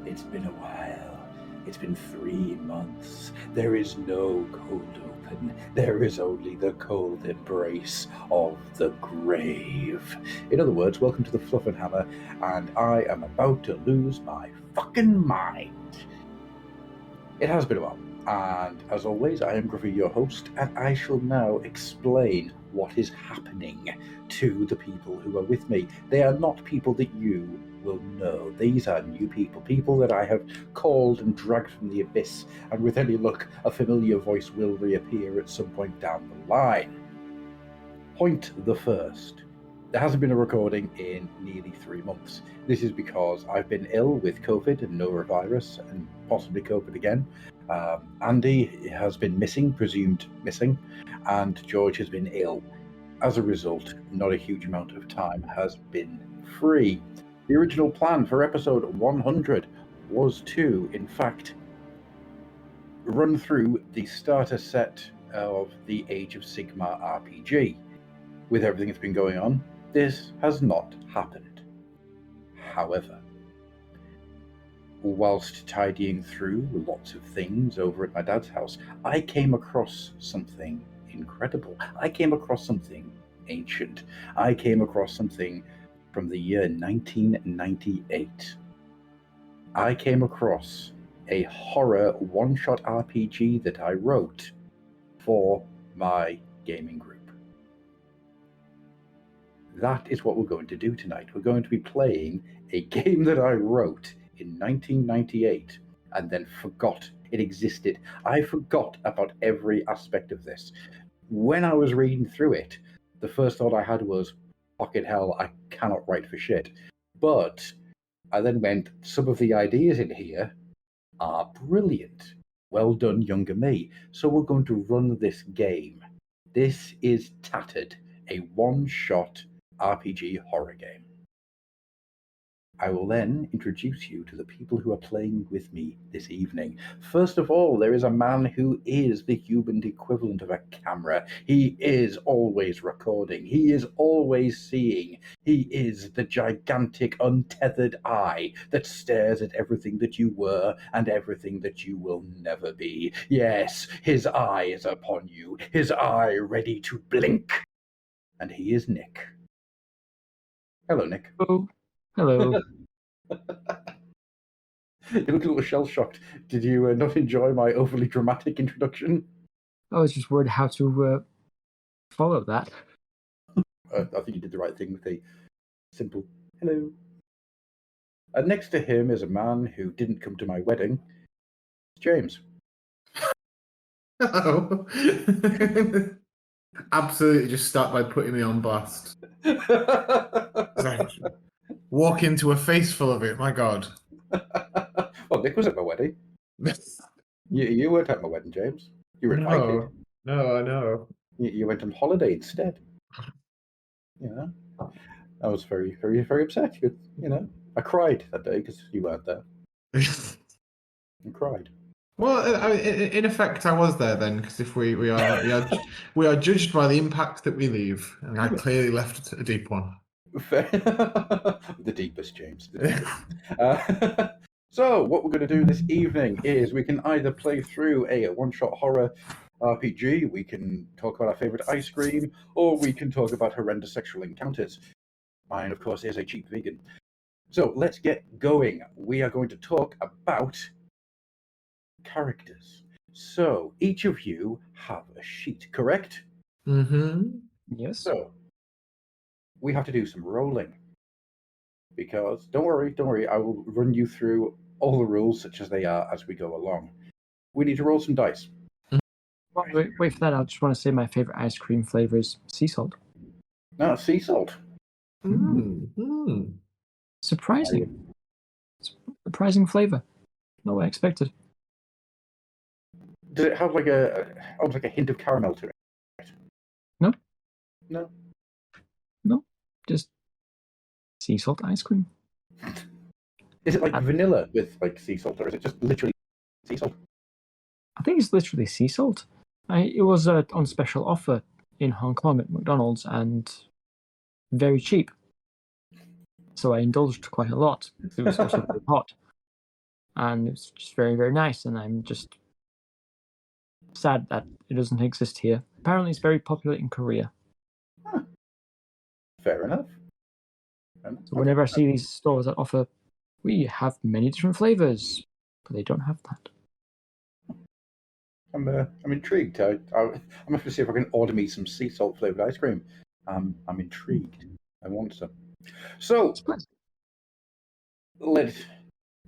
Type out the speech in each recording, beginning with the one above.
It's been a while. It's been 3 months. There is no cold open. There is only the cold embrace of the grave. In other words, welcome to the Fluffenhammer, and I am about to lose my fucking mind. It has been a while, and as always, I am Griffey, your host, and I shall now explain what is happening to the people who are with me. They are not people that you will know. These are new people that I have called and dragged from the abyss, and with any luck, a familiar voice will reappear at some point down the line. Point the first. There hasn't been a recording in nearly 3 months. This is because I've been ill with COVID and norovirus, and possibly COVID again. Andy has been missing, presumed missing, and George has been ill. As a result, not a huge amount of time has been free. The original plan for episode 100 was to, in fact, run through the starter set of the Age of Sigmar RPG. With everything that's been going on, this has not happened. However, whilst tidying through lots of things over at my dad's house, I came across something incredible. I came across something ancient. I came across something from the year 1998. I came across a horror one-shot RPG that I wrote for my gaming group. That is what we're going to do tonight. We're going to be playing a game that I wrote in 1998 and then forgot it existed. I forgot about every aspect of this. When I was reading through it, the first thought I had was, fucking hell, I cannot write for shit. But I then went, some of the ideas in here are brilliant. Well done, younger me. So we're going to run this game. This is Tattered, a one-shot RPG horror game. I will then introduce you to the people who are playing with me this evening. First of all, there is a man who is the human equivalent of a camera. He is always recording. He is always seeing. He is the gigantic, untethered eye that stares at everything that you were and everything that you will never be. Yes, his eye is upon you, his eye ready to blink. And he is Nick. Hello, Nick. Oh, hello. You look a little shell-shocked. Did you not enjoy my overly dramatic introduction? I was just worried how to follow that. I think you did the right thing with a simple hello. Next to him is a man who didn't come to my wedding. It's James. Hello. Absolutely just start by putting me on blast. Walk into a face full of it, my God. Well, Nick was at my wedding. You weren't at my wedding, James. You were invited. No, I know. You went on holiday instead. You know, I was very, very, very upset. I cried that day because you weren't there. And cried. Well, in effect, I was there then, because if we are judged by the impact that we leave, and I clearly left a deep one. The deepest, James. The deepest. So, what we're going to do this evening is we can either play through a one-shot horror RPG, we can talk about our favourite ice cream, or we can talk about horrendous sexual encounters. Mine, of course, is a cheap vegan. So, let's get going. We are going to talk about characters. So, each of you have a sheet, correct? Mm-hmm. Yes. So, we have to do some rolling. Because, don't worry, I will run you through all the rules such as they are as we go along. We need to roll some dice. Well, wait for that. I just want to say my favorite ice cream flavor is sea salt. No, sea salt. Mm-hmm. Surprising. Surprising flavor. Not what I expected. Does it have almost like a hint of caramel to it? No. No? No. Just sea salt ice cream. Is it like vanilla with like sea salt, or is it just literally sea salt? I think it's literally sea salt. It was on special offer in Hong Kong at McDonald's and very cheap. So I indulged quite a lot. It was also very hot. and it's just very, very nice. And I'm just sad that it doesn't exist here. Apparently, it's very popular in Korea. Fair enough. So whenever I see these stores that offer, we have many different flavors, but they don't have that. I'm intrigued. I'm going to see if I can order me some sea salt flavored ice cream. I'm intrigued. I want some. So,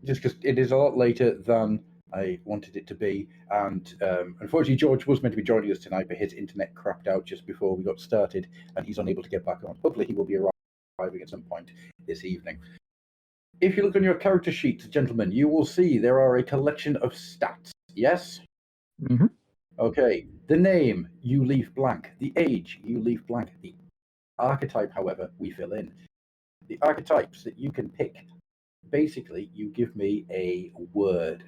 just because it is a lot later than I wanted it to be, and unfortunately George was meant to be joining us tonight, but his internet crapped out just before we got started, and he's unable to get back on. Hopefully he will be arriving at some point this evening. If you look on your character sheet, gentlemen, you will see there are a collection of stats. Yes? Mm-hmm. Okay. The name, you leave blank. The age, you leave blank. The archetype, however, we fill in. The archetypes that you can pick, basically, you give me a word.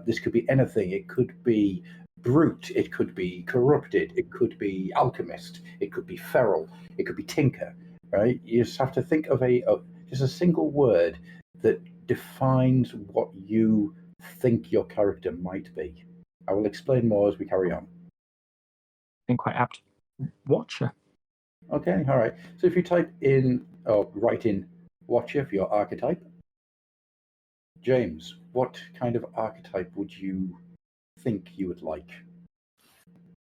This could be anything. It could be brute. It could be corrupted. It could be alchemist. It could be feral. It could be tinker. Right? You just have to think of just a single word that defines what you think your character might be. I will explain more as we carry on. Been quite apt. Watcher. Okay, all right. So if you type in or write in Watcher for your archetype, James, what kind of archetype would you think you would like?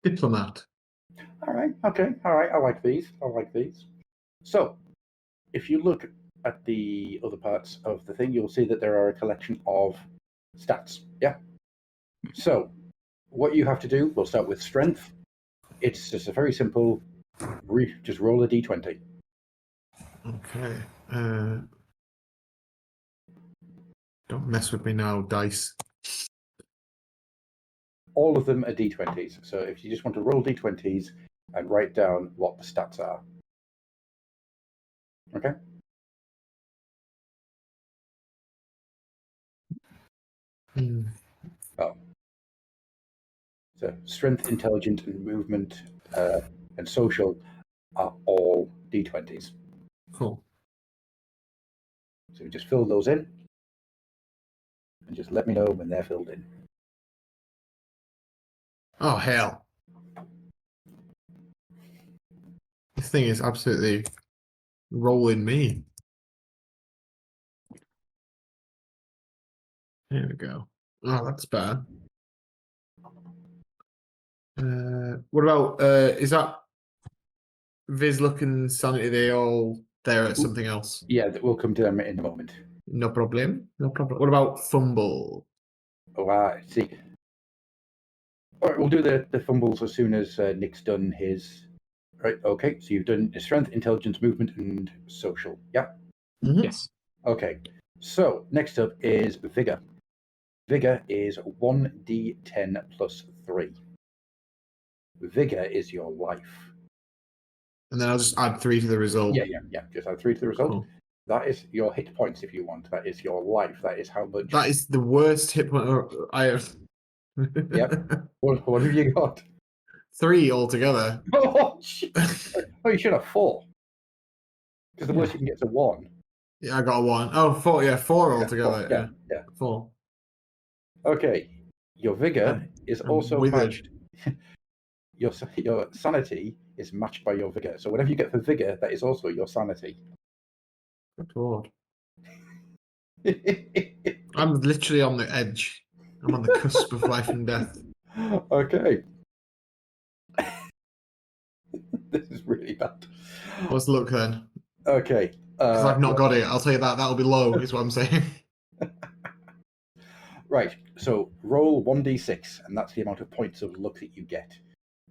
Diplomat. All right, okay, all right. I like these. So if you look at the other parts of the thing, you'll see that there are a collection of stats. Yeah. So what you have to do, we'll start with strength. It's just a very simple, just roll a d20. Okay. Don't mess with me now, dice. All of them are d20s. So if you just want to roll d20s and write down what the stats are. Okay? Oh. So strength, intelligence, and movement and social are all d20s. Cool. So just fill those in and just let me know when they're filled in. Oh, hell. This thing is absolutely rolling me. There we go. Oh, that's bad. What about, is that Viz looking sanity? They all there at something else? Yeah, we'll come to them in a moment. No problem. No problem. What about fumble? Oh, I see. All right, we'll do the fumbles as soon as Nick's done his. Right, okay, so you've done strength, intelligence, movement, and social. Yeah? Mm-hmm. Yes. Okay, so next up is vigor. Vigor is 1d10 plus 3. Vigor is your life. And then I'll just add 3 to the result. Yeah. Just add 3 to the result. Cool. That is your hit points if you want. That is your life. That is how much. That is the worst hit point I have. Yep. What have you got? 3 altogether. Oh, you should have 4. Because the worst you can get is a 1. Yeah, I got a 1. Oh, 4. Yeah, 4 altogether. Yeah. 4. Okay. Your vigor is also withered. matched. Your sanity is matched by your vigor. So whatever you get for vigor, that is also your sanity. Good lord. I'm literally on the edge. I'm on the cusp of life and death. Okay. This is really bad. What's the look then? Okay. Because I've not got it. I'll tell you that. That'll be low, is what I'm saying. Right. So roll 1d6, and that's the amount of points of luck that you get.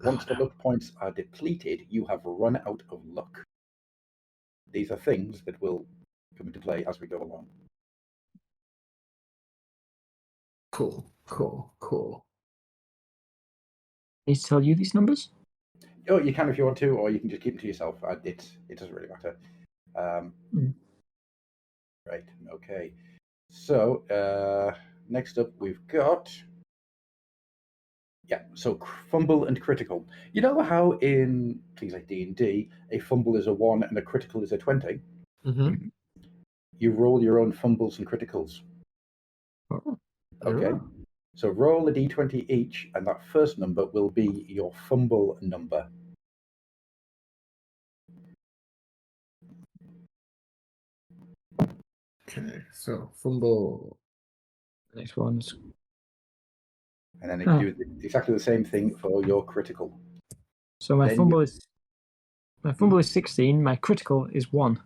Once the luck points are depleted, you have run out of luck. These are things that will come into play as we go along. Cool. Need to tell you these numbers? Oh, you can if you want to, or you can just keep them to yourself. It doesn't really matter. Right. Okay. So next up, we've got. Yeah, so fumble and critical. You know how in things like D&D, a fumble is a 1 and a critical is a 20? Mm-hmm. You roll your own fumbles and criticals. Oh. Okay. So roll a d20 each, and that first number will be your fumble number. Okay, so fumble. Next one's. And then you do exactly the same thing for your critical. So my Then fumble is 16. My critical is 1.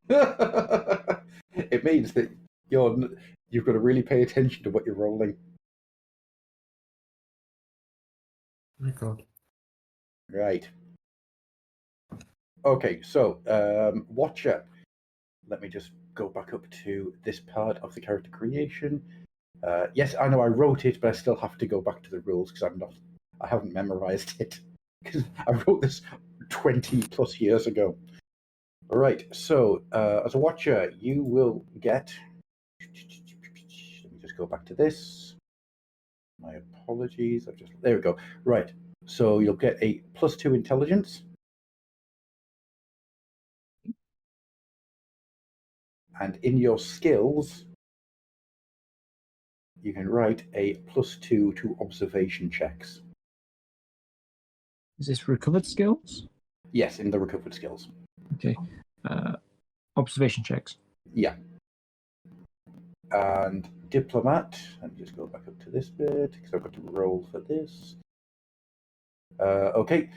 It means that you've got to really pay attention to what you're rolling. Oh my God. Right. Okay, so Watcher. Let me just go back up to this part of the character creation. Yes, I know I wrote it, but I still have to go back to the rules because I haven't memorized it because I wrote this 20 plus years ago. All right, so as a Watcher, you will get. Let me just go back to this. My apologies. There we go. Right. So you'll get a +2 intelligence. And in your skills, you can write a +2 to observation checks. Is this recovered skills? Yes, in the recovered skills. Okay. Observation checks. Yeah. And diplomat. Let me just go back up to this bit because I've got to roll for this. Okay.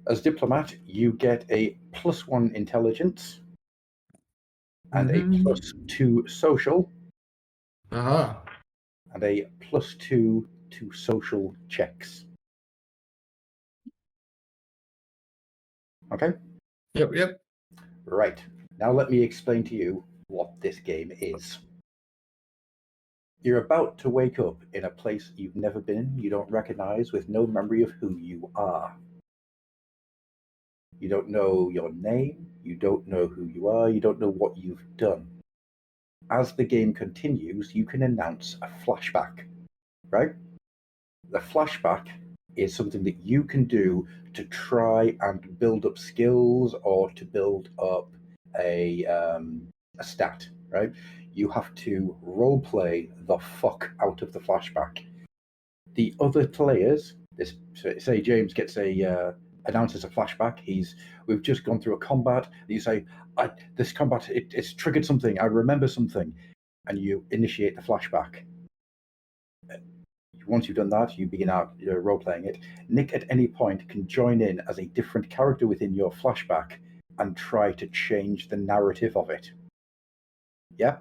As diplomat, you get a +1 intelligence and a +2 social. Aha. And a +2 to social checks. Okay? Yep. Right. Now let me explain to you what this game is. You're about to wake up in a place you've never been, you don't recognize, with no memory of who you are. You don't know your name, you don't know who you are, you don't know what you've done. As the game continues, you can announce a flashback, right? The flashback is something that you can do to try and build up skills or to build up a stat, right? You have to role play the fuck out of the flashback. The other players, say James gets announces a flashback. We've just gone through a combat. And you say, this combat it's triggered something. I remember something, and you initiate the flashback. Once you've done that, you begin out role playing it. Nick, at any point, can join in as a different character within your flashback and try to change the narrative of it. Yeah?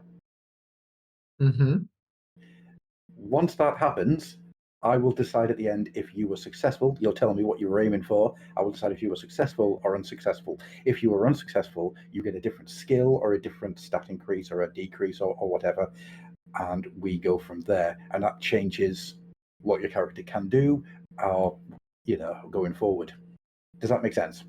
Once that happens, I will decide at the end if you were successful. You'll tell me what you were aiming for. I will decide if you were successful or unsuccessful. If you were unsuccessful, you get a different skill or a different stat increase or a decrease or whatever. And we go from there. And that changes what your character can do, or going forward. Does that make sense?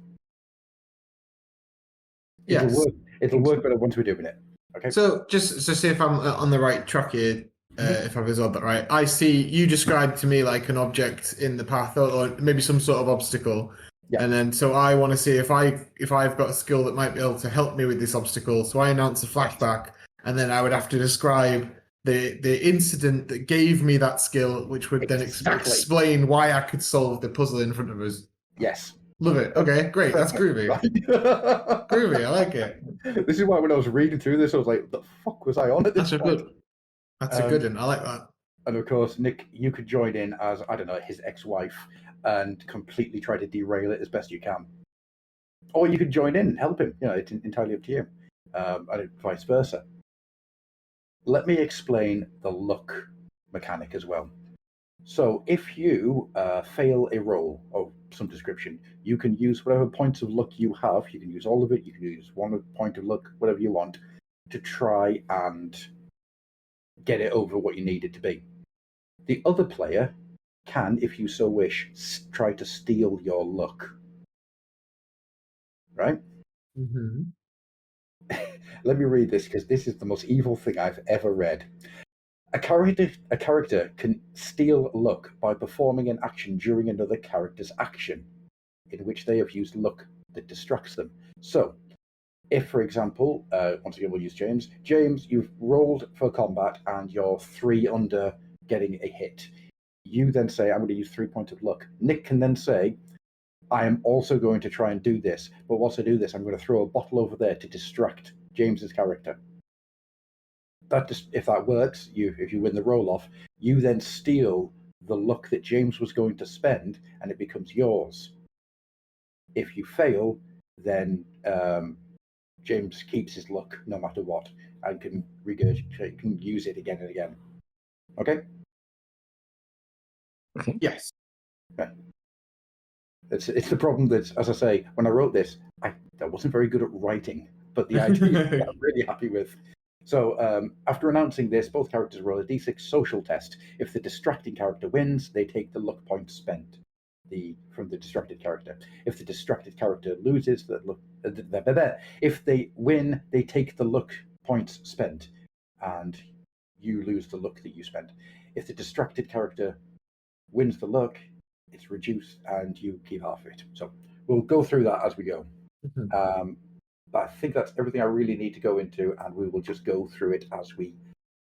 Yes. It'll work better once we're doing it. Okay. So just to see if I'm on the right track here, if I've resolved that right, I see you described to me like an object in the path or maybe some sort of obstacle. Yeah. And then so I want to see if I've got a skill that might be able to help me with this obstacle. So I announce a flashback, and then I would have to describe the incident that gave me that skill, which would then explain why I could solve the puzzle in front of us. Yes. Love it. Okay, great. That's groovy. Groovy. I like it. This is why when I was reading through this, I was like, "The fuck was I on at this point?" That's a good one. I like that. And of course, Nick, you could join in as, I don't know, his ex-wife and completely try to derail it as best you can. Or you could join in and help him. It's entirely up to you. And vice versa. Let me explain the luck mechanic as well. So if you fail a roll of some description, you can use whatever points of luck you have. You can use all of it. You can use one point of luck, whatever you want, to try and get it over what you need it to be. The other player can, if you so wish, try to steal your luck. Right? Let me read this because this is the most evil thing I've ever read. A character can steal luck by performing an action during another character's action, in which they have used luck that distracts them. So, if, for example, once again we'll use James. James, you've rolled for combat and you're 3 under getting a hit. You then say, I'm going to use 3 points of luck. Nick can then say, I am also going to try and do this, but once I do this, I'm going to throw a bottle over there to distract James's character. If that works, if you win the roll-off, you then steal the luck that James was going to spend, and it becomes yours. If you fail, then James keeps his luck no matter what, and can regurgitate, can use it again and again. Okay? Okay. Yes. Okay. It's the problem that, as I say, when I wrote this, I wasn't very good at writing, but the idea I'm really happy with. So after announcing this, both characters roll a d6 social test. If the distracting character wins, they take the luck points spent from the distracted character. If the distracted character loses, if they win, they take the luck points spent, and you lose the luck that you spent. If the distracted character wins the luck, it's reduced and you keep half of it. So we'll go through that as we go. But I think that's everything I really need to go into, and we will just go through it as we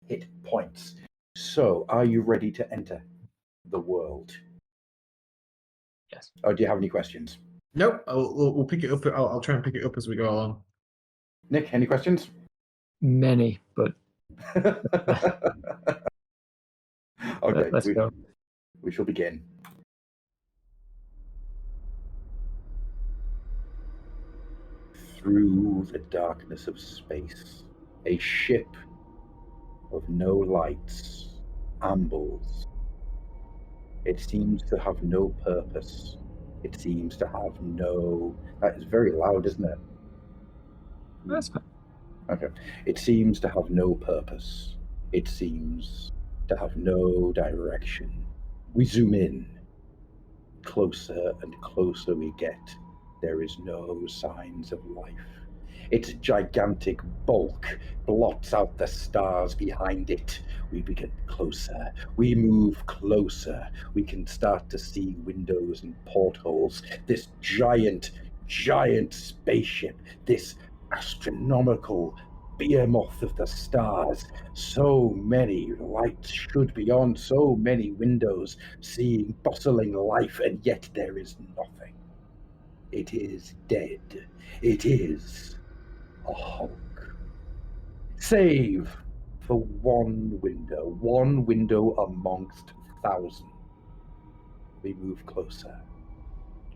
hit points. So are you ready to enter the world? Yes. Or do you have any questions? Nope. We'll pick it up. I'll try and pick it up as we go along. Nick, any questions? Many, but Okay, let's go. We shall begin. Through the darkness of space, a ship of no lights ambles. It seems to have no purpose. It seems to have no... That is very loud, isn't it? That's fine. Okay. It seems to have no purpose. It seems to have no direction. We zoom in. Closer and closer we get. There is no signs of life. Its gigantic bulk blots out the stars behind it. We get closer. We move closer. We can start to see windows and portholes. This giant spaceship, this astronomical behemoth of the stars. So many lights should be on, so many windows, seeing bustling life, and yet there is nothing. It is dead. It is a Hulk. Save for one window amongst thousands. We move closer.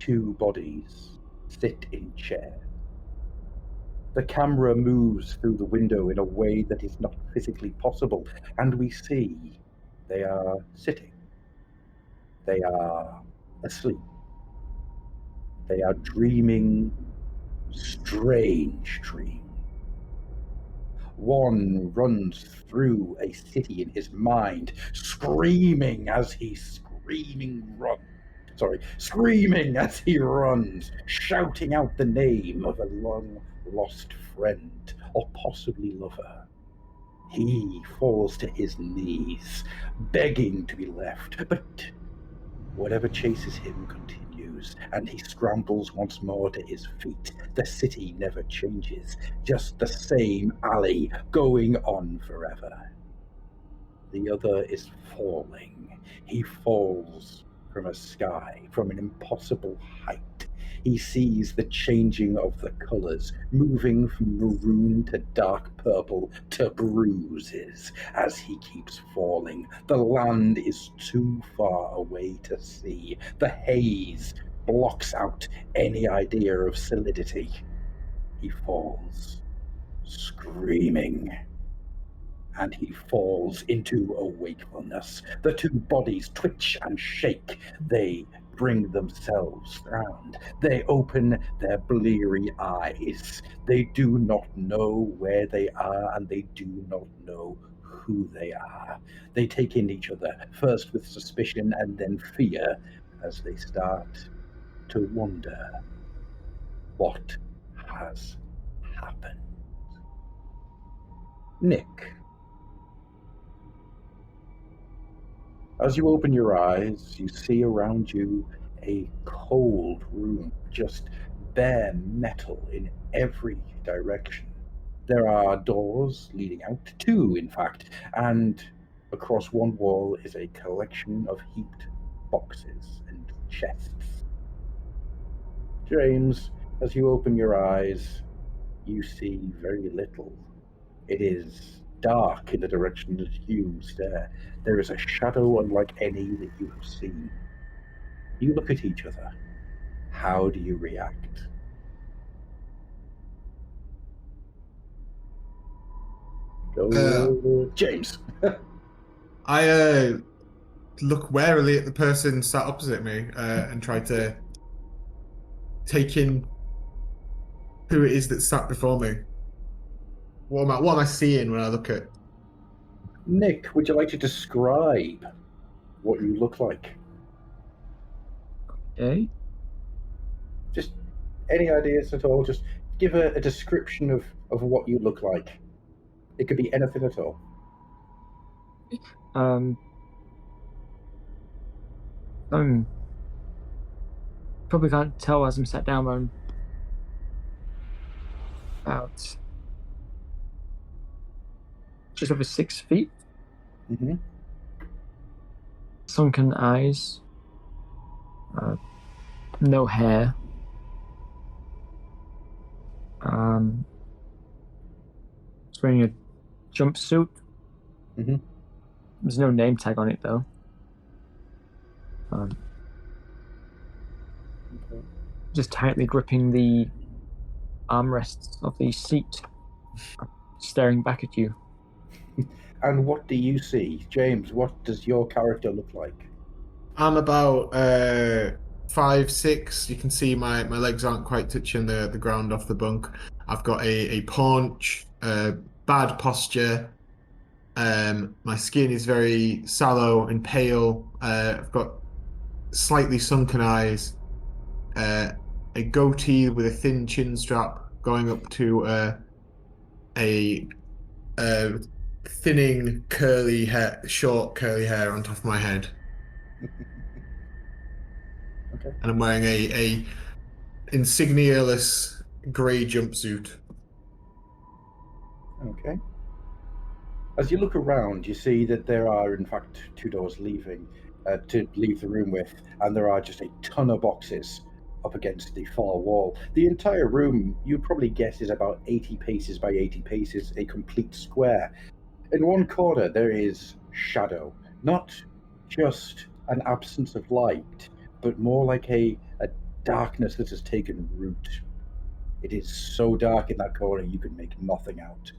2 bodies sit in chairs. The camera moves through the window in a way that is not physically possible, and we see they are sitting. They are asleep. They are dreaming strange dreams. One runs through a city in his mind, screaming as he runs, shouting out the name of a long-lost friend, or possibly lover. He falls to his knees, begging to be left, but whatever chases him continues, and he scrambles once more to his feet. The city never changes, just the same alley, going on forever. The other is falling. He falls from a sky, from an impossible height. He sees the changing of the colors, moving from maroon to dark purple to bruises as he keeps falling. The land is too far away to see. The haze blocks out any idea of solidity. He falls, screaming, and he falls into a wakefulness. The 2 bodies twitch and shake. They bring themselves round. They open their bleary eyes. They do not know where they are, and they do not know who they are. They take in each other, first with suspicion and then fear, as they start to wonder what has happened. Nick, as you open your eyes, you see around you a cold room, just bare metal in every direction. There are doors leading out, two in fact, and across one wall is a collection of heaped boxes and chests. James, as you open your eyes, you see very little. It is dark in the direction that you stare. There is a shadow unlike any that you have seen. You look at each other. How do you react? Go, James. I look warily at the person sat opposite me and try to take in who it is that sat before me. What am I seeing when I look at? Nick, would you like to describe what you look like? Okay. Just any ideas at all? Just give a description of what you look like. It could be anything at all. Probably can't tell as I'm sat down, but I'm about just over 6 feet. Mm-hmm. Sunken eyes. No hair. He's wearing a jumpsuit. Mm-hmm. There's no name tag on it though. Okay. Just tightly gripping the armrests of the seat, staring back at you. And what do you see? James, what does your character look like? I'm about 5'6". You can see my legs aren't quite touching the ground off the bunk. I've got a paunch, bad posture. My skin is very sallow and pale. I've got slightly sunken eyes, a goatee with a thin chin strap going up to a thinning curly hair, short curly hair on top of my head. Okay. And I'm wearing a insignialess grey jumpsuit. Okay. As you look around, you see that there are, in fact, two doors to leave the room with, and there are just a ton of boxes up against the far wall. The entire room, you probably guess, is about 80 paces by 80 paces, a complete square. In one corner, there is shadow, not just an absence of light, but more like a darkness that has taken root. It is so dark in that corner, you can make nothing out.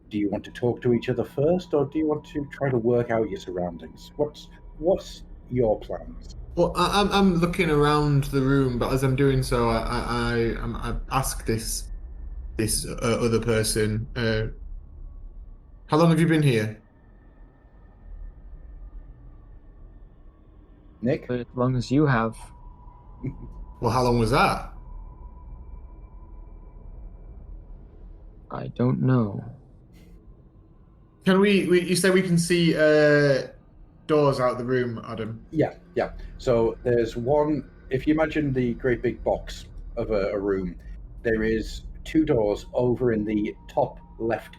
Do you want to talk to each other first, or do you want to try to work out your surroundings? What's your plans? Well, I'm looking around the room, but as I'm doing so, I ask this other person, how long have you been here? Nick? But as long as you have, Well, how long was that? I don't know. Can you say we can see doors out the room, Adam? Yeah. So there's one. If you imagine the great big box of a room, there is two doors over in the top left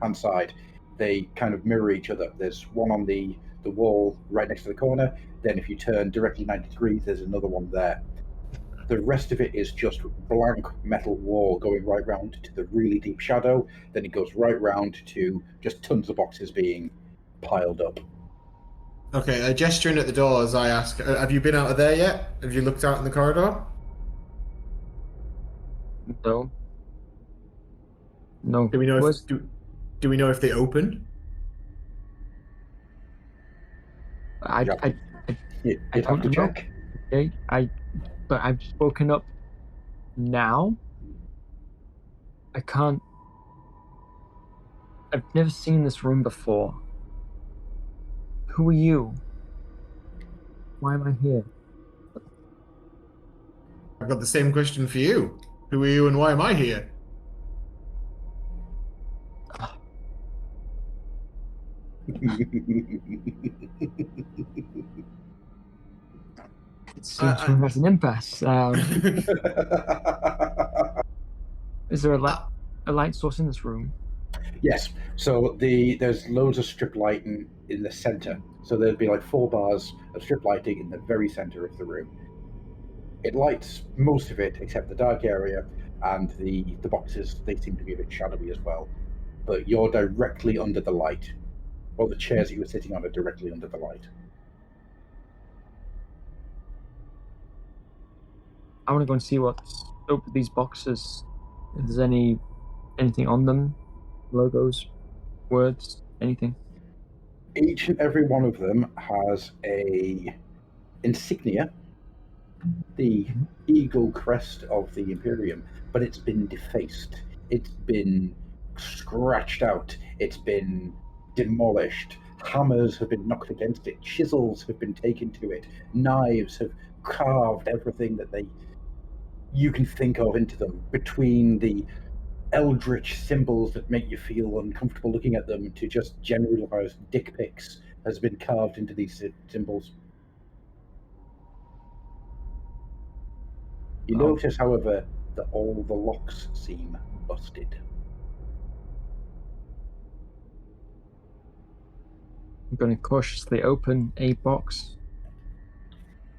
hand side. They kind of mirror each other. There's one on the wall right next to the corner. Then if you turn directly 90 degrees, there's another one there. The rest of it is just blank metal wall going right round to the really deep shadow. Then it goes right round to just tons of boxes being piled up. Okay, gesturing at the door as I ask, have you been out of there yet? Have you looked out in the corridor? No. No. Do we know Was- do we know if they opened? I You'd I have to don't know. check. Okay. But I've spoken up now. I can't. I've never seen this room before. Who are you? Why am I here? I've got the same question for you. Who are you and why am I here? It seems we're at an impasse. Is there a light source in this room? Yes. So there's loads of strip lighting in the center. So there'd be like 4 bars of strip lighting in the very center of the room. It lights most of it except the dark area, and the boxes, they seem to be a bit shadowy as well. But you're directly under the light. Or the chairs that you were sitting on are directly under the light. I want to go and see what's open these boxes. If there's anything on them, logos, words, anything. Each and every one of them has a insignia, the eagle crest of the Imperium, but it's been defaced. It's been scratched out. It's been demolished. Hammers have been knocked against it. Chisels have been taken to it. Knives have carved everything that you can think of into them, between the eldritch symbols that make you feel uncomfortable looking at them to just generalized dick pics has been carved into these symbols. You notice, however, that all the locks seem busted. I'm going to cautiously open a box.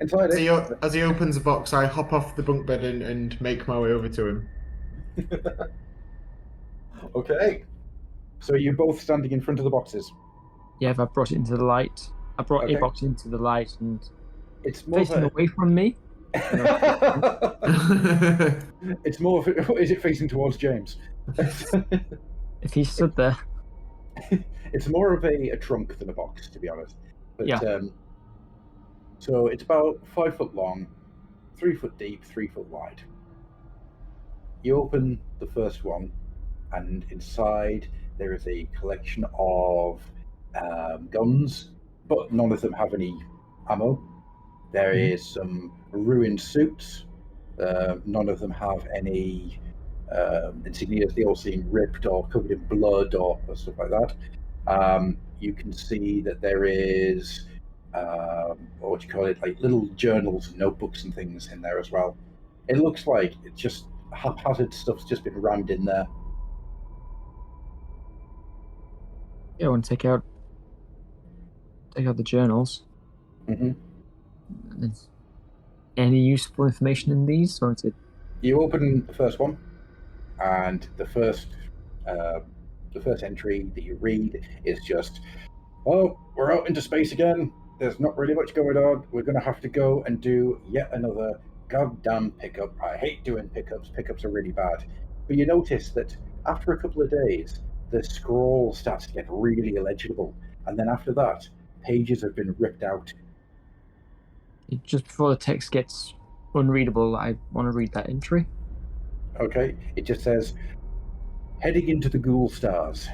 Inside As he opens the box, I hop off the bunk bed and make my way over to him. Okay. So you're both standing in front of the boxes. Yeah, I brought it into the light. I brought Okay. a box into the light and It's more facing away from me. It's more of is it facing towards James? If he stood there. It's more of a trunk than a box, to be honest. But, Yeah. So it's about 5 foot long, 3 foot deep, 3 foot wide. You open the first one, and inside there is a collection of guns, but none of them have any ammo. There is some ruined suits. None of them have any insignias. They all seem ripped or covered in blood or stuff like that. You can see that there is, what do you call it, like little journals and notebooks and things in there as well. It looks like it's just haphazard stuff's just been rammed in there. Yeah, I want to take out the journals. Mm-hmm. Is any useful information in these, or is it? You open the first one, and the first entry that you read is just, "Oh, we're out into space again. There's not really much going on. We're going to have to go and do yet another goddamn pickup. I hate doing pickups. Pickups are really bad." But you notice that after a couple of days, the scroll starts to get really illegible, and then after that, pages have been ripped out. Just before the text gets unreadable, I want to read that entry. Okay, it just says, "Heading into the ghoul stars.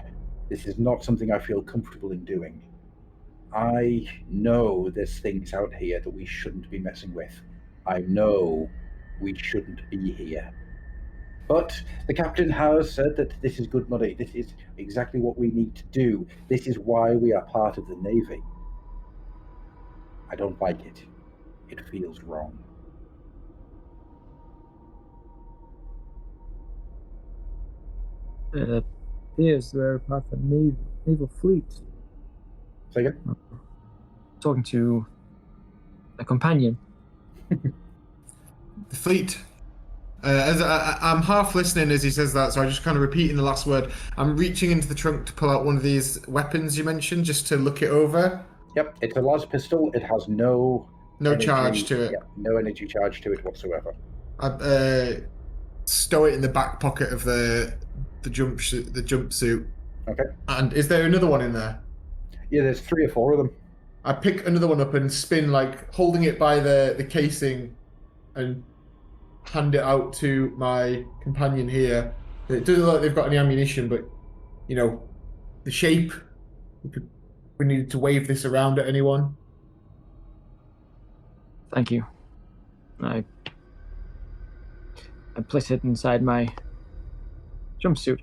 This is not something I feel comfortable in doing. I know there's things out here that we shouldn't be messing with. I know we shouldn't be here. But the captain has said that this is good money. This is exactly what we need to do. This is why we are part of the Navy. I don't like it. It feels wrong." It appears they're part of the naval fleet. Say again? Talking to a companion. The fleet. As I'm half listening as he says that, so I just kind of repeating the last word. I'm reaching into the trunk to pull out one of these weapons you mentioned, just to look it over. Yep, it's a large pistol. It has no energy, charge to it. Yeah, no energy charge to it whatsoever. I stow it in the back pocket of the jumpsuit. Okay. And is there another one in there? Yeah, there's 3 or 4 of them. I pick another one up and spin, like holding it by the casing, and hand it out to my companion here. It doesn't look like they've got any ammunition, but you know, the shape. We needed to wave this around at anyone. Thank you. I place it inside my jumpsuit.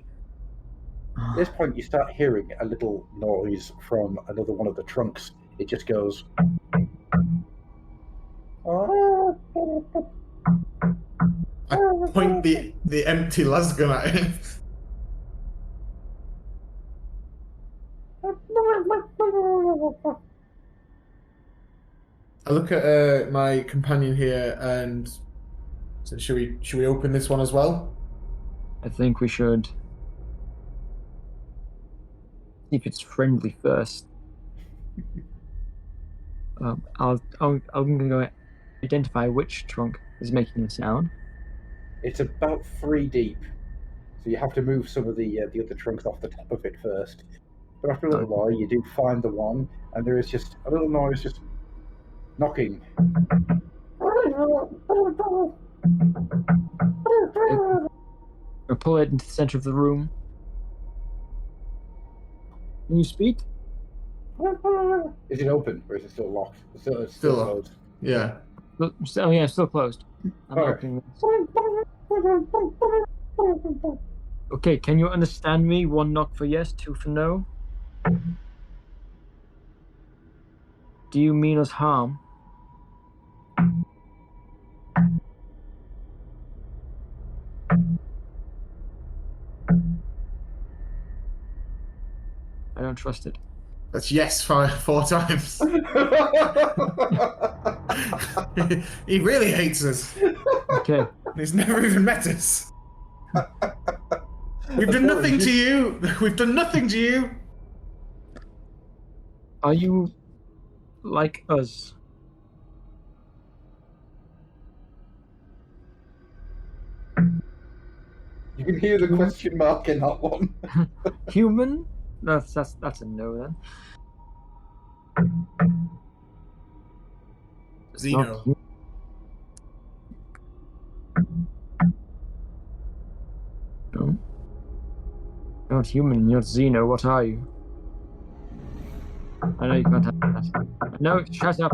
At this point, you start hearing a little noise from another one of the trunks. It just goes, "Oh." point the empty lasgun at him. I look at my companion here, and so should we open this one as well? I think we should see if it's friendly first. I'm going to identify which trunk is making a sound. It's about 3 deep, so you have to move some of the other trunks off the top of it first. But after a little while, you do find the one, and there is just a little noise, just knocking. We'll pull it into the center of the room. Can you speak? Is it open, or is it still locked? It's Still locked. closed. Yeah. Oh yeah, it's still closed. I'm Alright. opening this. Okay, can you understand me? 1 knock for yes, 2 for no. Do you mean us harm? I don't trust it. That's yes 4 times. He really hates us. Okay. He's never even met us. We've done nothing to you. We've done nothing to you. Are you like us? You can hear the question mark in that one. Human? That's a no then. It's not Xeno. hu- No. Not human, you're Xeno, what are you? I know you can't have that. No, shut up.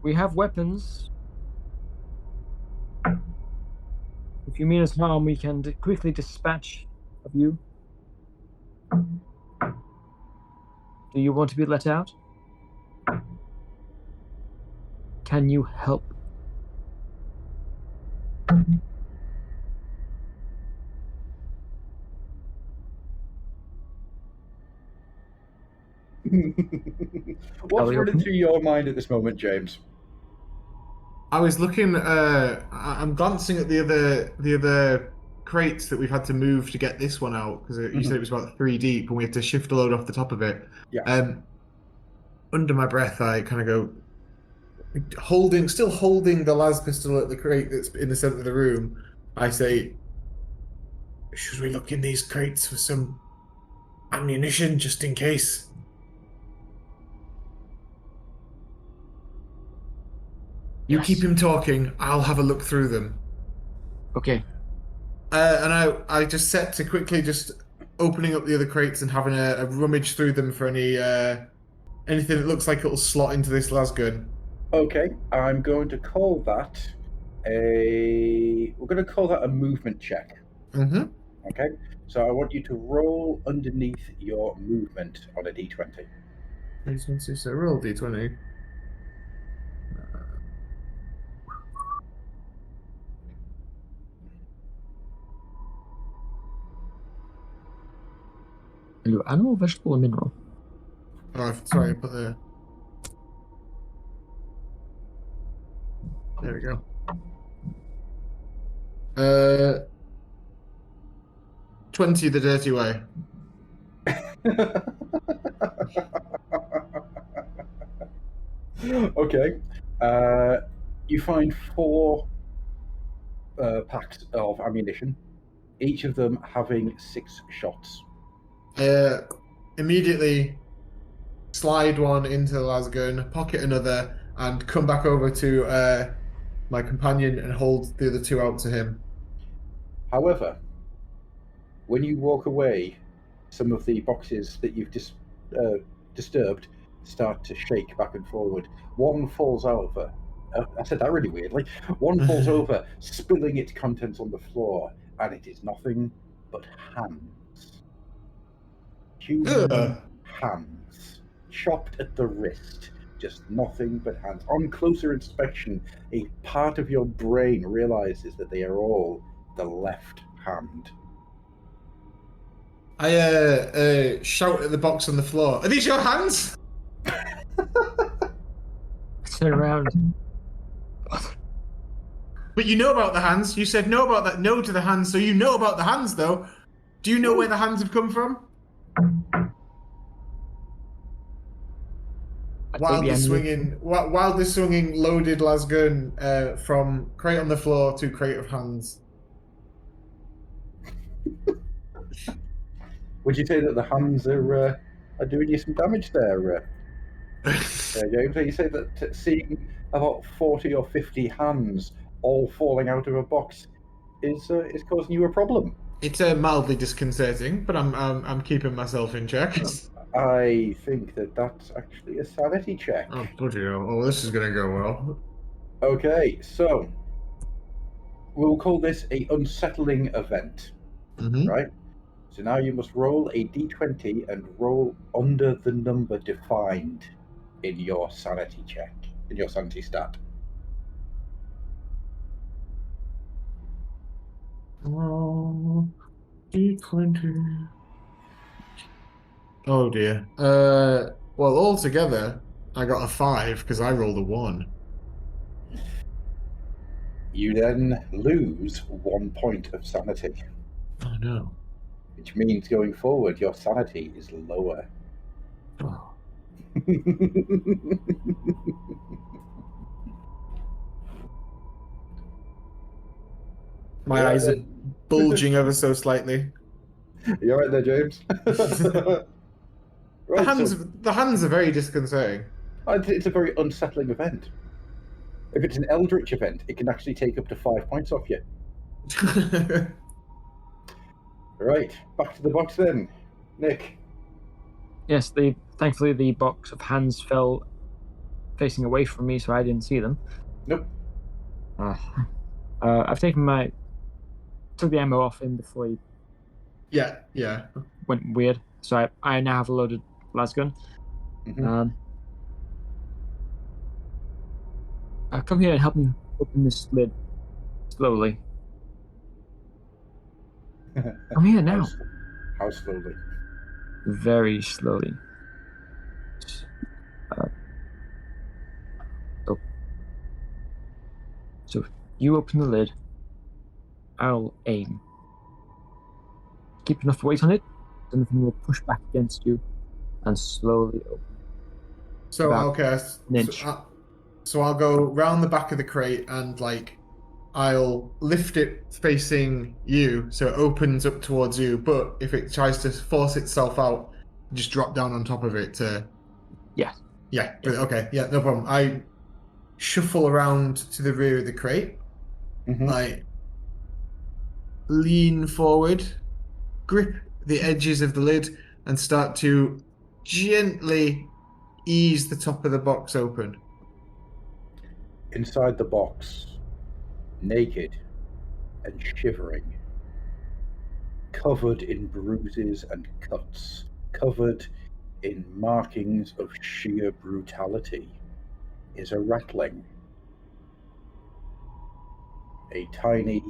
We have weapons. If you mean us harm, we can quickly dispatch of you. Do you want to be let out? Can you help? What's we running open? through your mind at this moment, James? I was looking. I'm glancing at the other crates that we've had to move to get this one out, because you said it was about 3 deep, and we had to shift a load off the top of it. Yeah. Under my breath, I kind of go, still holding the las pistol at the crate that's in the center of the room. I say, should we look in these crates for some ammunition just in case? You Yes. keep him talking. I'll have a look through them. Okay. And I just set to quickly just opening up the other crates and having a rummage through them for anything that looks like it'll slot into this las gun. Okay, I'm going to call that we're going to call that a movement check. Mm-hmm. Okay, so I want you to roll underneath your movement on a d20. So roll d20. Are you animal, vegetable, or mineral? Oh, sorry, I put the. There we go. 20 the dirty way. Okay, you find 4 packs of ammunition, each of them having 6 shots. Immediately slide one into the las gun, pocket another, and come back over to my companion and hold the other 2 out to him. However, when you walk away, some of the boxes that you've disturbed start to shake back and forward. One falls over. I said that really weirdly. One falls over, spilling its contents on the floor, and it is nothing but hands. Human Ugh. hands, chopped at the wrist, Just nothing but hands. On closer inspection, a part of your brain realizes that they are all the left hand. I shout at the box on the floor. Are these your hands? Turn around. But you know about the hands. You said no about that. No to the hands. So you know about the hands, though. Do you know where the hands have come from? Wildly swinging loaded lasgun from crate on the floor to crate of hands. Would you say that the hands are doing you some damage there, James? You say that seeing about 40 or 50 hands all falling out of a box is causing you a problem. It's mildly disconcerting, but I'm keeping myself in check. I think that that's actually a sanity check. Oh, bloody hell. Oh, this is going to go well. Okay, so we'll call this a unsettling event, right? So now you must roll a d20 and roll under the number defined in your sanity check, in your sanity stat. Oh, d20. Oh dear. Well, altogether, I got a 5 because I rolled a 1. You then lose 1 point of sanity. Oh no. Which means going forward, your sanity is lower. Oh. My eyes are bulging ever so slightly. You all right there, James? Right, the hands are very disconcerting. It's a very unsettling event. If it's an eldritch event, it can actually take up to 5 points off you. Right, back to the box then. Nick. Yes, thankfully the box of hands fell facing away from me, so I didn't see them. Nope. I've took the ammo off him before he went weird. So I now have a loaded lasgun. Mm-hmm. I'll come here and help me open this lid slowly. I'm here now. How slowly? Very slowly. So you open the lid. I'll aim. Keep enough weight on it, so nothing will push back against you, and slowly open. So okay, so I'll go round the back of the crate and I'll lift it facing you, so it opens up towards you. But if it tries to force itself out, just drop down on top of it to. Yeah. Okay. Yeah, no problem. I shuffle around to the rear of the crate. Mm-hmm. I lean forward, grip the edges of the lid, and start to gently ease the top of the box open. Inside the box, naked and shivering, covered in bruises and cuts, covered in markings of sheer brutality, is a ratling. A tiny,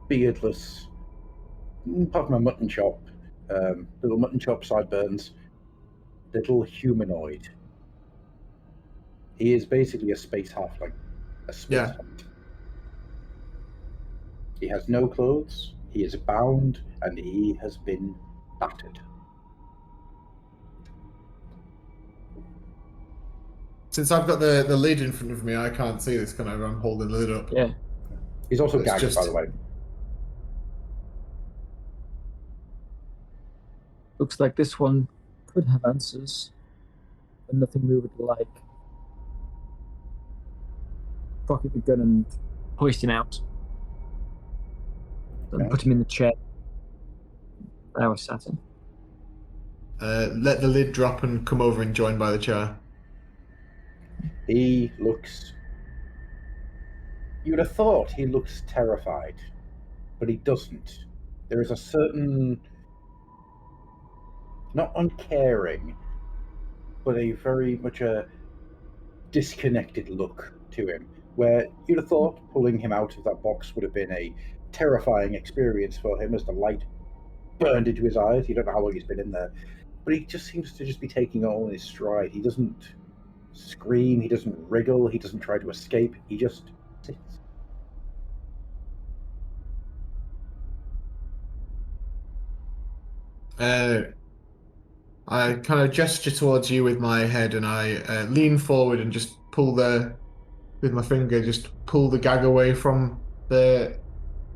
beardless, apart from a mutton chop, little mutton chop sideburns, little humanoid. He is basically a space halfling, a space hunt. He has no clothes, he is bound, and he has been battered. Since I've got the lid in front of me, I can't see this, can I? I'm holding the lid up. Yeah. He's also gagged, by the way. Looks like this one could have answers, but nothing we would like. Pocket the gun and hoist him out. Then put him in the chair that I was sat in. Let the lid drop and come over and join by the chair. He looks... You would have thought he looks terrified, but he doesn't. There is a certain... not uncaring, but a very much a disconnected look to him, where you'd have thought pulling him out of that box would have been a terrifying experience for him as the light burned into his eyes. You don't know how long he's been in there, but he just seems to just be taking it all in his stride. He doesn't scream, he doesn't wriggle, he doesn't try to escape, he just sits. I kind of gesture towards you with my head, and I lean forward and just with my finger, just pull the gag away from the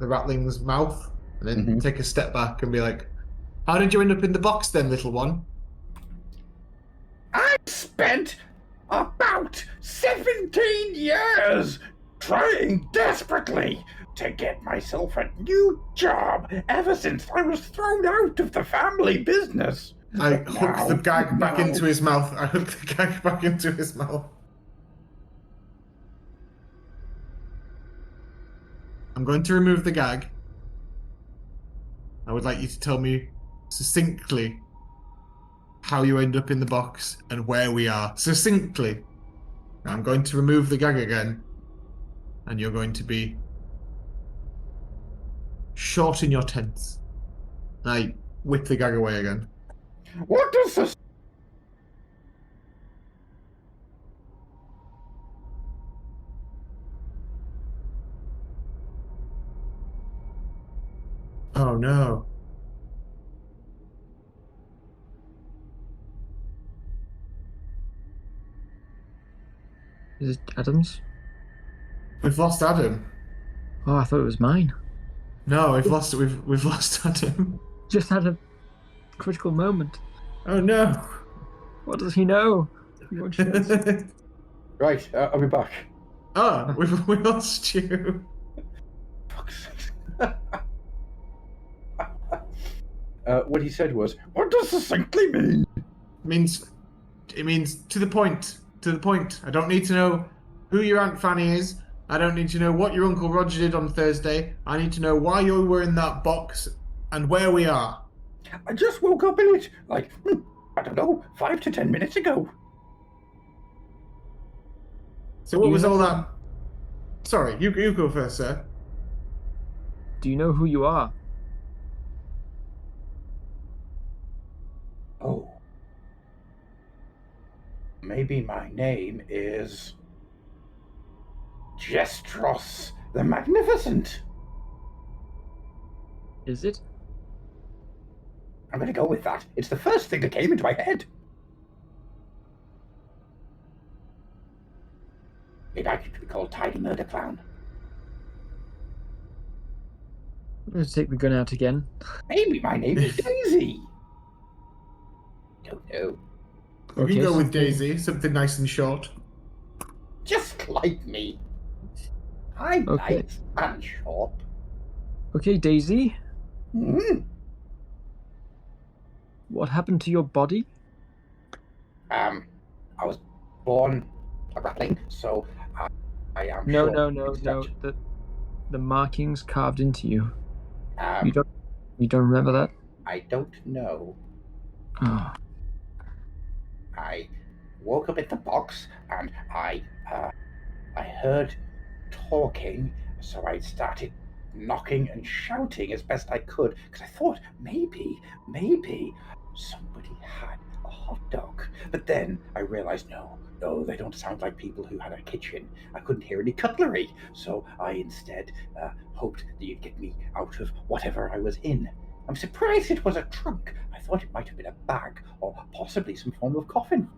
ratling's mouth, and then take a step back and be like, "How did you end up in the box then, little one?" I spent about 17 years trying desperately to get myself a new job ever since I was thrown out of the family business. I hook the gag back into his mouth. I'm going to remove the gag. I would like you to tell me succinctly how you end up in the box and where we are. Succinctly. I'm going to remove the gag again, and you're going to be short in your tense. And I whip the gag away again. What does this? Oh no. Is it Adam's? We've lost Adam. Oh, I thought it was mine. No, we've lost Adam. Just had a critical moment. Oh no. What does he know? He won't show us. Right, I'll be back. Ah, we lost you. Fuck's sake. What he said was, "What does succinctly mean?" It means to the point. To the point. I don't need to know who your Aunt Fanny is. I don't need to know what your Uncle Roger did on Thursday. I need to know why you were in that box and where we are. I just woke up in it, like, I don't know, 5 to 10 minutes ago. So what was all that? Sorry, you go first, sir. Do you know who you are? Oh. Maybe my name is Jestros the Magnificent. Is it? I'm going to go with that. It's the first thing that came into my head. Maybe I could be called Tidy Murder Clown. Let's take the gun out again. Maybe my name is Daisy. Don't know. You can go with Daisy, something nice and short. Just like me. I'm nice and short. Okay, Daisy. Mm-hmm. What happened to your body? I was born a ratling, so I am No, short. no. The markings carved into you. Um, You don't remember that? I don't know. Oh. I woke up in the box and I heard talking, so I started knocking and shouting as best I could because I thought maybe somebody had a hot dog. But then I realized no, they don't sound like people who had a kitchen. I couldn't hear any cutlery, so I instead hoped that you'd get me out of whatever I was in. I'm surprised it was a trunk. I thought it might have been a bag or possibly some form of coffin.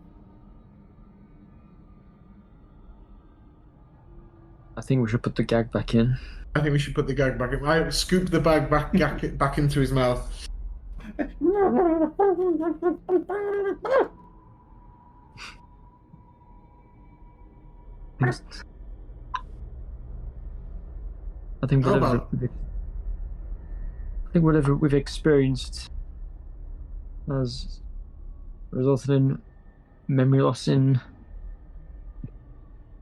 I think we should put the gag back in. I think we should put the gag back in. I scoop the bag back into his mouth. I think whatever we've experienced has resulted in memory loss in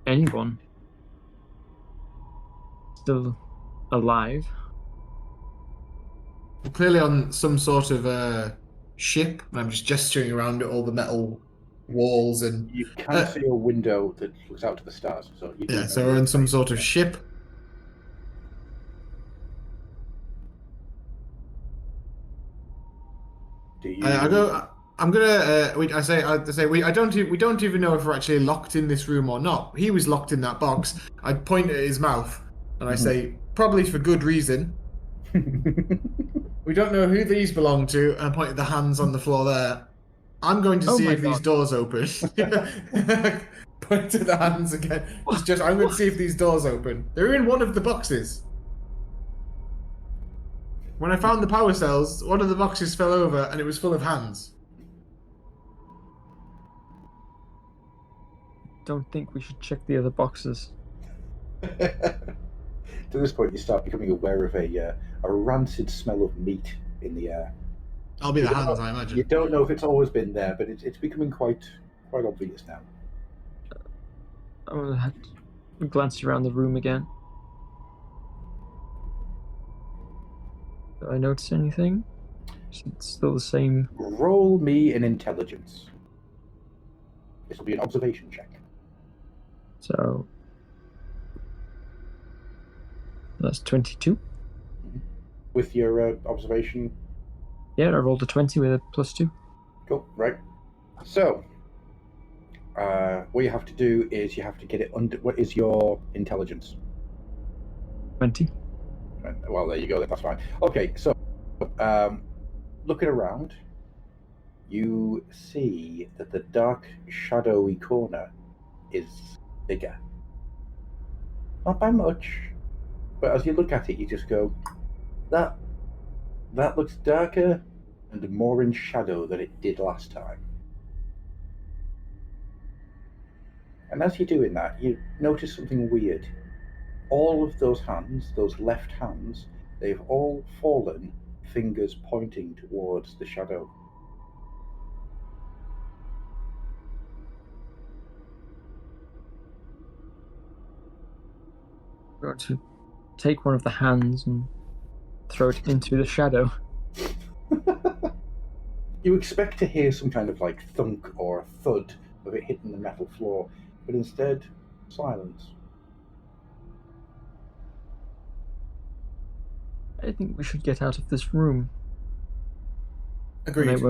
anyone still alive. We're clearly on some sort of ship, and I'm just gesturing around at all the metal walls and You can see a window that looks out to the stars. So you do yeah. know So we're in some sort of yeah. ship. Do you? I go. I'm gonna. I say. We. I don't. We don't even know if we're actually locked in this room or not. He was locked in that box. I point at his mouth and I say, probably for good reason. We don't know who these belong to. And I point at the hands on the floor there. I'm going to Oh see my if these God. doors open. Point to the hands again. Just. I'm going to see if these doors open. They're in one of the boxes. When I found the power cells, one of the boxes fell over and it was full of hands. Don't think we should check the other boxes. To this point, you start becoming aware of a rancid smell of meat in the air. I'll be the You don't hands, know- I imagine. You don't know if it's always been there, but it's becoming quite obvious now. I'm gonna have to glance around the room again. Do I notice anything? Is it still the same? Roll me an intelligence. This will be an observation check. So that's 22. With your observation. Yeah, I rolled a 20 with a +2. Cool, right. So, what you have to do is you have to get it under. What is your intelligence? 20. Well, there you go. That's fine. Okay, so looking around, you see that the dark, shadowy corner is bigger. Not by much, but as you look at it, you just go, that looks darker and more in shadow than it did last time. And as you're doing that, you notice something weird. All of those hands, those left hands, they've all fallen, fingers pointing towards the shadow. I'm going to take one of the hands and throw it into the shadow. You expect to hear some kind of like thunk or thud of it hitting the metal floor, but instead, silence. I think we should get out of this room. Agreed.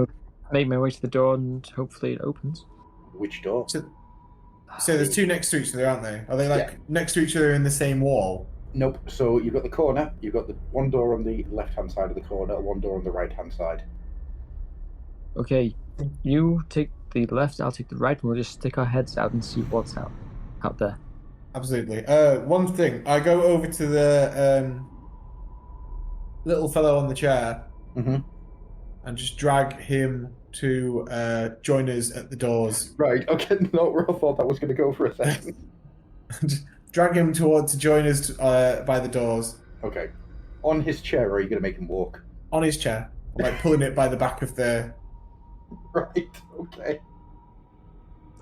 Make my way to the door and hopefully it opens. Which door? So there's two next to each other, aren't they? Are they like next to each other in the same wall? Nope. So you've got the corner, you've got the one door on the left-hand side of the corner, one door on the right-hand side. Okay, you take the left, I'll take the right, and we'll just stick our heads out and see what's out there. Absolutely. One thing, I go over to the little fellow on the chair Mm-hmm. and just drag him to join us at the doors. Right, okay, not where I thought that was going to go for a second. Drag him to join us by the doors. Okay. On his chair, or are you going to make him walk? On his chair. Like pulling it by the back of the... Right, okay.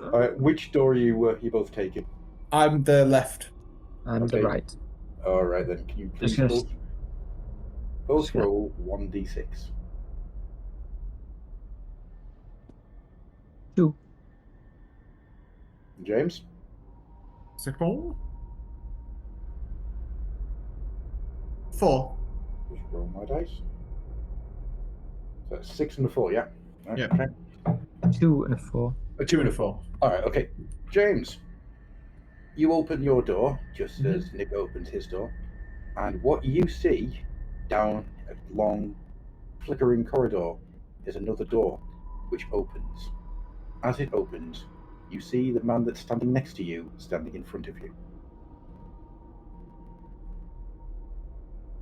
Alright, which door are you both taking? I'm the left. And the Okay. right. Alright then, can you please Just gonna- both just gonna- roll 1d6? 2. James? Second. 4. Just roll my dice. So 6 and a 4, yeah? Right, Yeah. Okay. 2 and a 4. A 2 and a 4. Alright, okay. James, you open your door just as Nick opens his door, and what you see down a long, flickering corridor is another door which opens. As it opens, you see the man that's standing next to you standing in front of you.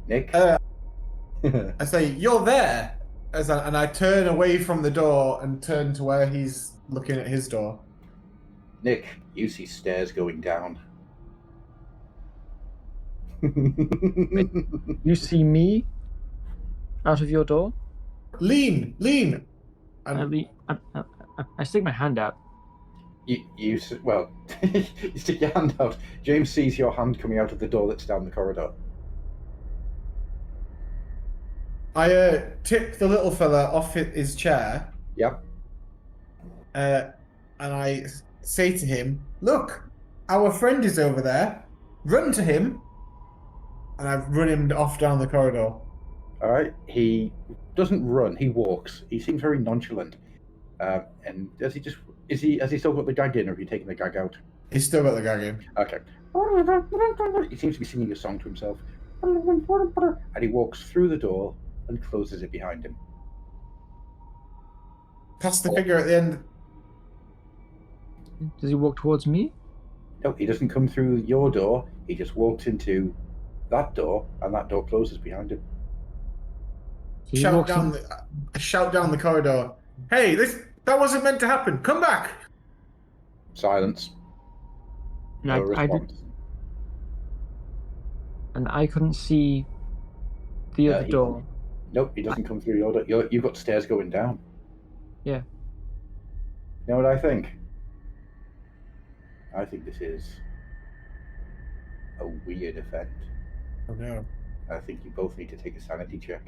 Nick? I say, you're there! And I turn away from the door and turn to where he's looking at his door. Nick, you see stairs going down. You see me out of your door? Lean! And I stick my hand out. You stick your hand out. James sees your hand coming out of the door that's down the corridor. I tip the little fella off his chair. Yep. And and I say to him, "Look, our friend is over there. Run to him." And I run him off down the corridor. All right. He doesn't run. He walks. He seems very nonchalant. And does he just has he still got the gag in, or have you taken the gag out? He's still got the gag in. Okay. He seems to be singing a song to himself. And he walks through the door and closes it behind him. Past the figure at the end. Does he walk towards me? No, he doesn't come through your door. He just walks into that door, and that door closes behind him. He Shout walks down in- the corridor. Hey, that wasn't meant to happen. Come back. Silence. and No response. and I couldn't see the other door. Nope, he doesn't come through your door. You've got stairs going down. Yeah. You know what I think? I think this is a weird event. Oh no. I think you both need to take a sanity check.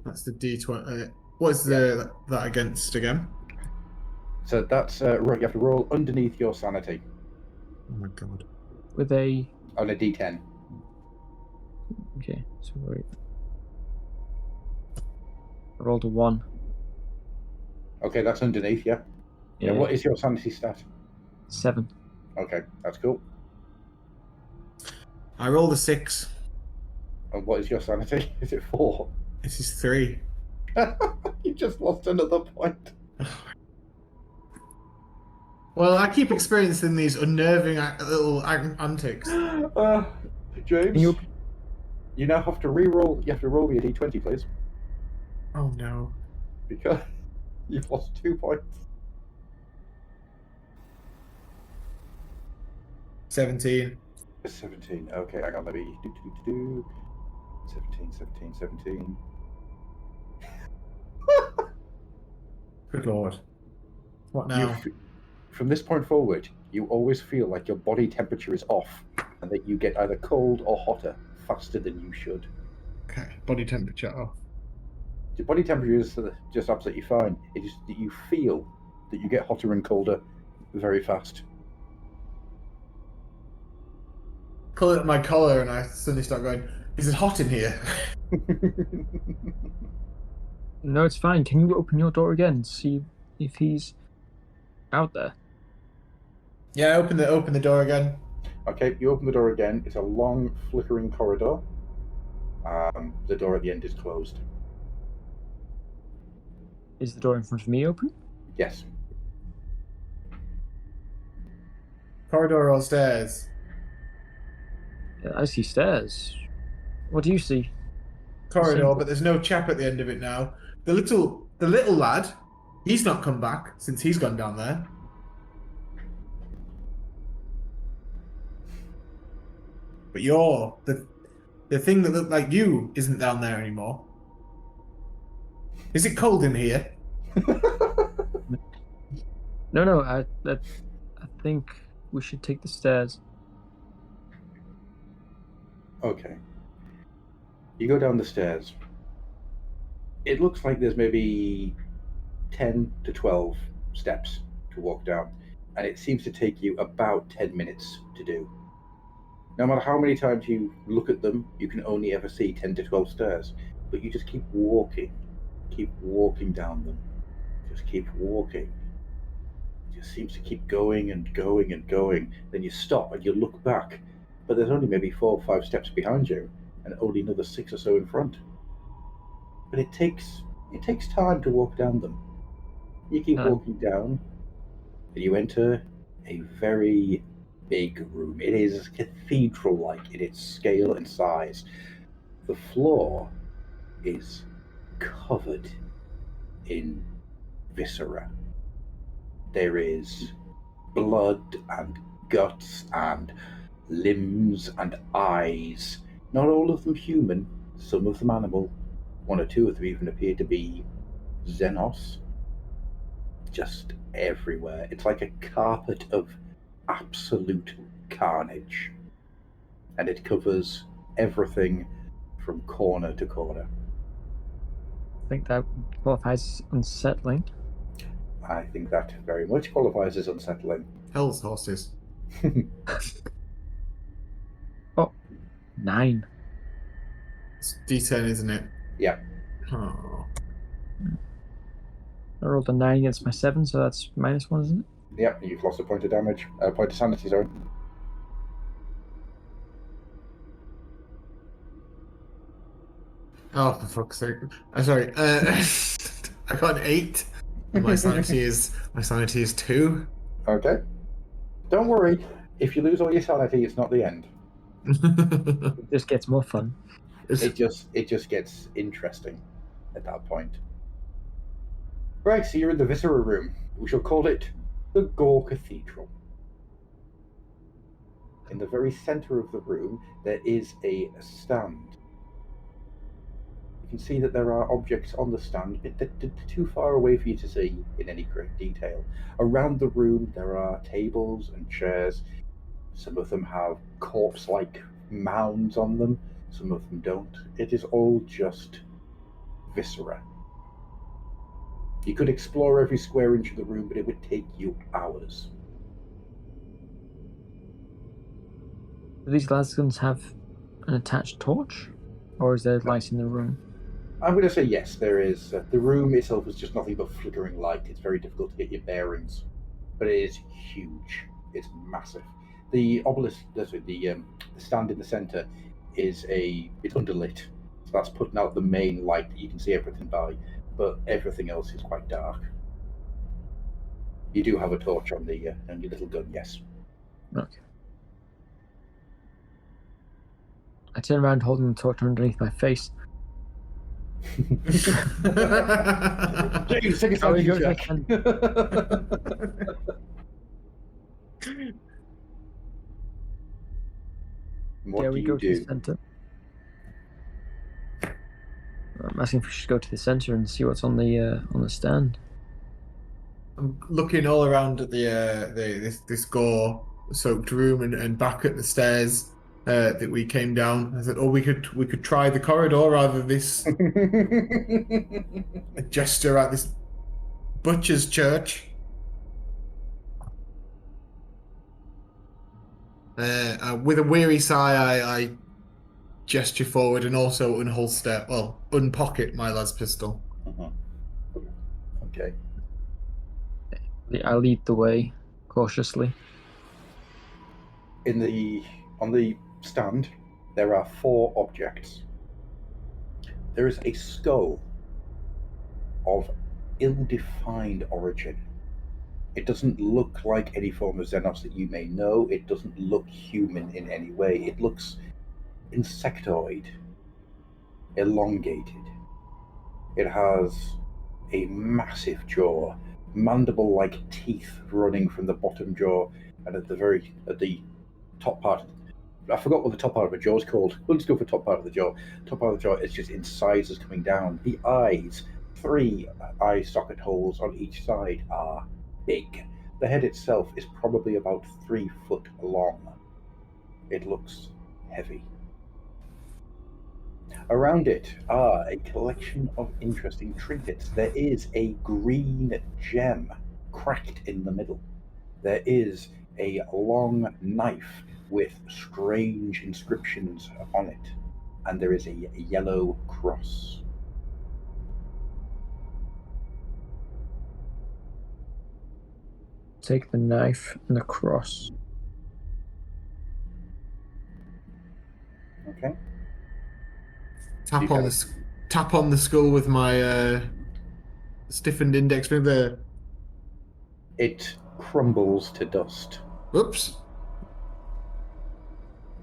That's the D20. What's that against again? So that's right. You have to roll underneath your sanity Oh my god. With a... on a D10. Okay, so wait. I rolled a 1. Okay, that's underneath. Yeah. Yeah, What is your sanity stat? 7. Okay, that's cool. I rolled a 6. And what is your sanity? Is it 4? This is 3. You just lost another point. Well, I keep experiencing these unnerving little antics. James, You- you now have to re-roll. You have to roll me a D20, please, Oh no. because you've lost 2 points. 17. 17. Okay, hang on. Let me do. 17. Good lord. What now? From this point forward, you always feel like your body temperature is off, and that you get either cold or hotter faster than you should. Okay, body temperature off. Your body temperature is just absolutely fine. It is that you feel that you get hotter and colder very fast. Pull it at my collar and I suddenly start going, is it hot in here? No, it's fine. Can you open your door again and see if he's out there? Yeah, open the door again. Okay, you open the door again. It's a long, flickering corridor. The door at the end is closed. Is the door in front of me open? Yes. Corridor or stairs? I see stairs. What do you see? Corridor, Simple. but there's no chap at the end of it now. The little lad, he's not come back since he's gone down there. But the thing that looked like you isn't down there anymore. Is it cold in here? No, I think we should take the stairs. Okay. You go down the stairs. It looks like there's maybe 10 to 12 steps to walk down, and it seems to take you about 10 minutes to do. No matter how many times you look at them, you can only ever see 10 to 12 stairs, but you just keep walking down them. Just keep walking. It just seems to keep going and going and going. Then you stop and you look back, but there's only maybe 4 or 5 steps behind you, and only another 6 or so in front. But it takes time to walk down them. You keep walking down, and you enter a very big room. It is cathedral-like in its scale and size. The floor is covered in viscera. There is blood and guts and limbs and eyes. Not all of them human, some of them animal. 1 or 2 of them even appear to be Xenos. Just everywhere. It's like a carpet of absolute carnage. And it covers everything from corner to corner. I think that qualifies as unsettling. I think that very much qualifies as unsettling. Hell's horses. 9. It's D10, isn't it? Yeah. Oh. I rolled a 9 against my 7, so that's -1, isn't it? Yep, you've lost a point of damage. Point of sanity, sorry. Oh, for fuck's sake! Sorry. I got an 8. And my sanity is 2. Okay. Don't worry. If you lose all your sanity, it's not the end. It just gets more fun. It just gets interesting at that point. Right, so you're in the Viscera room. We shall call it the Gore Cathedral. In the very center of the room, there is a stand. You can see that there are objects on the stand, but they're too far away for you to see in any great detail. Around the room, there are tables and chairs. Some of them have corpse-like mounds on them. Some of them don't. It is all just viscera. You could explore every square inch of the room, but it would take you hours. Do these lasguns have an attached torch? Or is there light in the room? I'm going to say yes, there is. The room itself is just nothing but flickering light. It's very difficult to get your bearings. But it is huge. It's massive. The obelisk, the stand in the center, it's underlit. So that's putting out the main light that you can see everything by. But everything else is quite dark. You do have a torch on your little gun, yes. Okay. I turn around holding the torch underneath my face. James, take a How are you sanity check. What Yeah, do we you go to the do? center. I'm asking if we should go to the center and see what's on the stand. I'm looking all around at this gore-soaked room and back at the stairs that we came down. I said, "Oh, we could try the corridor rather than this." A gesture at this butcher's church. With a weary sigh, I gesture forward and also unpocket my lad's pistol. Okay. I lead the way cautiously. On the stand, there are 4 objects. There is a skull of ill-defined origin. It doesn't look like any form of Xenos that you may know. It doesn't look human in any way. It looks insectoid, elongated. It has a massive jaw, mandible-like teeth running from the bottom jaw, and at the top part. I forgot what the top part of the jaw is called. We'll just go for top part of the jaw. Top part of the jaw is just incisors coming down. The eyes, 3 eye socket holes on each side, are big. The head itself is probably about 3 foot long. It looks heavy. Around it are a collection of interesting trinkets. There is a green gem cracked in the middle. There is a long knife with strange inscriptions on it, and there is a yellow cross. Take the knife and the cross. Okay. Tap on the skull with my stiffened index finger. It crumbles to dust. Whoops.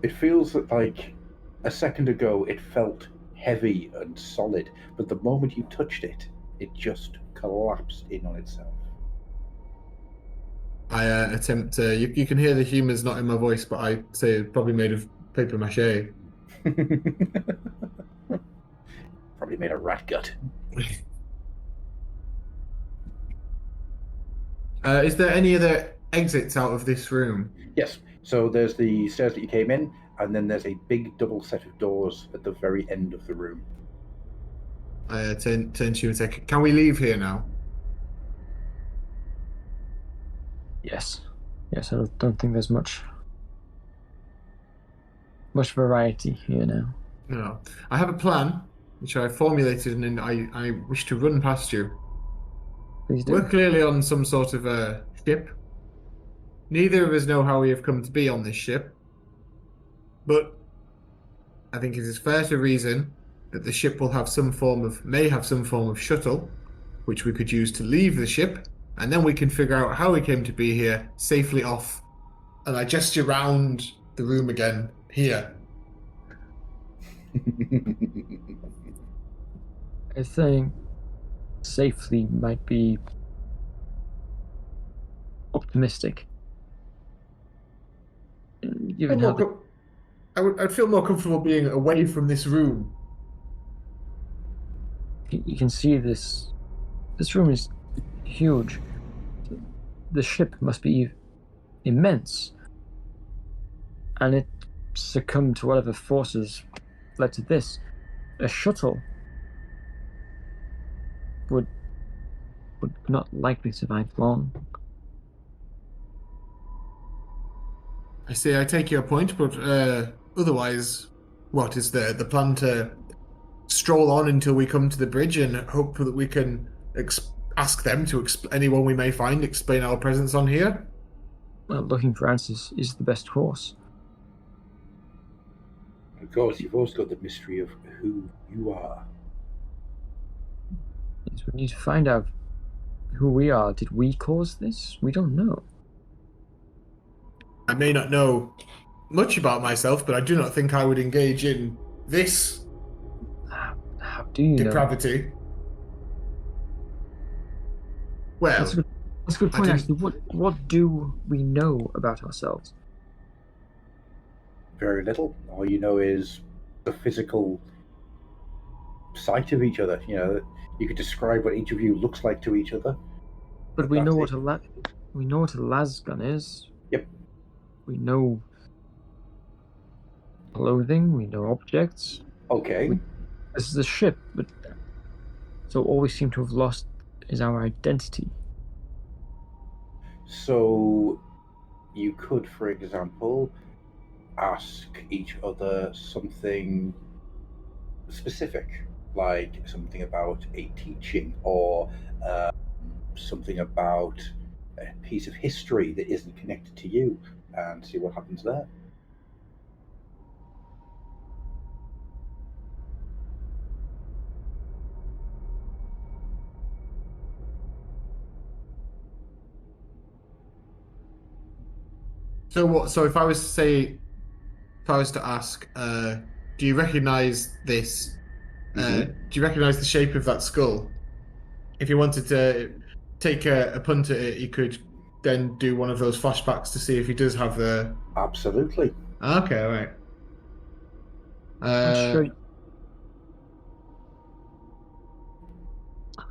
It feels like a second ago it felt heavy and solid, but the moment you touched it, it just collapsed in on itself. I attempt to. You can hear the humour's not in my voice, but I say it's probably made of paper mache. Probably made a rat gut. Is there any other exits out of this room? Yes. So there's the stairs that you came in, and then there's a big double set of doors at the very end of the room. I turn to you and say, "Can we leave here now?" Yes. Yes, I don't think there's much variety here now. No. I have a plan, which I formulated and I wish to run past you. Please do. We're clearly on some sort of a ship. Neither of us know how we have come to be on this ship, but I think it is fair to reason that the ship may have some form of shuttle, which we could use to leave the ship, and then we can figure out how we came to be here safely off. And I gesture round the room again, here. I think safely might be optimistic. Given how I'd feel more comfortable being away from this room. you can see this room is huge. The ship must be immense, and it succumbed to whatever forces led to this. A shuttle would not likely survive long. I see, I take your point, but otherwise, what is the plan to stroll on until we come to the bridge and hope that we can ask them to anyone we may find explain our presence on here? Well, looking for answers is the best course. Of course, you've also got the mystery of who you are. Yes, we need to find out who we are. Did we cause this? We don't know. I may not know much about myself, but I do not think I would engage in this How do you know? depravity. Well, That's a good point, actually. What do we know about ourselves? Very little. All you know is the physical sight of each other. You know, you could describe what each of you looks like to each other. But we know what it. we know what a lasgun is. Yep. We know clothing. We know objects. Okay. This is a ship, but so all we seem to have lost is our identity. So you could, for example, ask each other something specific, like something about a teaching or something about a piece of history that isn't connected to you, and see what happens there. so what? So if I was to ask, do you recognize this? Do you recognize the shape of that skull? If you wanted to take a punt at it, you could then do one of those flashbacks to see if he does have the. Absolutely. Okay, all right. I'm sure.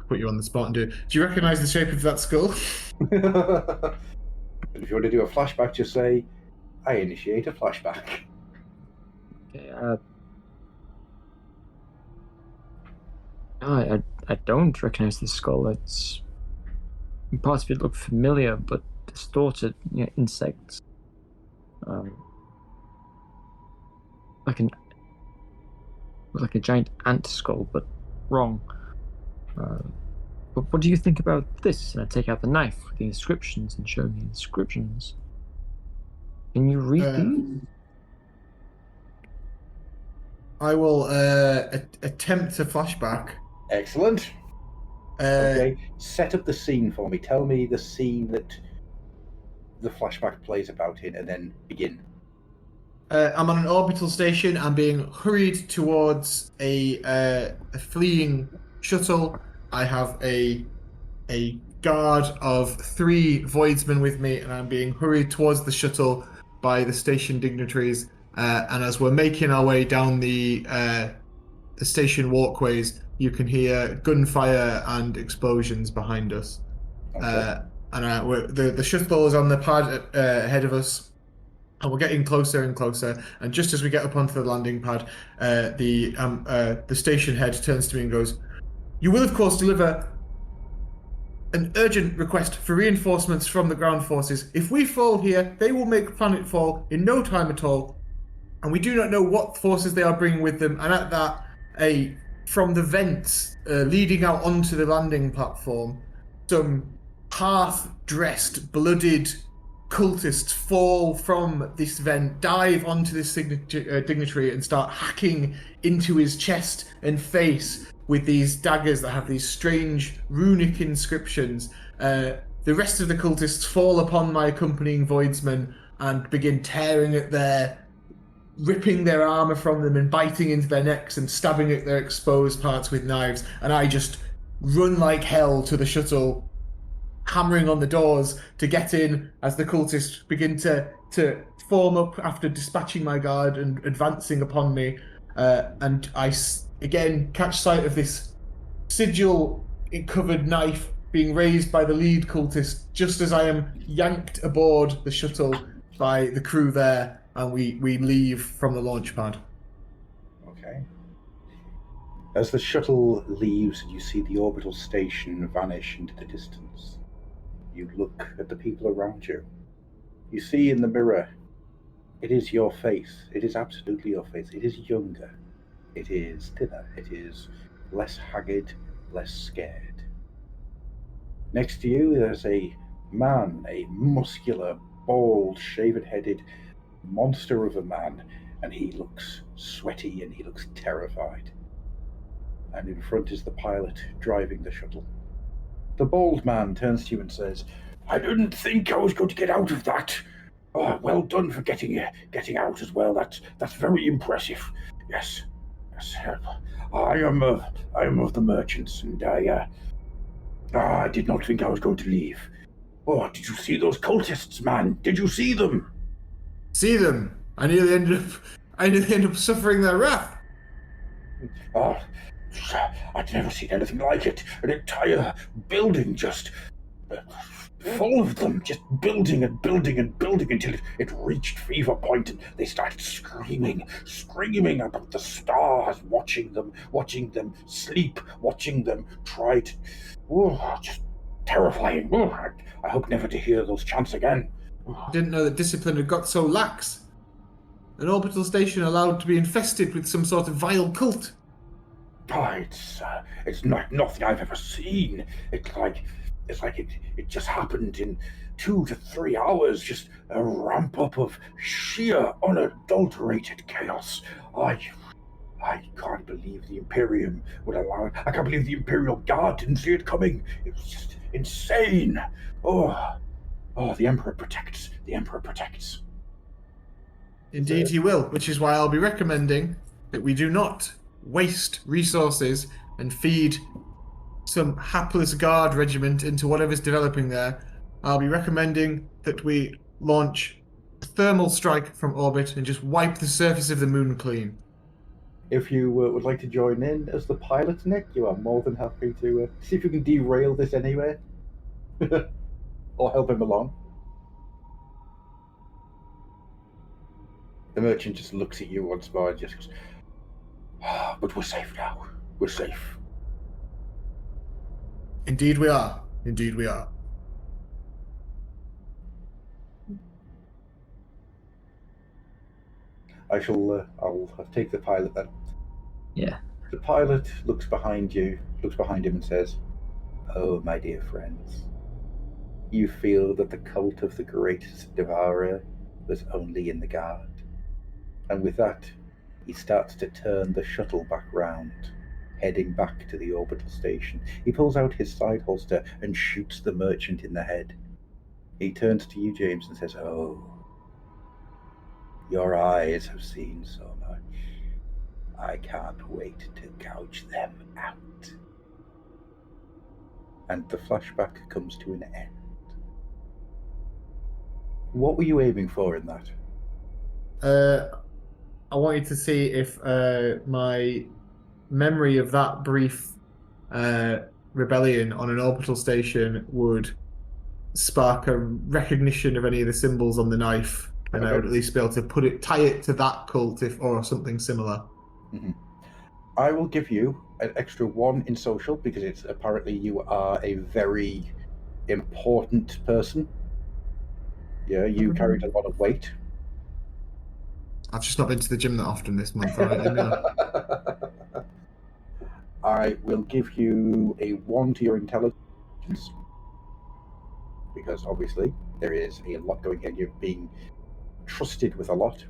Put you on the spot and do you recognize the shape of that skull? If you want to do a flashback, just say, I initiate a flashback. Okay, I don't recognize this skull. It's parts of it look familiar, but distorted. You know, insects, like a giant ant skull, but wrong. But what do you think about this? And I take out the knife with the inscriptions and show the inscriptions. Can you read these? I will attempt a flashback. Excellent. Okay, set up the scene for me. Tell me the scene that the flashback plays about in, and then begin. I'm on an orbital station. I'm being hurried towards a fleeing shuttle. I have a guard of 3 voidsmen with me, and I'm being hurried towards the shuttle by the station dignitaries. And as we're making our way down the station walkways, you can hear gunfire and explosions behind us. Okay. The shuttle is on the pad ahead of us, and we're getting closer and closer. And just as we get up onto the landing pad, the station head turns to me and goes, "You will, of course, deliver an urgent request for reinforcements from the ground forces. If we fall here, they will make planetfall in no time at all. And we do not know what forces they are bringing with them. And at that, from the vents leading out onto the landing platform, some half-dressed, blooded cultists fall from this vent, dive onto this dignitary, and start hacking into his chest and face with these daggers that have these strange runic inscriptions. The rest of the cultists fall upon my accompanying voidsmen and begin tearing at ripping their armor from them and biting into their necks and stabbing at their exposed parts with knives. And I just run like hell to the shuttle, hammering on the doors to get in as the cultists begin to form up after dispatching my guard and advancing upon me. And I again catch sight of this sigil-covered knife being raised by the lead cultist just as I am yanked aboard the shuttle by the crew there, and we leave from the launch pad. Okay. As the shuttle leaves and you see the orbital station vanish into the distance, you look at the people around you. You see in the mirror, it is your face. It is absolutely your face. It is younger. It is thinner. It is less haggard, less scared. Next to you, there's a man, a muscular, bald, shaven-headed monster of a man, and he looks sweaty and he looks terrified. And in front is the pilot driving the shuttle. The bald man turns to you and says, "I didn't think I was going to get out of that. Oh, well done for getting out as well. That's very impressive. Yes. I am of the merchants, and I did not think I was going to leave. Oh, did you see those cultists, man? Did you see them?" See them? I nearly ended up suffering their wrath. Oh, I'd never seen anything like it. An entire building just full of them, just building and building and building until it reached fever point, and they started screaming about the stars, watching them sleep, watching them try to... Oh, just terrifying. Oh, I hope never to hear those chants again. I didn't know that discipline had got so lax. An orbital station allowed to be infested with some sort of vile cult. Oh, it's not nothing I've ever seen. It's like it just happened in 2 to 3 hours. Just a ramp up of sheer, unadulterated chaos. I can't believe the Imperium would allow it. I can't believe the Imperial Guard didn't see it coming. It was just insane. Oh, the Emperor protects. The Emperor protects. Indeed he will, which is why I'll be recommending that we do not waste resources and feed some hapless guard regiment into whatever's developing there. I'll be recommending that we launch a thermal strike from orbit and just wipe the surface of the moon clean. If you would like to join in as the pilot, Nick, you are more than happy to see if you can derail this anyway. Or help him along. The merchant just looks at you once more and just goes, "But we're safe now. We're safe." Indeed we are. Indeed we are. I'll take the pilot then. Yeah. The pilot looks behind him and says, "Oh, my dear friends, you feel that the cult of the greatest devourer was only in the guard." And with that, he starts to turn the shuttle back round, heading back to the orbital station. He pulls out his side holster and shoots the merchant in the head. He turns to you, James, and says, "Oh, your eyes have seen so much. I can't wait to gouge them out." And the flashback comes to an end. What were you aiming for in that? I wanted to see if my memory of that brief rebellion on an orbital station would spark a recognition of any of the symbols on the knife, and I would at least be able to tie it to that cult or something similar. Mm-hmm. I will give you an extra 1 in social because it's apparently you are a very important person. Yeah, you carried a lot of weight. I've just not been to the gym that often this month. I know. I will give you a 1 to your intelligence, because obviously there is a lot going on. You're being trusted with a lot.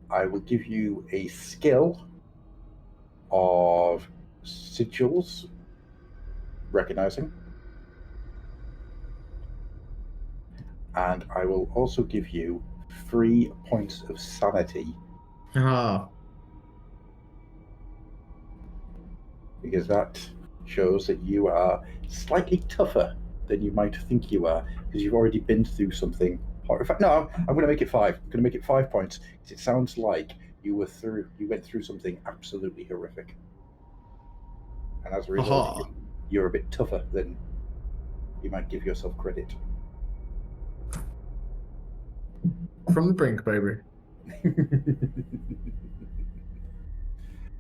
I will give you a skill of sigils, recognizing. And I will also give you 3 points of sanity, Ah, because that shows that you are slightly tougher than you might think you are, because you've already been through something. In fact, no, I'm going to make it 5. I'm going to make it 5 points, because it sounds like you went through something absolutely horrific, and as a result, aha. you're a bit tougher than you might give yourself credit. From the brink, baby.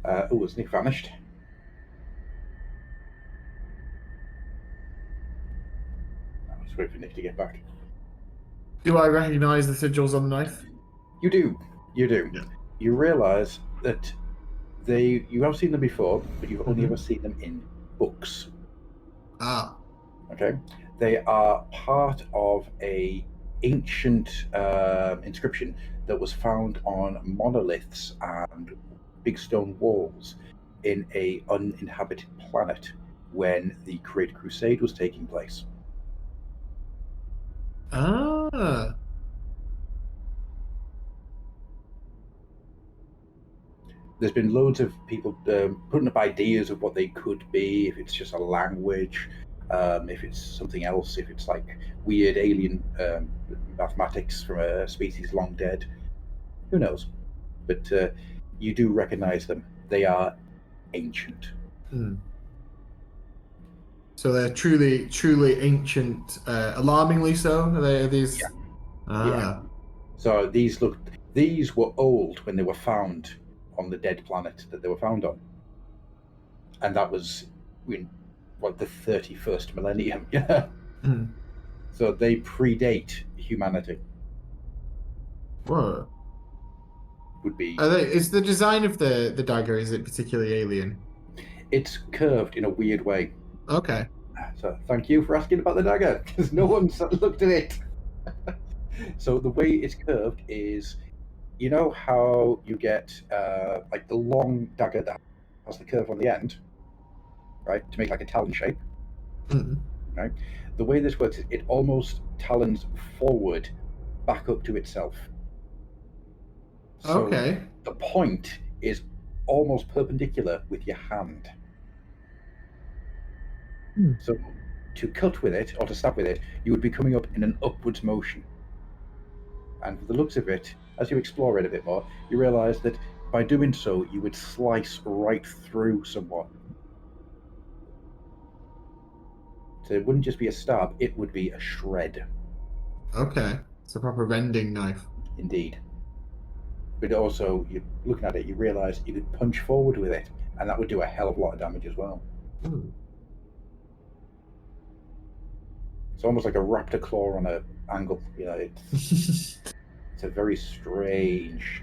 Has Nick vanished? I'll just wait for Nick to get back. Do I recognize the sigils on the knife? You do. Yeah. You realise that you have seen them before, but you've only ever seen them in books. Ah. Okay, they are part of a ancient inscription that was found on monoliths and big stone walls in a uninhabited planet when the Great Crusade was taking place. Ah. There's been loads of people putting up ideas of what they could be, if it's just a language, if it's something else, if it's like weird alien mathematics from a species long dead. Who knows? But you do recognize them. They are ancient. So they're truly, truly ancient, alarmingly so. Are these? Yeah. Ah. Yeah. So these were old when they were found on the dead planet that they were found on, and that was in the 31st millennium. Yeah. So they predate humanity. Whoa. Would be. Is the design of the dagger, is it particularly alien? It's curved in a weird way. Okay. So thank you for asking about the dagger, because no one's looked at it. So the way it's curved is, you know how you get like the long dagger that has the curve on the end, right, to make like a talon shape. Right. The way this works is it almost talons forward, back up to itself. So Okay. the point is almost perpendicular with your hand. So to cut with it or to stab with it, you would be coming up in an upwards motion. And for the looks of it, as you explore it a bit more, you realise that by doing so, you would slice right through someone. So it wouldn't just be a stab, it would be a shred. Okay. It's a proper rending knife. Indeed. But also, you're looking at it, you realise you could punch forward with it, and that would do a hell of a lot of damage as well. It's almost like a raptor claw on an angle. You know, it's a very strange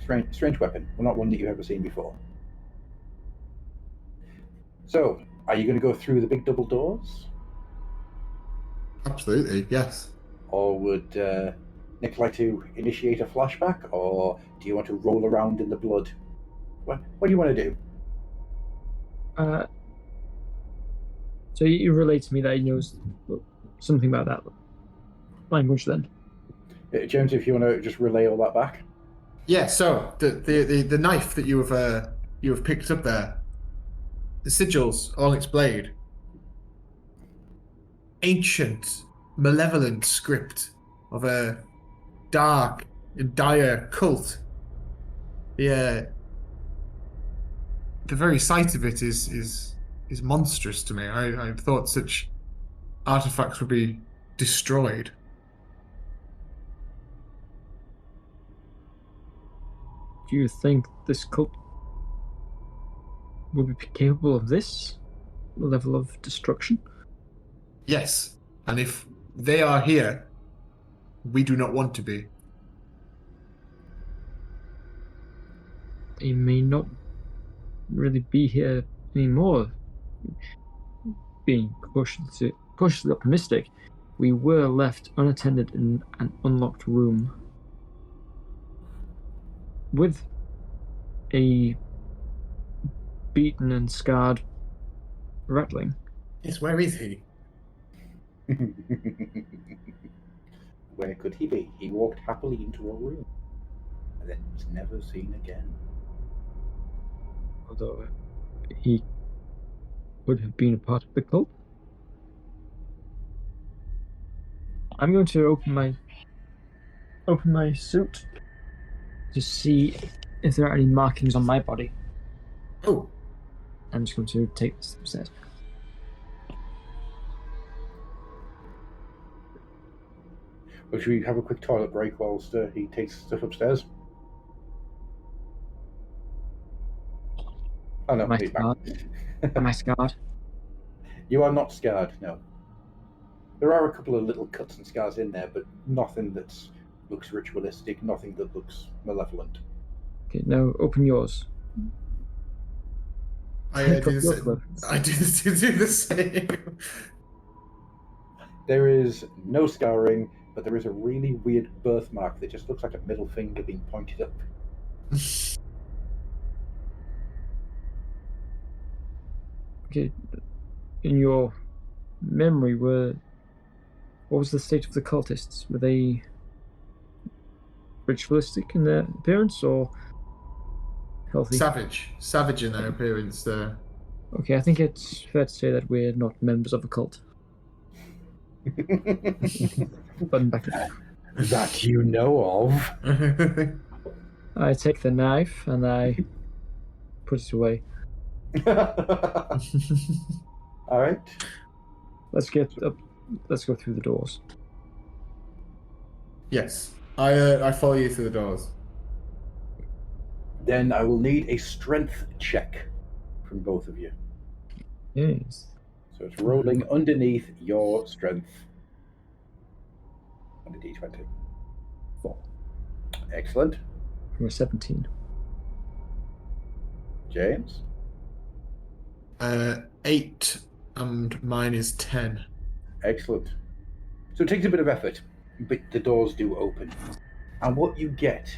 weapon. Well, not one that you've ever seen before. So, are you going to go through the big double doors? Absolutely, yes. Or would Nick like to initiate a flashback, or do you want to roll around in the blood? What do you want to do? So you relate to me that he knows something about that language then? James, if you want to just relay all that back. Yeah, so the knife that you have picked up there, the sigils on its blade, ancient, malevolent script of a dark and dire cult. The very sight of it is monstrous to me. I thought such artifacts would be destroyed. Do you think this cult would be capable of this? level of destruction. Yes, and if they are here, we do not want to be. They may not really be here anymore. Being cautiously optimistic, we were left unattended in an unlocked room with a beaten and scarred Ratling. Yes, where is he? Where could he be? He walked happily into a room and then was never seen again. Although he could have been a part of the cult. I'm going to open my suit to see if there are any markings on my body. Oh, I'm just going to take this upstairs. Or should we have a quick toilet break whilst he takes stuff upstairs? Oh no, Am I he's back. Am I scarred? You are not scarred, no. There are a couple of little cuts and scars in there, but nothing that looks ritualistic, nothing that looks malevolent. Okay, now open yours. I do the same. There is no scarring, but there is a really weird birthmark that just looks like a middle finger being pointed up. Okay, in your memory, what was the state of the cultists? Were they ritualistic in their appearance or healthy? Savage in their appearance there. Okay, I think it's fair to say that we're not members of a cult. Button back up. That you know of. I take the knife and I put it away. All right. Let's get up. Let's go through the doors. Yes, I follow you through the doors. Then I will need a strength check from both of you. Yes. So it's rolling underneath your strength. On the d20. 4. Excellent. We're 17. James? 8, and mine is 10. Excellent. So it takes a bit of effort, but the doors do open. And what you get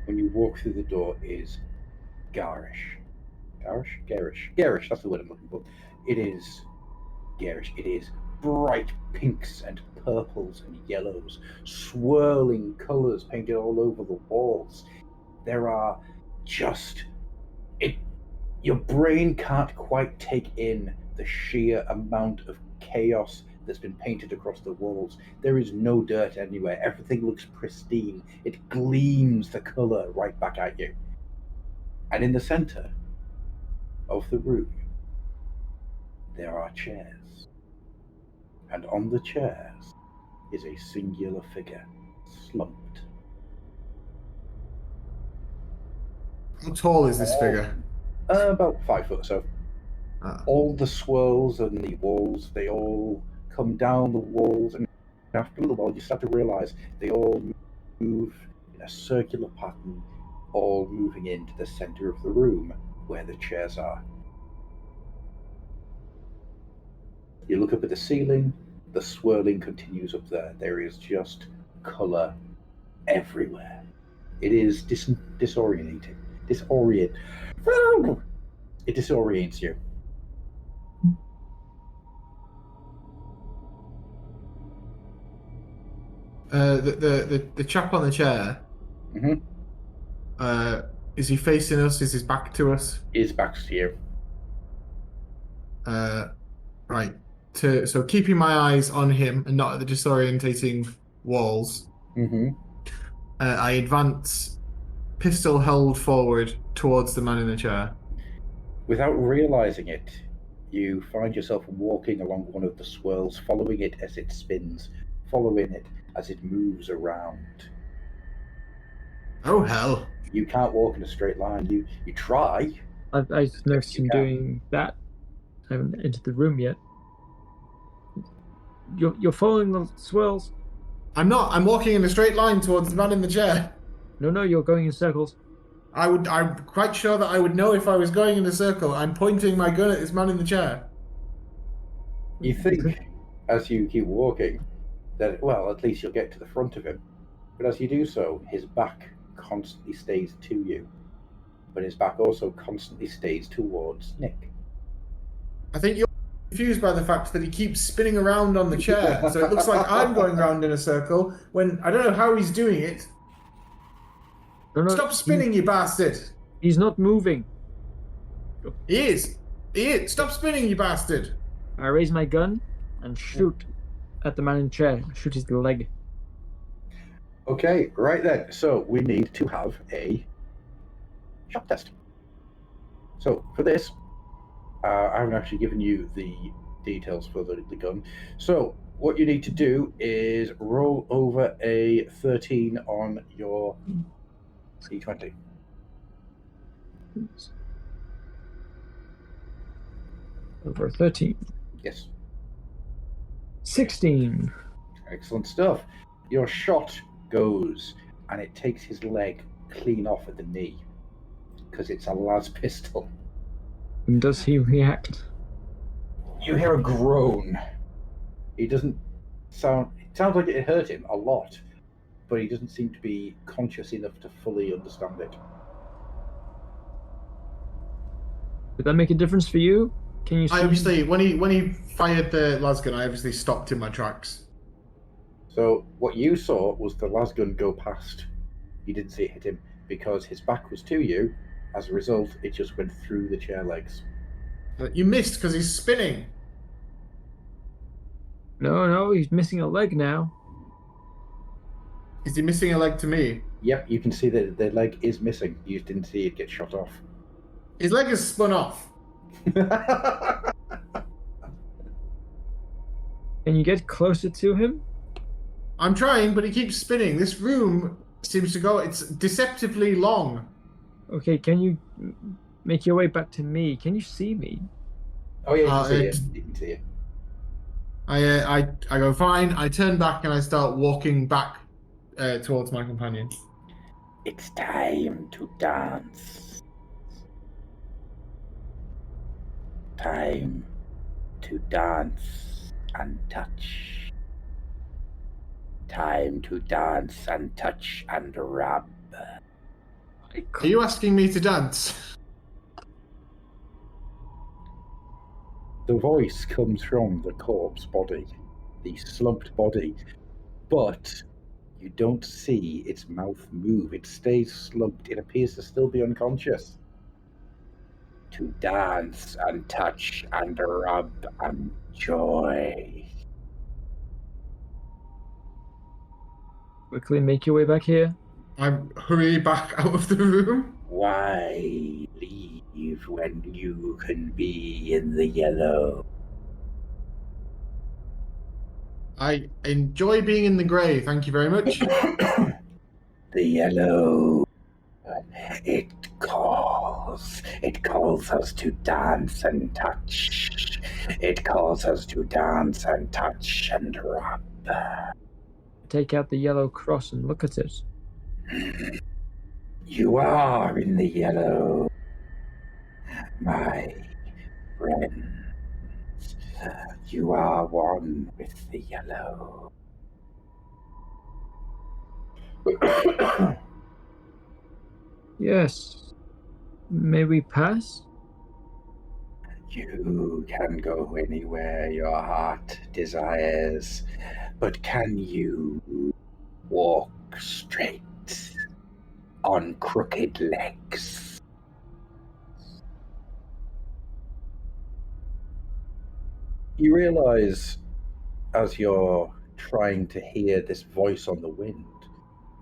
when you walk through the door is garish. Garish, that's the word I'm looking for. It is garish. It is bright pinks and purples and yellows, swirling colours painted all over the walls. There are just... Your brain can't quite take in the sheer amount of chaos that's been painted across the walls. There is no dirt anywhere. Everything looks pristine. It gleams the colour right back at you. And in the centre of the room, there are chairs. And on the chairs is a singular figure, slumped. How tall is this figure? About 5 foot or so. Ah. All the swirls and the walls, they all come down the walls, and after a little while you start to realise they all move in a circular pattern, all moving into the centre of the room where the chairs are. You look up at the ceiling, the swirling continues up there. There is just colour everywhere. It is disorientating. It disorients you. The chap on the chair. Mm-hmm. Is he facing us? Is his back to us? His back's to you. Right. So keeping my eyes on him and not at the disorientating walls. Mm-hmm. I advance, pistol held forward towards the man in the chair. Without realising it, you find yourself walking along one of the swirls, following it as it spins, following it as it moves around. Oh, hell. You can't walk in a straight line. You try. I've noticed him doing that I haven't entered the room yet. You're following the swirls. I'm not. I'm walking in a straight line towards the man in the chair. No, you're going in circles. I'm quite sure that I would know if I was going in a circle. I'm pointing my gun at this man in the chair. You think, as you keep walking, that, well, at least you'll get to the front of him. But as you do so, his back constantly stays to you. But his back also constantly stays towards Nick. I think you're confused by the fact that he keeps spinning around on the chair. So it looks like I'm going around in a circle when I don't know how he's doing it. No, Stop spinning, you bastard! He's not moving. He is. He is. Stop spinning, you bastard! I raise my gun and shoot at the man in the chair. Shoot his leg. Okay, right then. So we need to have a shot test. So for this, I haven't actually given you the details for the gun. So what you need to do is roll over a 13 on your D20. Over 13. Yes. 16. Excellent stuff. Your shot goes and it takes his leg clean off at the knee because it's a las pistol. And does he react? You hear a groan. He doesn't sound... It sounds like it hurt him a lot, but he doesn't seem to be conscious enough to fully understand it. Did that make a difference for you? Can you see? I obviously, when he fired the lasgun, I obviously stopped in my tracks. So what you saw was the lasgun go past. You didn't see it hit him because his back was to you. As a result, it just went through the chair legs. You missed because he's spinning. No, he's missing a leg now. Is he missing a leg to me? Yep, you can see that the leg is missing. You just didn't see it get shot off. His leg is spun off. Can you get closer to him? I'm trying, but he keeps spinning. This room seems to go... It's deceptively long. Okay, can you make your way back to me? Can you see me? Oh yeah, you can see it. You can see it. I go, fine. I turn back and I start walking back towards my companion. It's time to dance. Time to dance and touch. Time to dance and touch and rub. Are you asking me to dance? The voice comes from the corpse body, the slumped body, but you don't see its mouth move. It stays slumped. It appears to still be unconscious. To dance and touch and rub and joy. Quickly make your way back here. I'm hurry back out of the room. Why leave when you can be in the yellow? I enjoy being in the grey, thank you very much. The yellow. It calls. It calls us to dance and touch. It calls us to dance and touch and rub. Take out the yellow cross and look at it. You are in the yellow, my friends. You are one with the yellow. Yes. May we pass? You can go anywhere your heart desires, but can you walk straight on crooked legs? You realize, as you're trying to hear this voice on the wind,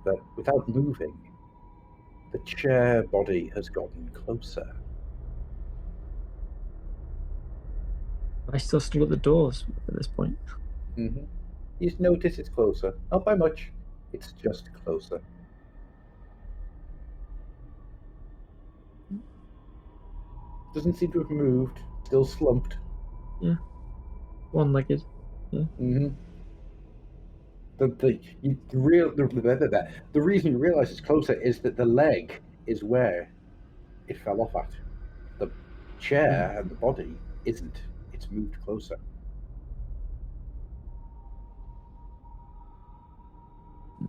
that without moving, the chair body has gotten closer. I still stood at the doors at this point. Mm-hmm. You just notice it's closer. Not by much. It's just closer. Doesn't seem to have moved. Still slumped. One-legged. Mm-hmm. The reason you realise it's closer is that the leg is where it fell off at. The chair and the body isn't. It's moved closer.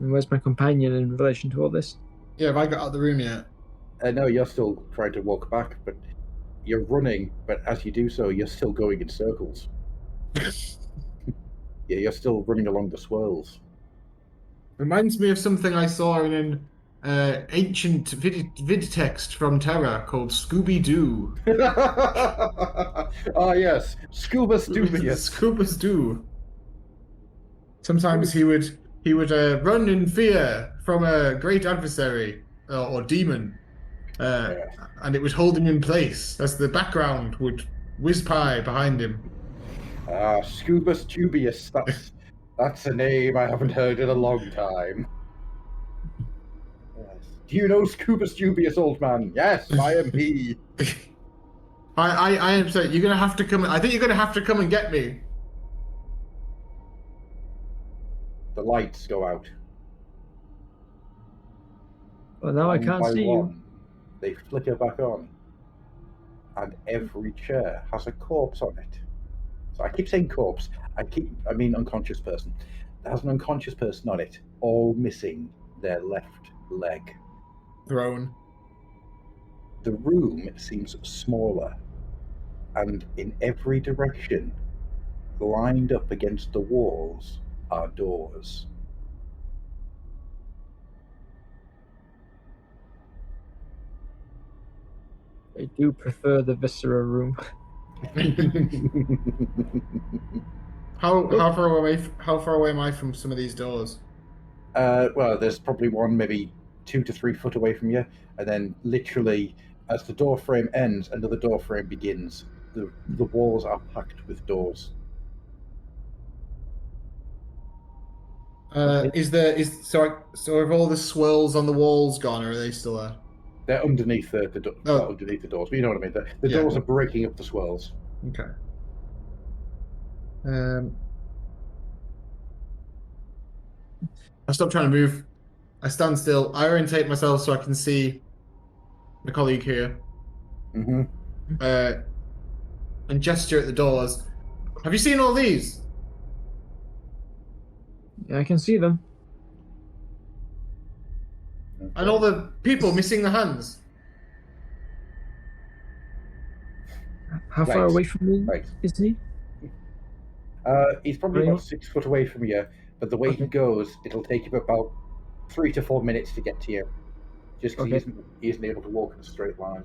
And where's my companion in relation to all this? Yeah, have I got out of the room yet? No, you're still trying to walk back, but you're running. But as you do so, you're still going in circles. Yeah, you're still running along the swirls. Reminds me of something I saw in an ancient vid text from Terra called Scooby Doo. Ah, yes, Scuba Stubius. Scoobas Doo. Sometimes he would run in fear from a great adversary or demon, and it would hold him in place as the background would whiz by behind him. Ah, Scuba Stubius. That's a name I haven't heard in a long time. Yes. Do you know Scuba Stubius, old man? Yes, I am he. I am saying you're gonna have to come. I think you're gonna have to come and get me. The lights go out. Well, now I One can't by see one, they flicker back on, and every chair has a corpse on it. So I keep saying corpse. I mean unconscious person. There has an unconscious person on it, all missing their left leg. Throne. The room seems smaller, and in every direction, lined up against the walls, are doors. you. I do prefer the viscera room. How far away am I from some of these doors? Well, there's probably one maybe 2 to 3 foot away from you, and then literally, as the door frame ends, another door frame begins. The walls are packed with doors. So have all the swirls on the walls gone, or are they still there? They're underneath not underneath the doors, but you know what I mean. The Yeah. doors are breaking up the swirls. Okay. I stop trying to move. I stand still. I orientate myself so I can see my colleague here, Mm-hmm. and gesture at the doors. Have you seen all these? Yeah, I can see them. And all the people missing the hands? How far Right. away from me Right. is he? He's probably Right. about 6 foot away from you, but the way he Okay. goes, it'll take him about 3 to 4 minutes to get to you, just because Okay. he isn't able to walk in a straight line.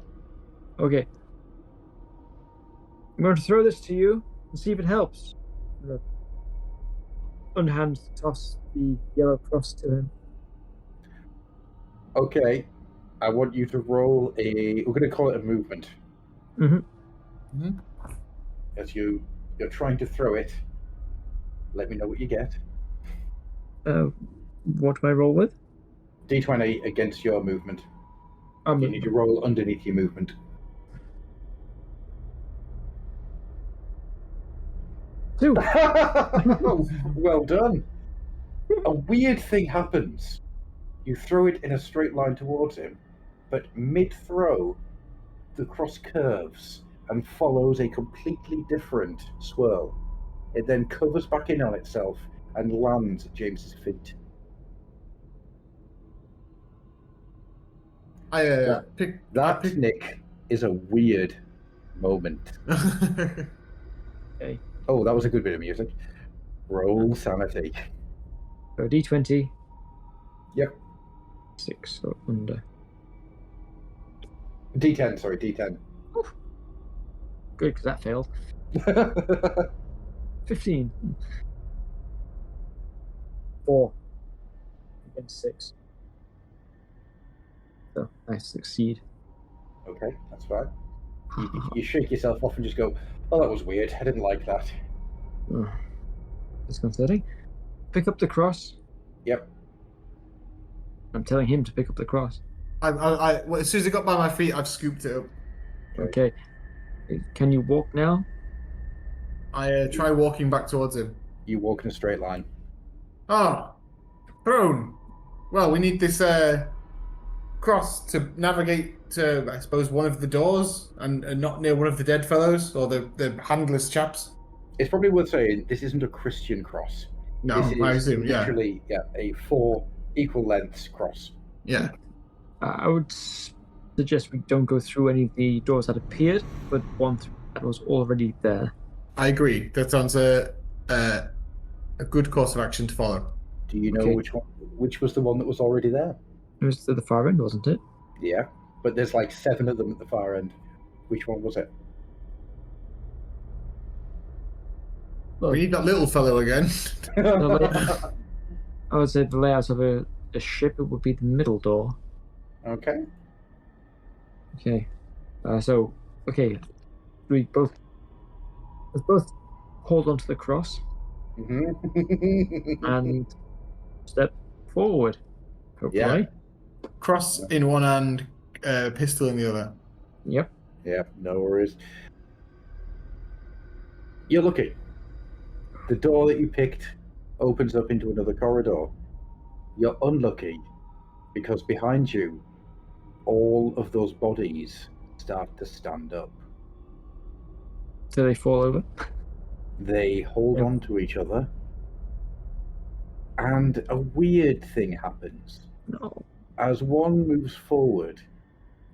Okay. I'm going to throw this to you and see if it helps. I'm going to underhand toss the yellow cross to him. Okay, I want you to roll we're going to call it a movement. Mm-hmm. As you're trying to throw it, let me know what you get. What do I roll with? D20 against your movement. You Movement. need to roll underneath your movement. 2. Well done. A weird thing happens. You throw it in a straight line towards him, but mid-throw, the cross curves and follows a completely different swirl. It then covers back in on itself and lands at James's feet. That, Nick, is a weird moment. Okay. Oh, that was a good bit of music. Roll sanity. So D20. Yep. 6 or under. D10, sorry, D10. Good, because that failed. 15. 4 against 6. So I succeed. Okay, that's fine. You shake yourself off and just go, oh, that was weird. I didn't like that. Disconcerting. Pick up the cross. Yep. I'm telling him to pick up the cross. Well, as soon as it got by my feet, I've scooped it up. Okay. Can you walk now? I try walking back towards him. You walk in a straight line. Ah, Throne. Well, we need this cross to navigate to, I suppose, one of the doors and not near one of the dead fellows or the handless chaps. It's probably worth saying this isn't a Christian cross. No, This is I assume, yeah. literally a 4 equal lengths cross. Yeah. I would suggest we don't go through any of the doors that appeared, but one that was already there. I agree. That sounds a good course of action to follow. Do you know Okay. which was the one that was already there? It was to the far end, wasn't it? Yeah, but there's like 7 of them at the far end. Which one was it? Well, We need that little fellow again. I would say the layout of a ship, it would be the middle door. Okay. Okay. We let's both hold onto the cross Mm-hmm. and step forward. Hopefully. Yeah. Cross in one hand, pistol in the other. Yep. Yeah, no worries. You're lucky. The door that you picked opens up into another corridor. You're unlucky because behind you, all of those bodies start to stand up. So they fall over. They hold Yeah. on to each other, and a weird thing happens. No. As one moves forward,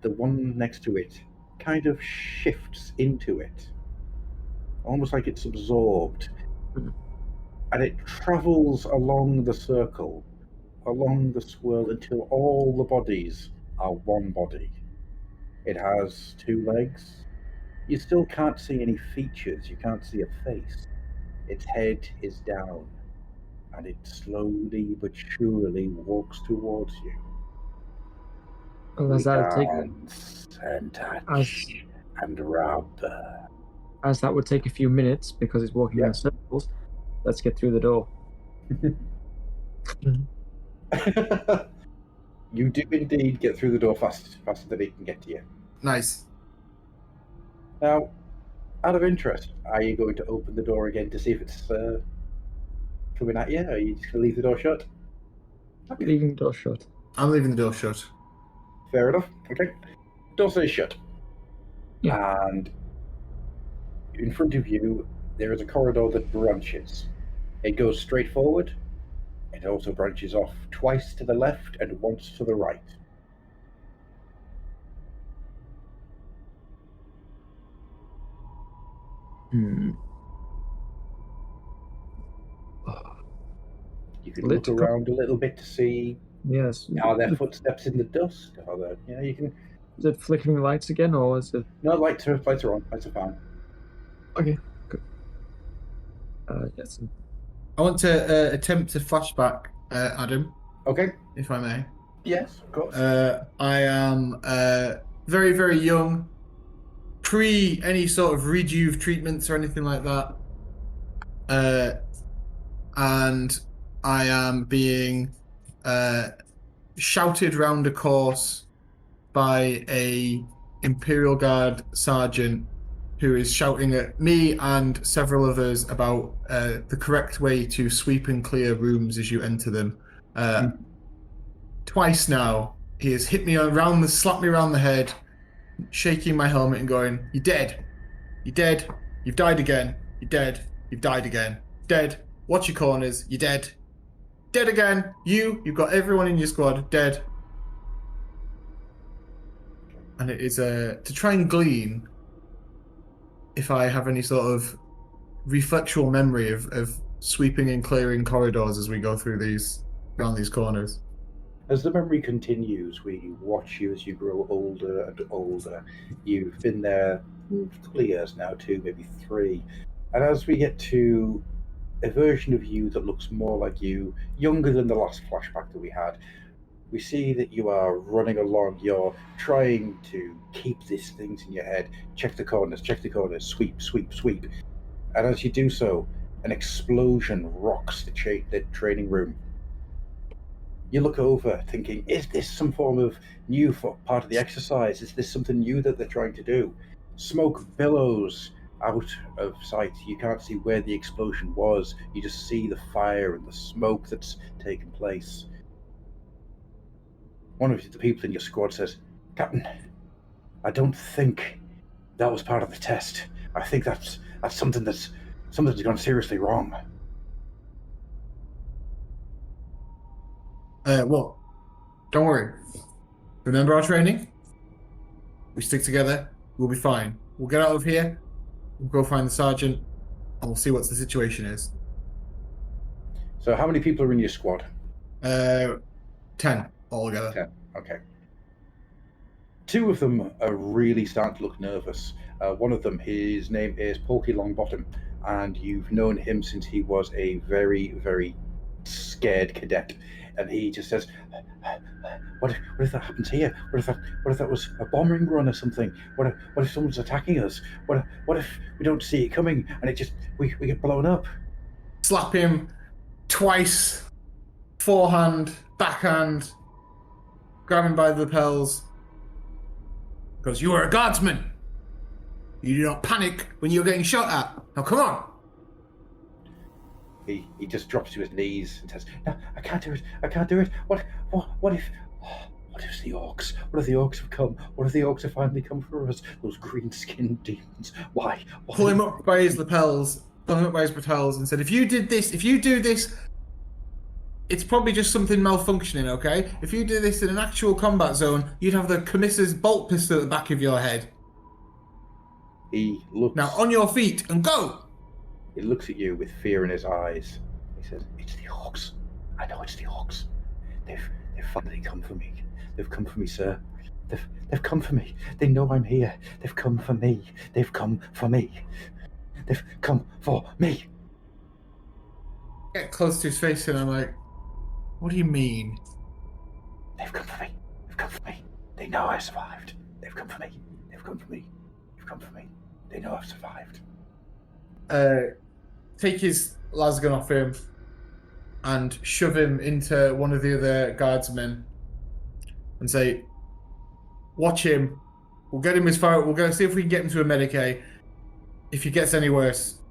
the one next to it kind of shifts into it, almost like it's absorbed. Mhm. And it travels along the circle, along the swirl, until all the bodies are one body. It has 2 legs. You still can't see any features, you can't see a face. Its head is down, and it slowly but surely walks towards you. Well, We as that would take dance and touch as, and rub. as that would take a few minutes because it's walking Yeah. in circles. Let's get through the door. You do indeed get through the door faster than it can get to you. Nice. Now, out of interest, are you going to open the door again to see if it's coming at you? Or are you just going to leave the door shut? Okay, Leaving the door shut. I'm leaving the door shut. fair enough. Okay, door stays shut. Yeah. And in front of you, there is a corridor that branches. It goes straight forward. It also branches off twice to the left and once to the right. Hmm. You can Lit look co- around a little bit to see, Yes. are there footsteps in the dust? Are there, you can. Is it flickering lights again, or is it? No, lights are on. Lights are fine. Okay. Good. Yes. I want to attempt to flashback, Adam, Okay. if I may. Yes, of course. I am very, very young, pre any sort of rejuve treatments or anything like that. And I am being shouted round a course by a Imperial Guard sergeant who is shouting at me and several others about the correct way to sweep and clear rooms as you enter them. Twice now, he has hit me slapped me around the head, shaking my helmet and going, "You're dead. You're dead. You've died again. You're dead. You've died again. Dead. Watch your corners. You're dead. Dead again. You've got everyone in your squad dead." And it is to try and glean if I have any sort of reflectual memory of sweeping and clearing corridors as we go through around these corners. As the memory continues, we watch you as you grow older and older. You've been there a couple of years now, 2, maybe 3. And as we get to a version of you that looks more like you, younger than the last flashback that we had, we see that you are running along. You're trying to keep these things in your head. Check the corners, sweep, sweep, sweep. And as you do so, an explosion rocks the training room. You look over thinking, is this some form of new part of the exercise? Is this something new that they're trying to do? Smoke billows out of sight. You can't see where the explosion was. You just see the fire and the smoke that's taken place. One of the people in your squad says, "Captain, I don't think that was part of the test. I think that's something's gone seriously wrong." Well, don't worry. Remember our training? We stick together. We'll be fine. We'll get out of here. We'll go find the sergeant, and we'll see what the situation is. So how many people are in your squad? 10 altogether. 10. Okay. 2 of them are really starting to look nervous. One of them, his name is Porky Longbottom, and you've known him since he was a very, very scared cadet. And he just says, "What if that happens here? What if that was a bombing run or something? What if someone's attacking us? What if we don't see it coming and we get blown up?" Slap him twice, forehand, backhand, grab him by the lapels. Because you are a guardsman. You do not panic when you're getting shot at. Now come on. He just drops to his knees and says, "No, I can't do it. I can't do it. What if it's the orcs? What if the orcs have come? What if the orcs have finally come for us? Those green-skinned demons. Why?" Pull him up by his lapels, and said, if you do this, it's probably just something malfunctioning, okay? If you do this in an actual combat zone, you'd have the commissar's bolt pistol at the back of your head. He looks... Now, on your feet, and go! He looks at you with fear in his eyes. He says, "It's the orcs. I know it's the orcs. They've finally come for me. They've come for me, sir. They've come for me. They know I'm here. They've come for me. They've come for me. They've come for me." Get close to his face, and I'm like, what do you mean? "They've come for me. They've come for me. They know I survived. They've come for me. They've come for me. They've come for me. They know I've survived." Take his lasgun off him and shove him into one of the other guardsmen and say, "Watch him. We'll get him as far. We'll go see if we can get him to a Medicaid. If he gets any worse,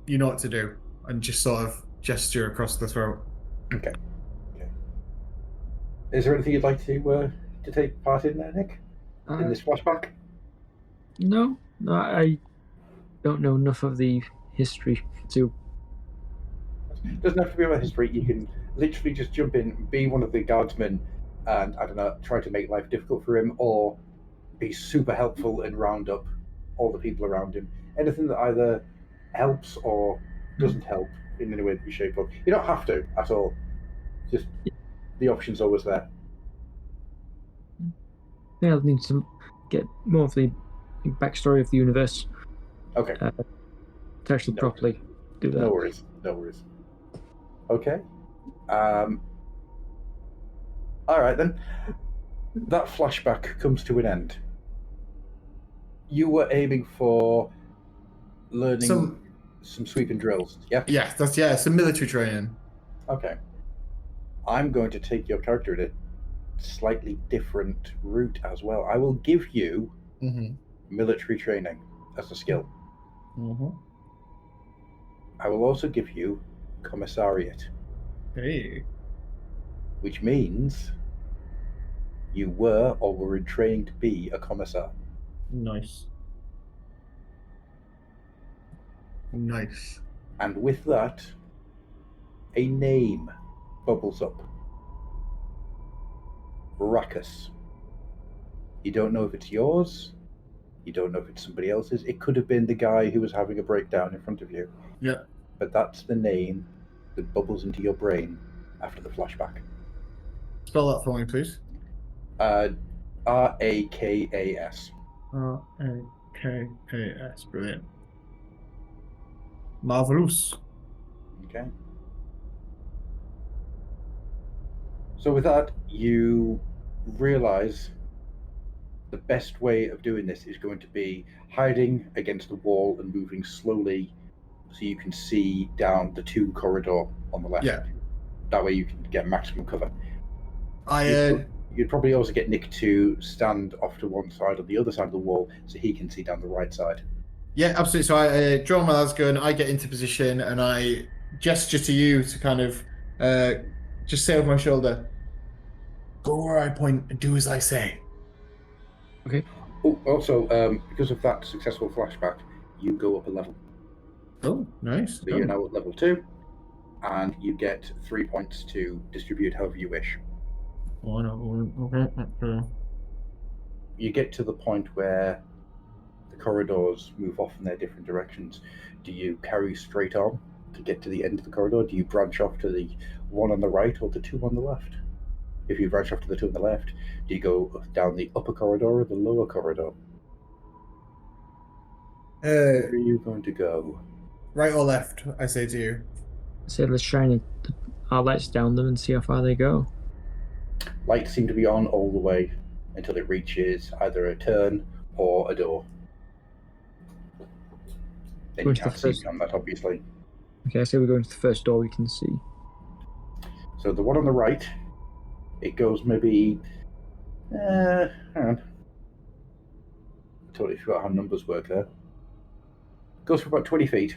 you know what to do." And just sort of gesture across the throat. Okay. Is there anything you'd like to take part in there, Nick? In this flashback? No, I don't know enough of the history to. Doesn't have to be about history. You can literally just jump in, be one of the guardsmen, and I don't know, try to make life difficult for him, or be super helpful and round up all the people around him. Anything that either helps or doesn't help in any way that you shape up. You don't have to at all. Just the option's always there. I think I'll need to get more of the backstory of the universe. Okay. To actually properly do that. No worries. Okay. All right then. That flashback comes to an end. You were aiming for learning some sweeping drills, yeah? Yeah, that's some military training. Okay. I'm going to take your character in a slightly different route as well. I will give you military training as a skill. I will also give you commissariat. Hey. Which means you were or were in training to be a commissar. Nice. And with that, a name bubbles up. Rackus. You don't know if it's yours. You don't know if it's somebody else's. It could have been the guy who was having a breakdown in front of you. Yeah. But that's the name that bubbles into your brain after the flashback. Spell that for me, please. Rakas. Rakas. Brilliant. Marvelous. Okay. So with that, you realize the best way of doing this is going to be hiding against the wall and moving slowly so you can see down the tomb corridor on the left. Yeah. That way you can get maximum cover. You'd probably also get Nick to stand off to one side or the other side of the wall so he can see down the right side. Yeah, absolutely. So I draw my lasgun, I get into position, and I gesture to you to kind of uh, just say over my shoulder, "Go where I point and do as I say." Okay. Oh, also, because of that successful flashback, you go up a level. Oh, nice. So you're now at level 2, and you get 3 points to distribute however you wish. You get to the point where the corridors move off in their different directions. Do you carry straight on to get to the end of the corridor? Do you branch off to the one on the right or the two on the left? If you branch off to the two on the left, do you go down the upper corridor or the lower corridor? Where are you going to go? Right or left, I say to you. So let's shine our lights down them and see how far they go. Lights seem to be on all the way until it reaches either a turn or a door. Then you can't see beyond that, obviously. Okay, I say we go into the first door we can see. So the one on the right, it goes maybe... hang on. I totally forgot how numbers work there. It goes for about 20 feet,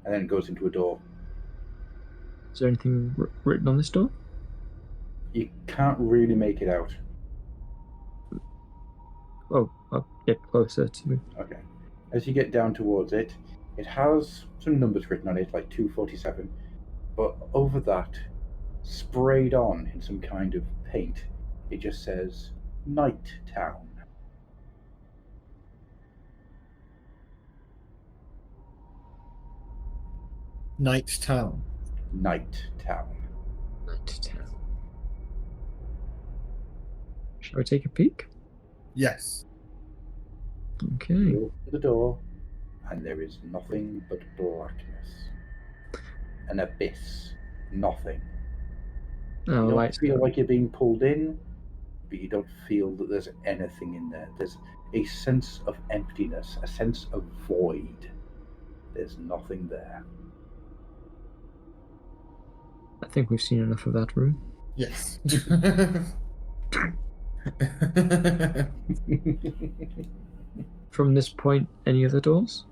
and then it goes into a door. Is there anything written on this door? You can't really make it out. Oh, I'll get closer to... Okay. As you get down towards it, it has some numbers written on it, like 247, but over that, sprayed on in some kind of paint, it just says Night Town. Night Town. Night Town. Night Town. Shall we take a peek? Yes. Okay. You open the door, and there is nothing but blackness. An abyss. Nothing. Oh, You don't lights feel go. like you're being pulled in, but you don't feel that there's anything in there. There's a sense of emptiness, a sense of void. There's nothing there. I think we've seen enough of that room. Yes. From this point, any other doors?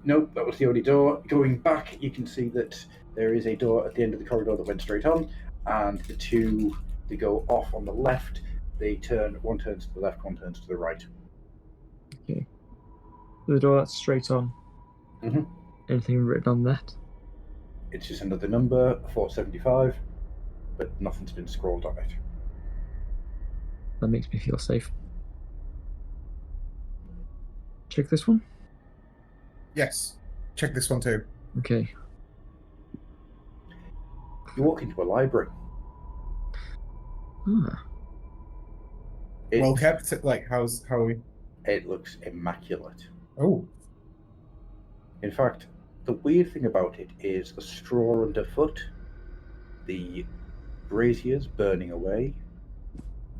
Nope, that was the only door. Going back, you can see that there is a door at the end of the corridor that went straight on, and the two that go off on the left, they turn, one turns to the left, one turns to the right. Okay. The door that's straight on. Mm-hmm. Anything written on that? It's just another number, 475, but nothing's been scrawled on it. That makes me feel safe. Check this one? Yes. Check this one too. Okay. You walk into a library. Ah. Well kept. Like, how are we? It looks immaculate. Oh. In fact, the weird thing about it is the straw underfoot, the braziers burning away,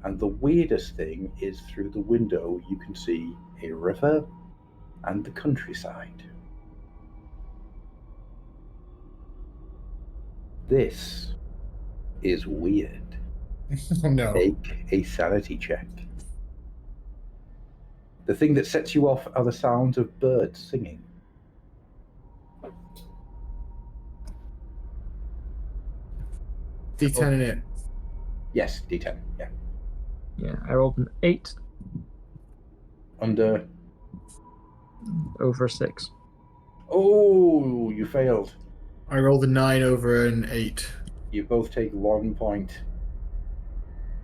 and the weirdest thing is through the window you can see a river and the countryside. This is weird. No. Make a sanity check. The thing that sets you off are the sounds of birds singing. D10 in it. Yes, D10, yeah. Yeah, I rolled an 8 Under... over a 6. Oh, you failed. I rolled a 9 over an 8. You both take 1 point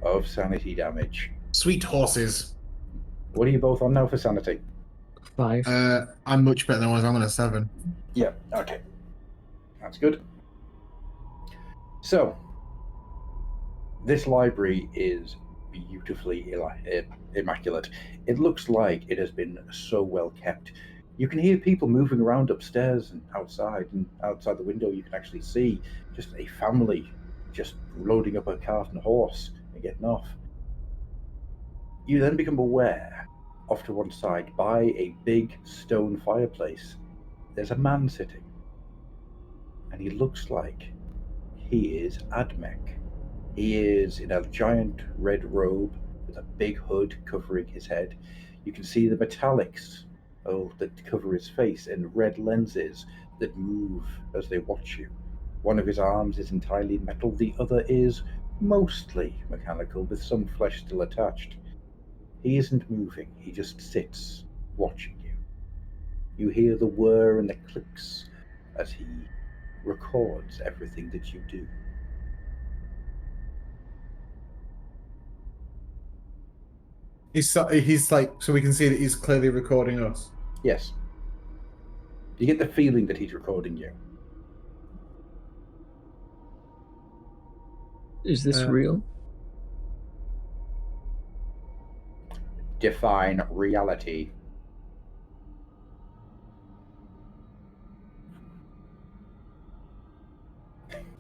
of sanity damage. Sweet horses. What are you both on now for sanity? 5. I'm much better than I was. I'm on a 7. Yeah, okay. That's good. So, this library is beautifully immaculate. It looks like it has been so well kept. You can hear people moving around upstairs and outside the window you can actually see just a family just loading up a cart and a horse and getting off. You then become aware, off to one side, by a big stone fireplace, there's a man sitting. And he looks like he is Admech. He is in a giant red robe with a big hood covering his head. You can see the metallics that cover his face and red lenses that move as they watch you. One of his arms is entirely metal, the other is mostly mechanical, with some flesh still attached. He isn't moving, he just sits, watching you. You hear the whir and the clicks as he records everything that you do. He's like, so we can see that he's clearly recording us. Yes. You get the feeling that he's recording you. Is this real? Define reality.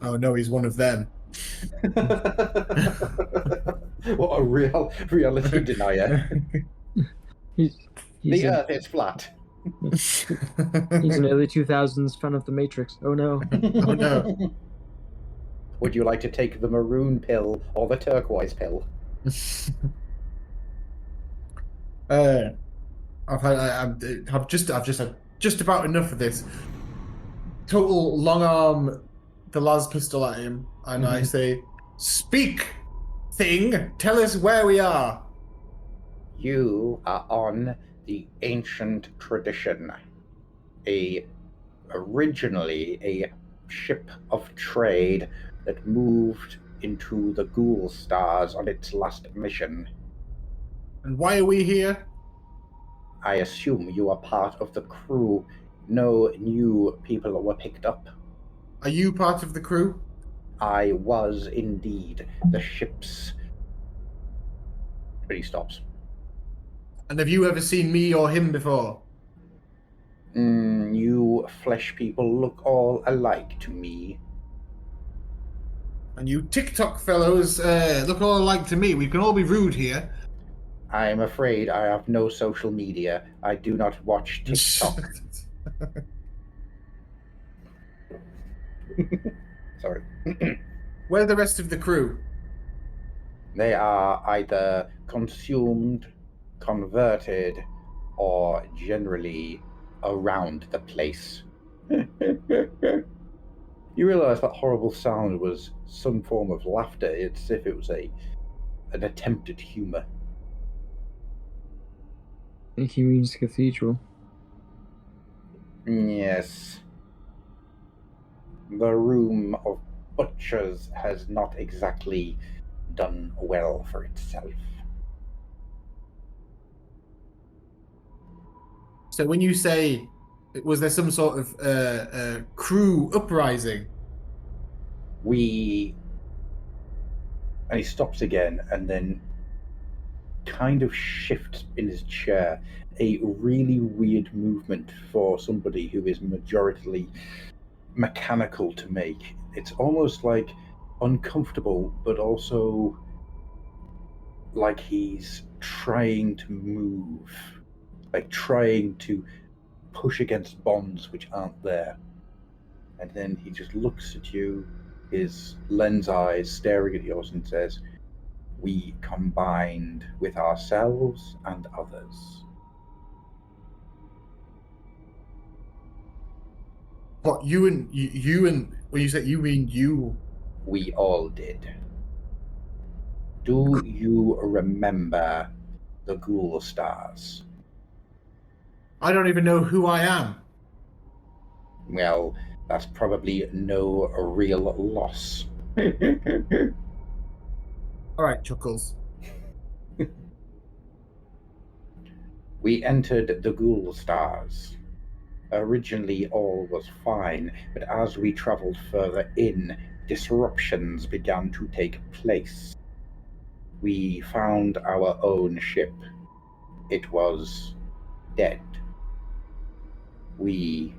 Oh no, he's one of them. What a reality denier. He's The an, Earth is flat. he's an early 2000s fan of The Matrix. Oh no. Oh no. Would you like to take the maroon pill or the turquoise pill? I've just had just about enough of this. Total long arm the las pistol at him, and I say, "Speak, thing. Tell us where we are." You are on the ancient tradition. Originally a ship of trade that moved into the Ghoul Stars on its last mission. And why are we here? I assume you are part of the crew. No new people were picked up. Are you part of the crew? I was indeed the ship's... But he stops. And have you ever seen me or him before? You flesh people look all alike to me. And you TikTok fellows look all alike to me. We can all be rude here. I'm afraid I have no social media. I do not watch TikTok. Sorry. Where are the rest of the crew? They are either consumed, converted, or generally around the place. You realize that horrible sound was some form of laughter. It's as if it was an attempt at humor. I think he means cathedral. Yes. The room of butchers has not exactly done well for itself. So when you say, was there some sort of crew uprising? And he stops again and then kind of shifts in his chair. A really weird movement for somebody who is majoritarily mechanical to make. It's almost like uncomfortable, but also like he's trying to move, like trying to push against bonds which aren't there. And then he just looks at you, his lens eyes staring at yours, and says, "We combined with ourselves and others." What, you and when you say you mean you? We all did. Do you remember the Ghoul Stars? I don't even know who I am. Well, that's probably no real loss. All right, Chuckles. We entered the Ghoul Stars. Originally all was fine, but as we traveled further in, disruptions began to take place. We found our own ship. It was dead. We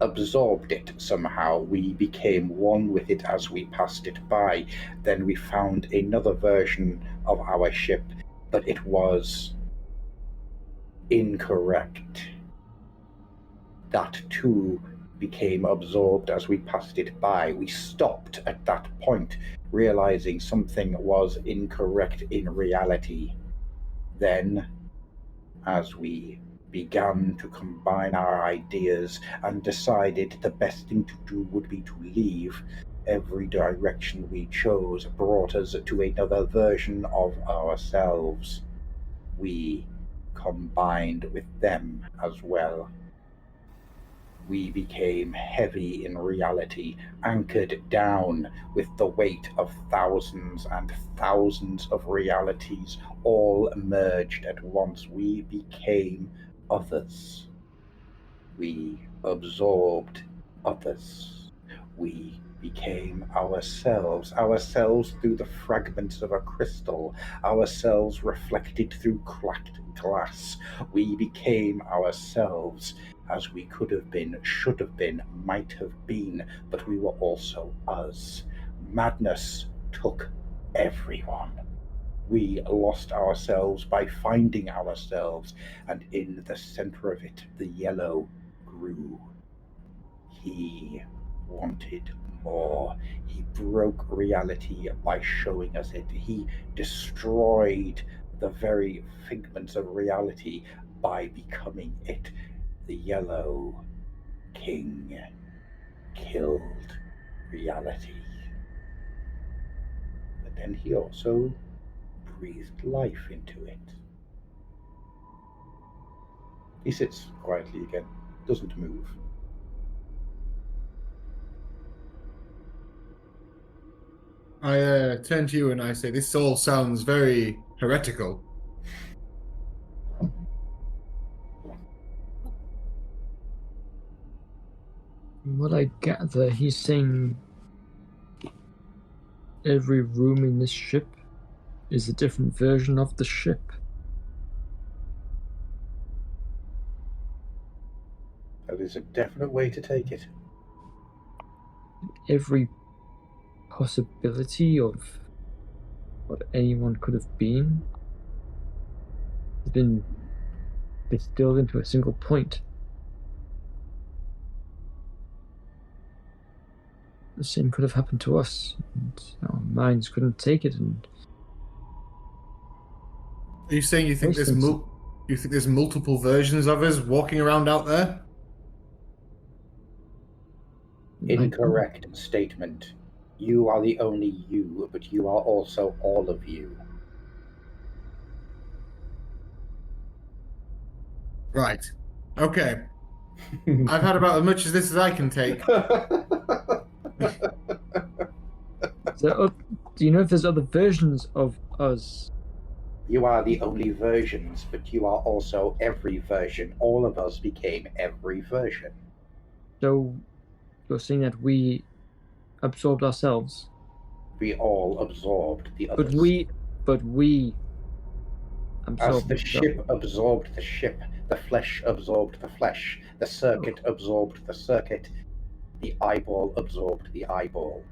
absorbed it somehow. We became one with it as we passed it by. Then we found another version of our ship, but it was incorrect. That too became absorbed as we passed it by. We stopped at that point, realizing something was incorrect in reality. Then, as we began to combine our ideas and decided the best thing to do would be to leave. Every direction we chose brought us to another version of ourselves. We combined with them as well. We became heavy in reality, anchored down with the weight of thousands and thousands of realities, all merged at once. We became others. We absorbed others. We became ourselves through the fragments of a crystal, ourselves reflected through cracked glass. We became ourselves as we could have been, should have been, might have been, but we were also us. Madness took everyone. We lost ourselves by finding ourselves, and in the center of it, the yellow grew. He wanted more. He broke reality by showing us it. He destroyed the very figments of reality by becoming it. The Yellow King killed reality. But then he also breathed life into it. He sits quietly again, doesn't move. I turn to you and I say, this all sounds very heretical. From what I gather, he's saying every room in this ship is a different version of the ship. That is a definite way to take it. Every possibility of what anyone could have been has been distilled into a single point. The same could have happened to us, and our minds couldn't take it. And Are you saying you think there's multiple versions of us walking around out there? Incorrect statement. You are the only you, but you are also all of you. Right. Okay. I've had about as much of this as I can take. So, do you know if there's other versions of us? You are the only versions, but you are also every version. All of us became every version. So, you're saying that we absorbed ourselves? We all absorbed the others. But we absorbed as the ship absorbed the ship, the flesh absorbed the flesh, the circuit absorbed the circuit, the eyeball absorbed the eyeball.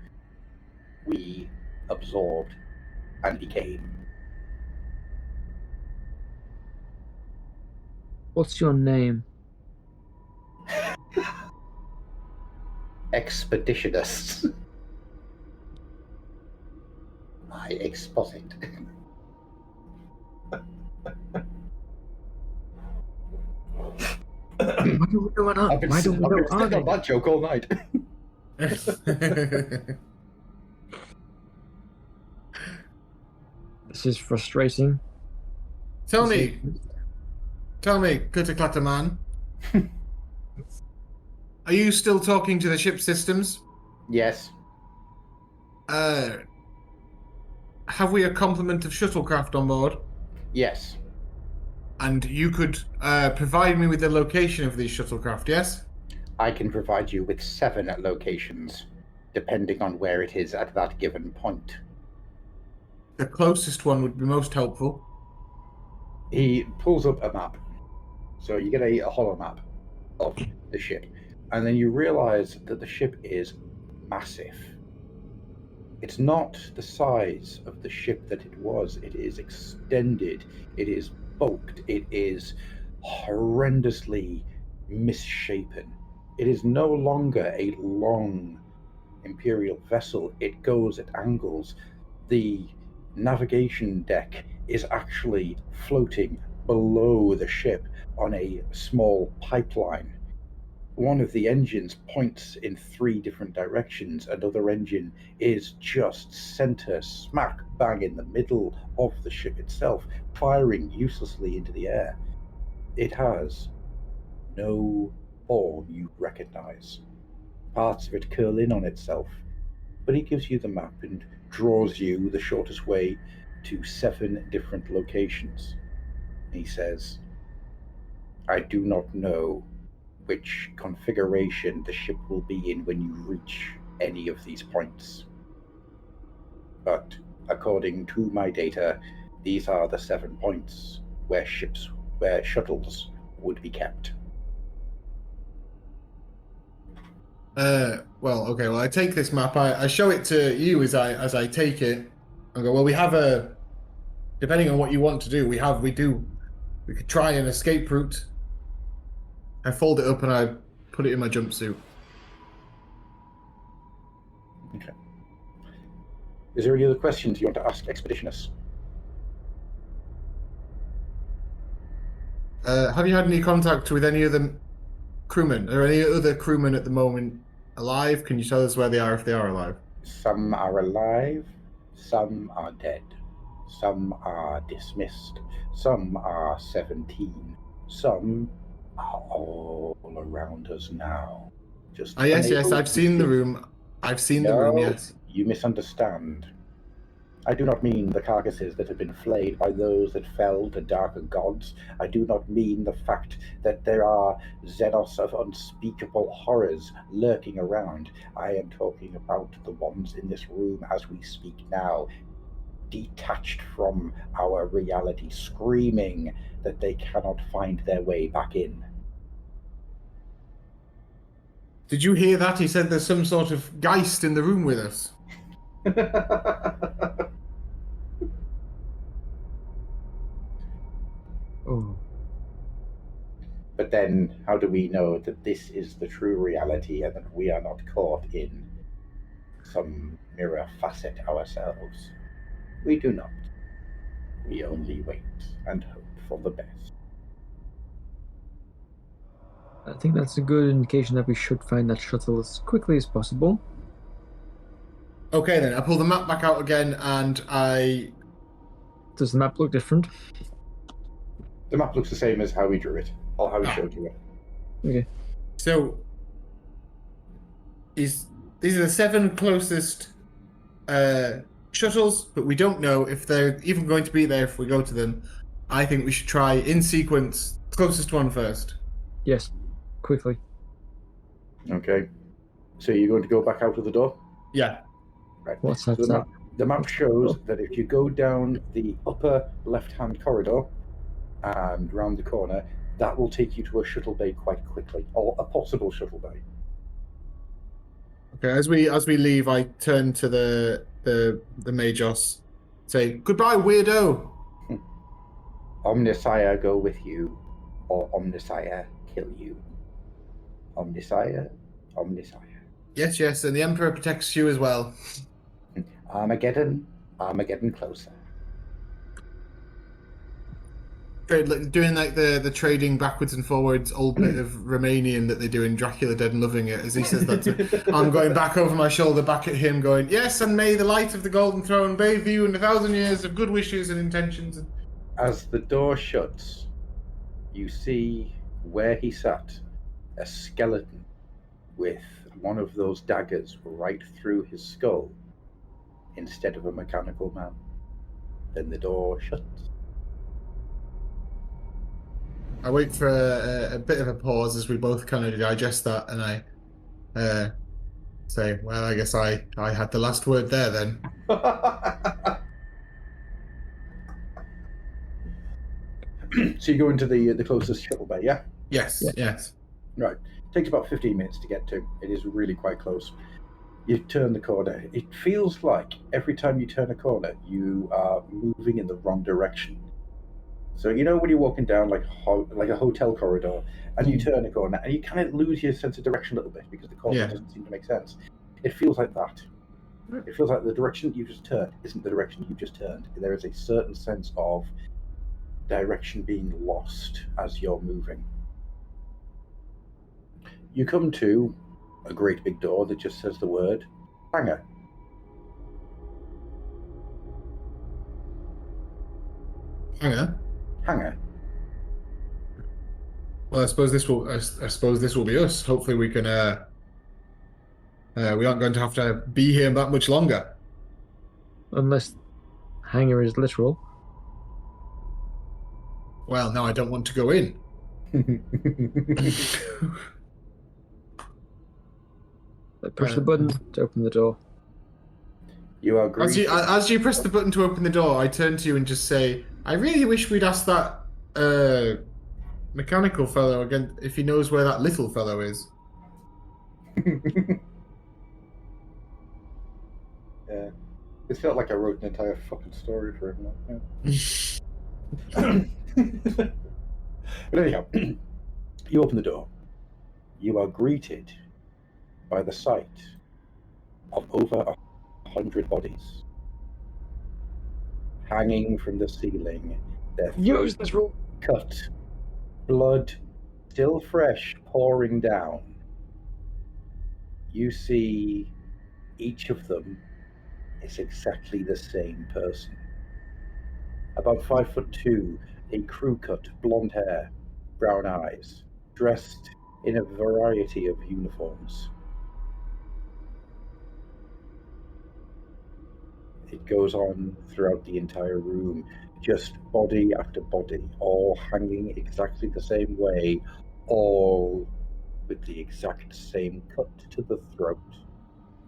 We absorbed and became. What's your name? Expeditionists. I exposit. Why do we go on? I've been sitting on that joke all night. This is frustrating. Tell me, Cutter Clatter Man. Are you still talking to the ship systems? Yes. Have we a complement of shuttlecraft on board? Yes. And you could provide me with the location of these shuttlecraft, yes? I can provide you with 7 locations, depending on where it is at that given point. The closest one would be most helpful. He pulls up a map. So you get a holo map of the ship. And then you realize that the ship is massive. It's not the size of the ship that it was. It is extended. It is bulked. It is horrendously misshapen. It is no longer a long Imperial vessel. It goes at angles. The navigation deck is actually floating below the ship on a small pipeline. One of the engines points in 3 different directions. Another engine is just center smack bang in the middle of the ship itself, firing uselessly into the air. It has no form you recognize. Parts of it curl in on itself, but he gives you the map and draws you the shortest way to 7 different locations. He says, I do not know which configuration the ship will be in when you reach any of these points. But according to my data, these are the 7 points where shuttles would be kept. Well, I take this map. I show it to you as I take it. I go, well, we have depending on what you want to do, we could try an escape route. I fold it up and I put it in my jumpsuit. Okay. Is there any other questions you want to ask Expeditionus? Have you had any contact with any other crewmen? Are any other crewmen at the moment alive? Can you tell us where they are if they are alive? Some are alive, some are dead, some are dismissed, some are 17, some are all around us now. Just yes, I've seen the room. I've seen the room, yes. You misunderstand. I do not mean the carcasses that have been flayed by those that fell to darker gods. I do not mean the fact that there are xenos of unspeakable horrors lurking around. I am talking about the ones in this room as we speak now, detached from our reality, screaming that they cannot find their way back in. Did you hear that? He said there's some sort of geist in the room with us. Oh. But then, how do we know that this is the true reality and that we are not caught in some mirror facet ourselves? We do not. We only wait and hope for the best. I think that's a good indication that we should find that shuttle as quickly as possible. Okay, then. I pull the map back out again and I... Does the map look different? The map looks the same as how we drew it, or how we showed you it. Okay. So, these are the 7 closest shuttles, but we don't know if they're even going to be there if we go to them. I think we should try, in sequence, closest one first. Yes, quickly. Okay. So you're going to go back out of the door? Yeah. Right. What's that? So the map shows that if you go down the upper left-hand corridor and round the corner, that will take you to a shuttle bay quite quickly, or a possible shuttle bay. Okay, as we leave, I turn to the Majos, say, goodbye, weirdo! Omnisire go with you, or Omnisire kill you. Omnisire, Omnisire. Yes, and the Emperor protects you as well. Armageddon closer. Doing like the trading backwards and forwards old bit of Romanian that they do in Dracula Dead and loving it, as he says that I'm going back over my shoulder back at him going, yes, and may the light of the golden throne bathe you in 1,000 years of good wishes and intentions. As the door shuts, you see where he sat, a skeleton with one of those daggers right through his skull instead of a mechanical man. Then the door shuts. I wait for a bit of a pause as we both kind of digest that, and I say, well, I guess I had the last word there then. So you go into the closest shuttle bay, yeah? Yes. Right. Takes about 15 minutes to get to. It is really quite close. You turn the corner. It feels like every time you turn a corner, you are moving in the wrong direction. So you know when you're walking down like a hotel corridor, and you turn a corner, and you kind of lose your sense of direction a little bit because the corner doesn't seem to make sense. It feels like that. It feels like the direction you just turned isn't the direction you just turned. There is a certain sense of direction being lost as you're moving. You come to a great big door that just says the word hangar. Hangar. Hangar. Well, I suppose this will. I suppose this will be us. Hopefully, we can. We aren't going to have to be here that much longer. Unless hangar is literal. Well, now I don't want to go in. Push the button to open the door. You are greeted. As you press the button to open the door, I turn to you and just say, "I really wish we'd asked that mechanical fellow again if he knows where that little fellow is." Yeah. It felt like I wrote an entire fucking story for him. Yeah. But anyhow, you open the door. You are greeted by the sight of over 100 bodies hanging from the ceiling. Their Use this rule. cut, blood still fresh pouring down. You see each of them is exactly the same person. About 5'2", a crew cut, blonde hair, brown eyes, dressed in a variety of uniforms. It goes on throughout the entire room, just body after body, all hanging exactly the same way, all with the exact same cut to the throat,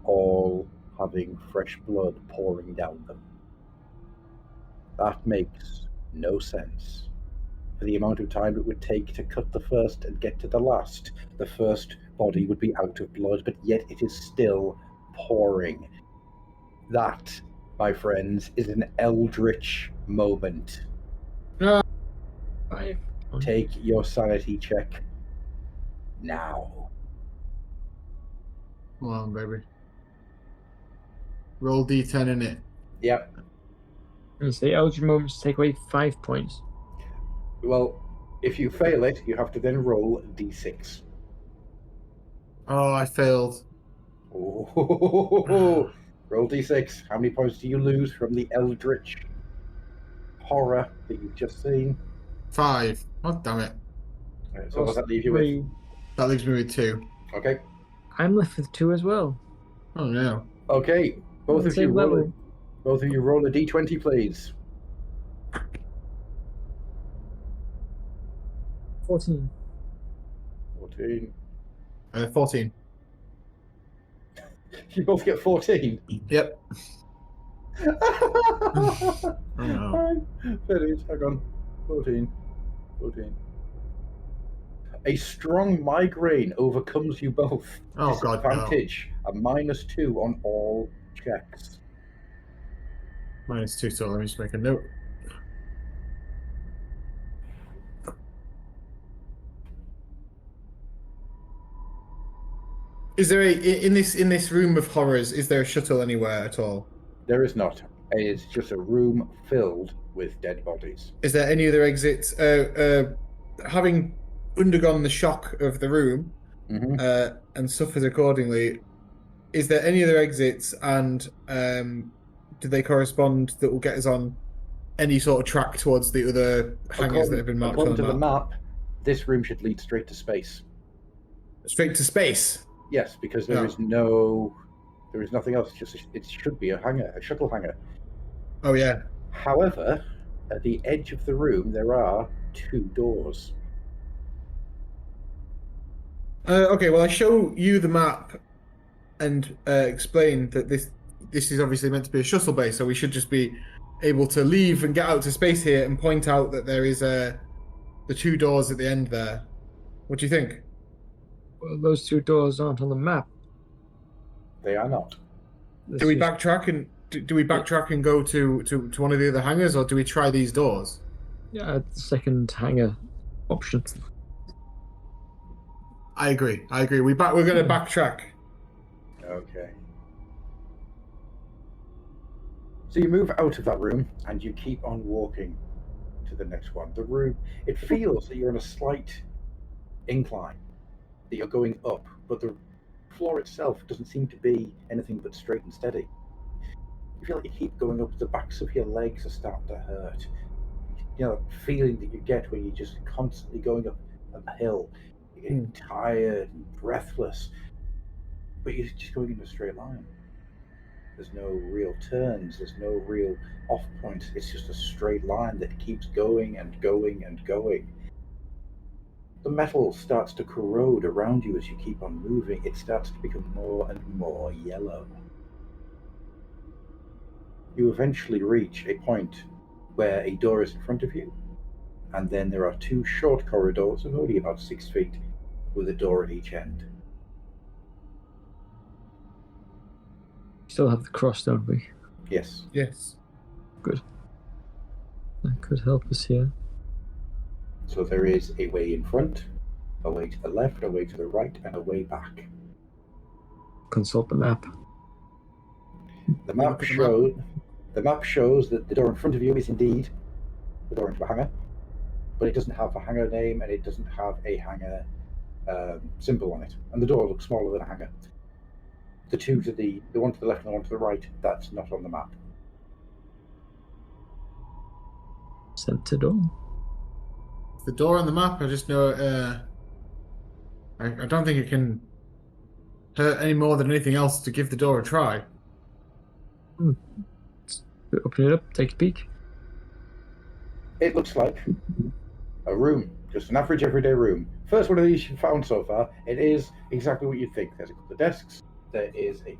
all having fresh blood pouring down them. That makes no sense. For the amount of time it would take to cut the first and get to the last, the first body would be out of blood, but yet it is still pouring. That, my friends, is an eldritch moment. Take your sanity check now. Come on, baby. Roll D10 in it. Yep. And say eldritch moments take away 5 points. Well, if you fail it, you have to then roll D6. Oh, I failed. Oh, roll D6. How many points do you lose from the eldritch horror that you've just seen? 5. Oh, damn it. Right, so what does that leave you with? That leaves me with 2. Okay. I'm left with 2 as well. Oh, no. Okay. Both of you roll a D20, please. 14. 14. 14. You both get 14. Yep. Oh no. Hang on. 14. A strong migraine overcomes you both. Oh, God, no. Disadvantage, a -2 on all checks. -2, so let me just make a note. Is there in this room of horrors? Is there a shuttle anywhere at all? There is not. It's just a room filled with dead bodies. Is there any other exits? Having undergone the shock of the room and suffered accordingly, is there any other exits? And do they correspond that will get us on any sort of track towards the other hangars that have been marked on According to the map, this room should lead straight to space. Straight to space. Yes, because there is nothing else. It should be a hangar, a shuttle hangar. Oh yeah. However, at the edge of the room there are 2 doors. Okay, well I show you the map and explain that this is obviously meant to be a shuttle base, so we should just be able to leave and get out to space here, and point out that there is the 2 doors at the end there. What do you think? Well, those 2 doors aren't on the map. They are not. Do we backtrack and go to one of the other hangars, or do we try these doors? Yeah, the second hangar option. I agree. We're going to backtrack. Okay. So you move out of that room and you keep on walking to to the next one. The room, it feels that you're on a slight incline, that you're going up, but the floor itself doesn't seem to be anything but straight and steady. You feel like you keep going up, the backs of your legs are starting to hurt. You know, that feeling that you get when you're just constantly going up a hill. You're getting tired and breathless, but you're just going in a straight line. There's no real turns, there's no real off points. It's just a straight line that keeps going and going and going. The metal starts to corrode around you as you keep on moving. It starts to become more and more yellow. You eventually reach a point where a door is in front of you, and then there are two short corridors of only about 6 feet with a door at each end. Still have the cross, don't we? Yes. Yes. Good. That could help us here. So there is a way in front, a way to the left, a way to the right, and a way back. Consult the map. The map shows that the door in front of you is indeed the door into a hangar, but it doesn't have a hangar name and it doesn't have a hangar symbol on it. And the door looks smaller than a hangar. The two to the one to the left and the one to the right, that's not on the map. Center door. The door on the map, I just know. I don't think it can hurt any more than anything else to give the door a try. Open it up, take a peek. It looks like a room, just an average everyday room. First one of these you've found so far. It is exactly what you'd think. There's a couple of desks. There is a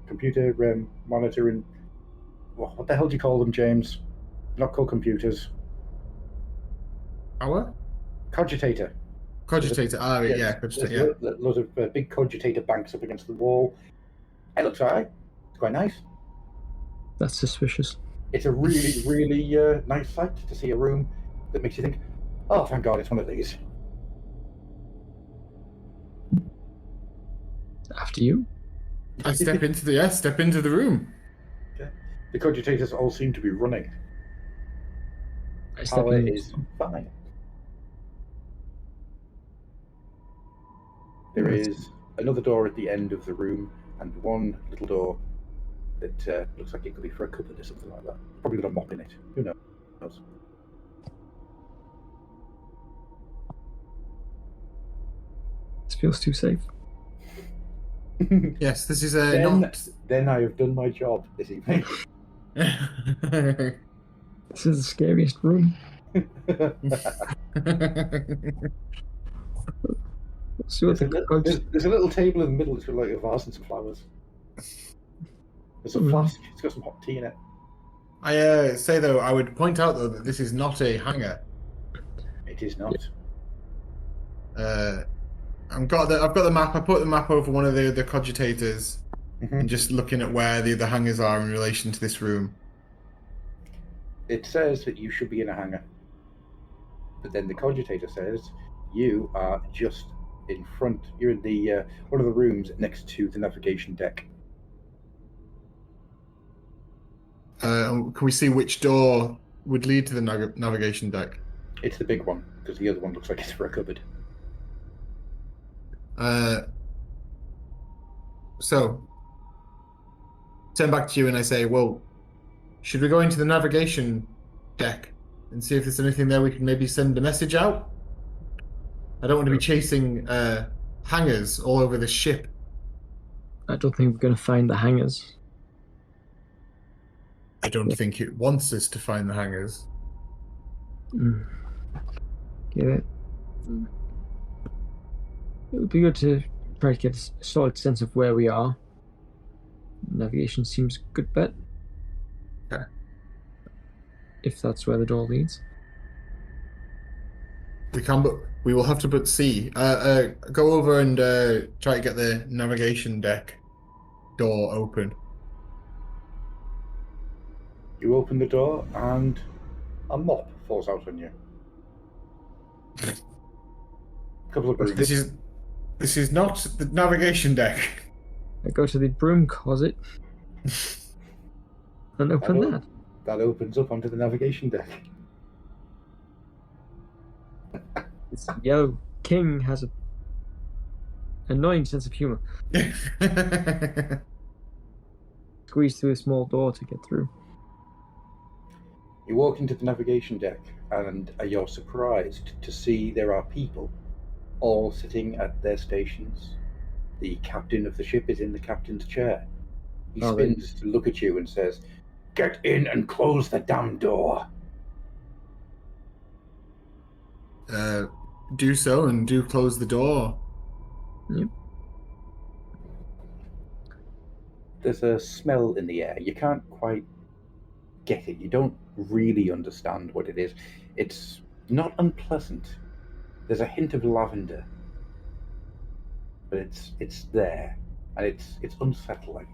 computer monitoring. What the hell do you call them, James? Not called computers. Our? Cogitator. Cogitator. Ah, yeah, cogitator. There's lots of big cogitator banks up against the wall. It looks alright. It's quite nice. That's suspicious. It's a really, really nice sight to see a room that makes you think, oh, thank God it's one of these. After you. I step into the room. Okay. The cogitators all seem to be running. I step Power in. is fine. There is another door at the end of the room and one little door that looks like it could be for a cupboard or something like that. Probably got a mop in it. Who knows? This feels too safe. Yes, this is Then I have done my job this evening. This is the scariest room. There's a little table in the middle that's got like a vase and some flowers. There's a flask. It's got some hot tea in it. I say though, I would point out though that this is not a hangar. It is not. I've got the map. I put the map over one of the cogitators, and just looking at where the other hangars are in relation to this room. It says that you should be in a hangar, but then the cogitator says you are just in front. You're in the one of the rooms next to the navigation deck. Can we see which door would lead to the navigation deck? It's the big one because the other one looks like it's for a cupboard. So, turn back to you and I say, well, should we go into the navigation deck and see if there's anything there we can maybe send a message out? I don't want to be chasing hangars all over the ship. I don't think we're going to find the hangars. I don't think it wants us to find the hangars. Get it? It would be good to try to get a solid sense of where we are. Navigation seems a good bet. Okay. If that's where the door leads. We will have to put C. Go over and try to get the navigation deck door open. You open the door and a mop falls out on you. A couple of brooms. This is not the navigation deck. I go to the broom closet and open that. That opens up onto the navigation deck. This yellow king has a annoying sense of humor. Squeeze through a small door to get through. You walk into the navigation deck and you're surprised to see there are people all sitting at their stations. The captain of the ship is in the captain's chair. He spins to look at you and says, "Get in and close the damn door." Do so and do close the door. Yep. There's a smell in the air. You can't quite get it. You don't really understand what it is. It's not unpleasant. There's a hint of lavender, but it's there, and it's unsettling.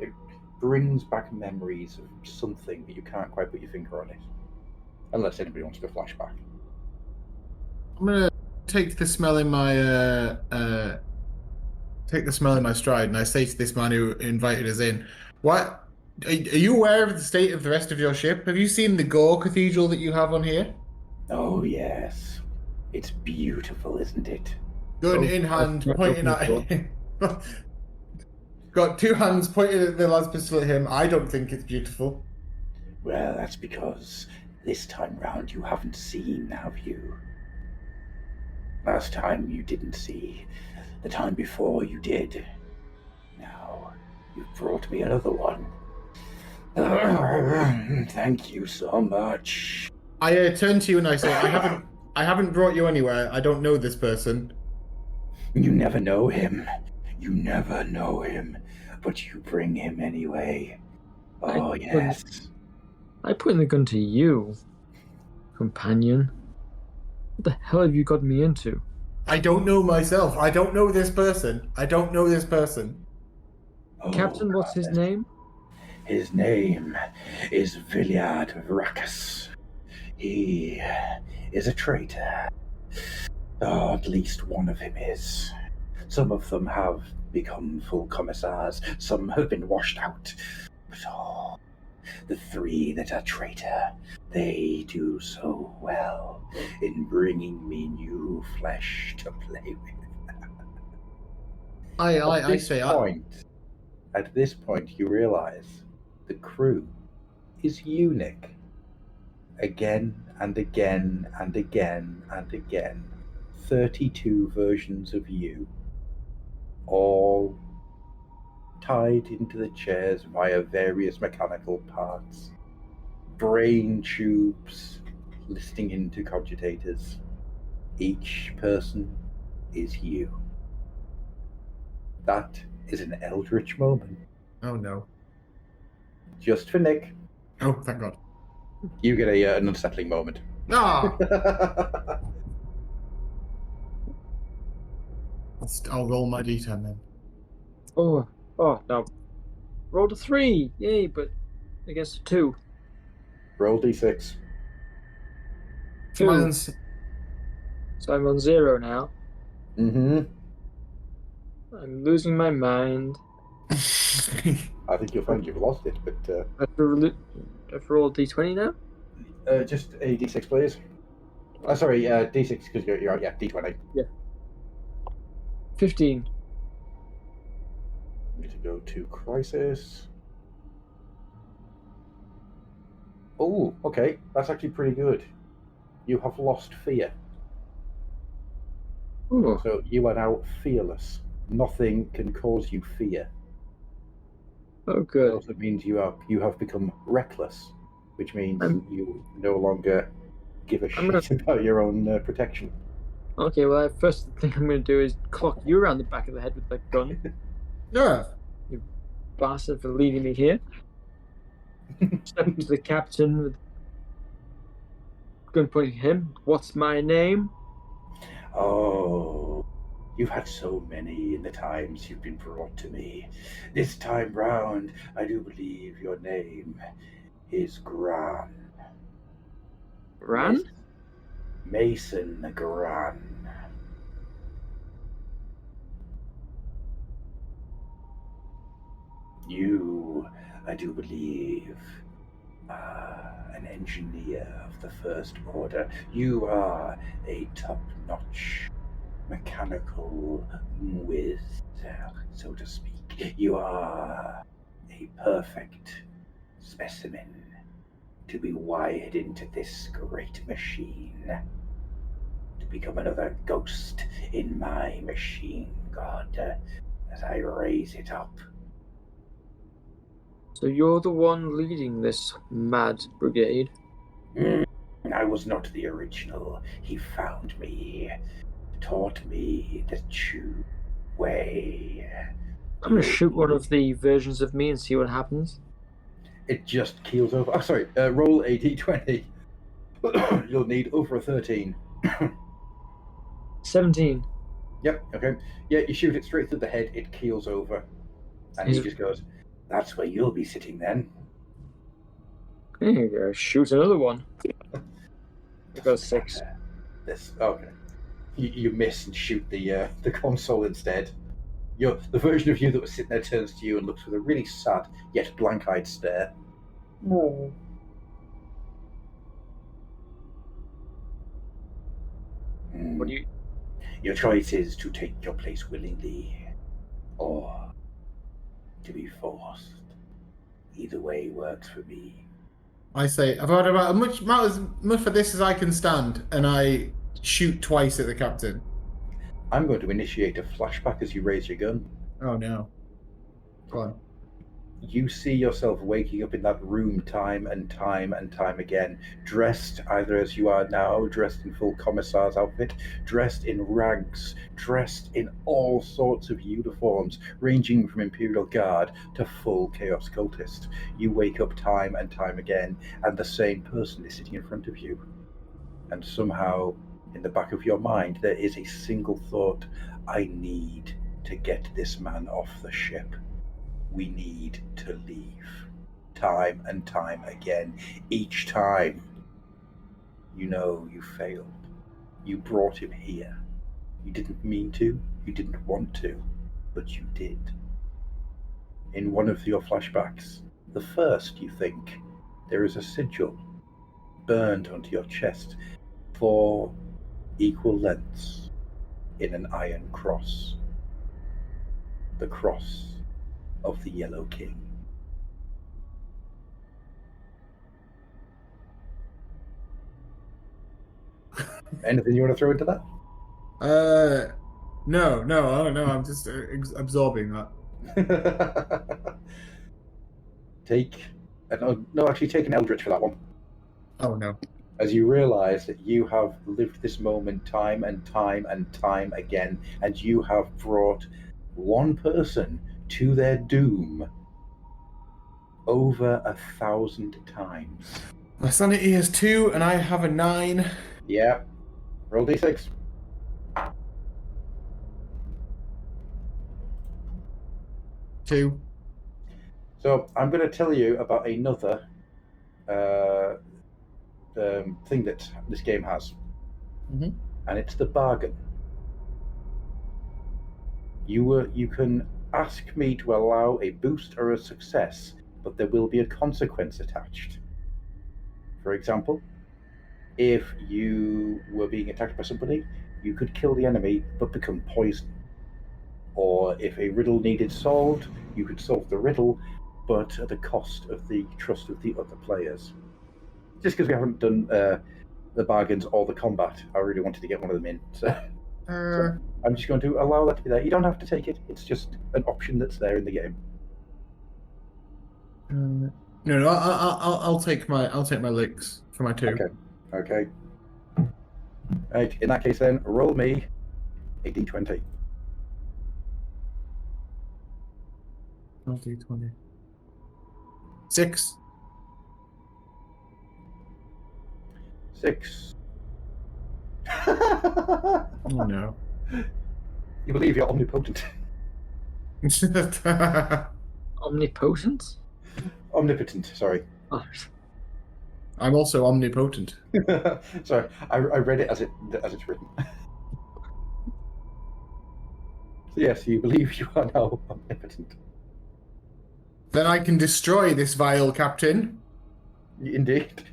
It brings back memories of something, but you can't quite put your finger on it, unless anybody wants to flashback. I'm gonna take the smell in my stride, and I say to this man who invited us in, "What? Are you aware of the state of the rest of your ship? Have you seen the Gore Cathedral that you have on here?" Oh yes, it's beautiful, isn't it? Gun in hand, pointing at him. Got two hands pointed at the lad's pistol at him. I don't think it's beautiful. Well, that's because this time round you haven't seen, have you? Last time you didn't see. The time before you did. Now, you've brought me another one. Thank you so much. I turn to you and I say, I haven't brought you anywhere. I don't know this person. You never know him. You never know him. But you bring him anyway. Oh, yes. I point the gun to you, companion. What the hell have you got me into? I don't know myself. I don't know this person. I don't know this person. Oh, Captain, what's his name? His name is Viliad Vracus. He is a traitor. Oh, at least one of him is. Some of them have become full commissars. Some have been washed out. But oh, the three that are traitor, they do so well in bringing me new flesh to play with. At this point, you realize the crew is unique. Again and again and again and again, 32 versions of you, all tied into the chairs via various mechanical parts, brain tubes listing into cogitators. Each person is you. That is an eldritch moment. Oh no. Just for Nick. Oh, thank God. You get an unsettling moment. Ah! I'll roll my d10 then. Oh no. Rolled a 3. Yay, but against a 2. Roll d6. 2. So I'm on 0 now. Mm-hmm. I'm losing my mind. I think you'll find you've lost it, but... I have to roll a d20 now? Just a d6, please. Sorry, d6, because you're out, yeah, d20. Yeah. 15. Need to go to crisis. Oh, okay, that's actually pretty good. You have lost fear. Ooh. So you are now fearless. Nothing can cause you fear. Oh, good. It also means you have become reckless, which means you no longer give a shit about your own protection. Okay, well, first thing I'm going to do is clock you around the back of the head with that gun. Yeah. You bastard for leading me here. Step to the captain with gun pointing at him. What's my name? Oh, you've had so many in the times you've been brought to me. This time round, I do believe your name is Gran. Gran? Mason Gran. You, I do believe, An engineer of the First Order. You are a top-notch mechanical whiz, so to speak. You are a perfect specimen to be wired into this great machine, to become another ghost in my machine god as I raise it up. So you're the one leading this mad brigade? I was not the original. He found me, taught me the true way. I'm gonna shoot one of the versions of me and see what happens. It just keels over. Oh, sorry. Roll a d20. You'll need over a 13. 17. Yep, okay. Yeah, you shoot it straight through the head, it keels over. And he just goes, "That's where you'll be sitting then." There you go. Shoot another one. I got a 6. Okay. You miss and shoot the console instead. The version of you that was sitting there turns to you and looks with a really sad yet blank-eyed stare. Oh. What do you? Your choice is to take your place willingly, or to be forced. Either way works for me. I say, I've had about as much for this as I can stand, and I shoot twice at the captain. I'm going to initiate a flashback as you raise your gun. Oh no. Go on. You see yourself waking up in that room time and time and time again, dressed either as you are now, dressed in full commissar's outfit, dressed in rags, dressed in all sorts of uniforms, ranging from Imperial Guard to full Chaos Cultist. You wake up time and time again, and the same person is sitting in front of you. And somehow, in the back of your mind, there is a single thought: I need to get this man off the ship. We need to leave. Time and time again. Each time, you know you failed. You brought him here. You didn't mean to, you didn't want to, but you did. In one of your flashbacks, the first, you think, there is a sigil burned onto your chest, 4 equal lengths in an iron cross. The cross of the Yellow King. Anything you want to throw into that? No, I don't know. I'm just absorbing that. Take an Eldritch for that one. Oh no. As you realize that you have lived this moment time and time and time again, and you have brought one person to their doom over 1,000 times. My sanity is 2, and I have a 9. Yeah. Roll d6. 2. So I'm going to tell you about another thing that this game has, Mm-hmm. and it's the bargain. You can ask me to allow a boost or a success, but there will be a consequence attached. For example, if you were being attacked by somebody, you could kill the enemy but become poison. Or if a riddle needed solved, you could solve the riddle, but at the cost of the trust of the other players. Just because we haven't done the bargains or the combat, I really wanted to get one of them in. So I'm just going to allow that to be there. You don't have to take it. It's just an option that's there in the game. No, I'll take my licks for my 2. Okay. Right. In that case, then roll me a d20. Roll d20. 6. 6. Oh no. You believe you're omnipotent. Omnipotent? Omnipotent, sorry. Oh. I'm also omnipotent. Sorry, I read it as it's written. So yes, you believe you are now omnipotent. Then I can destroy this vile captain. Indeed.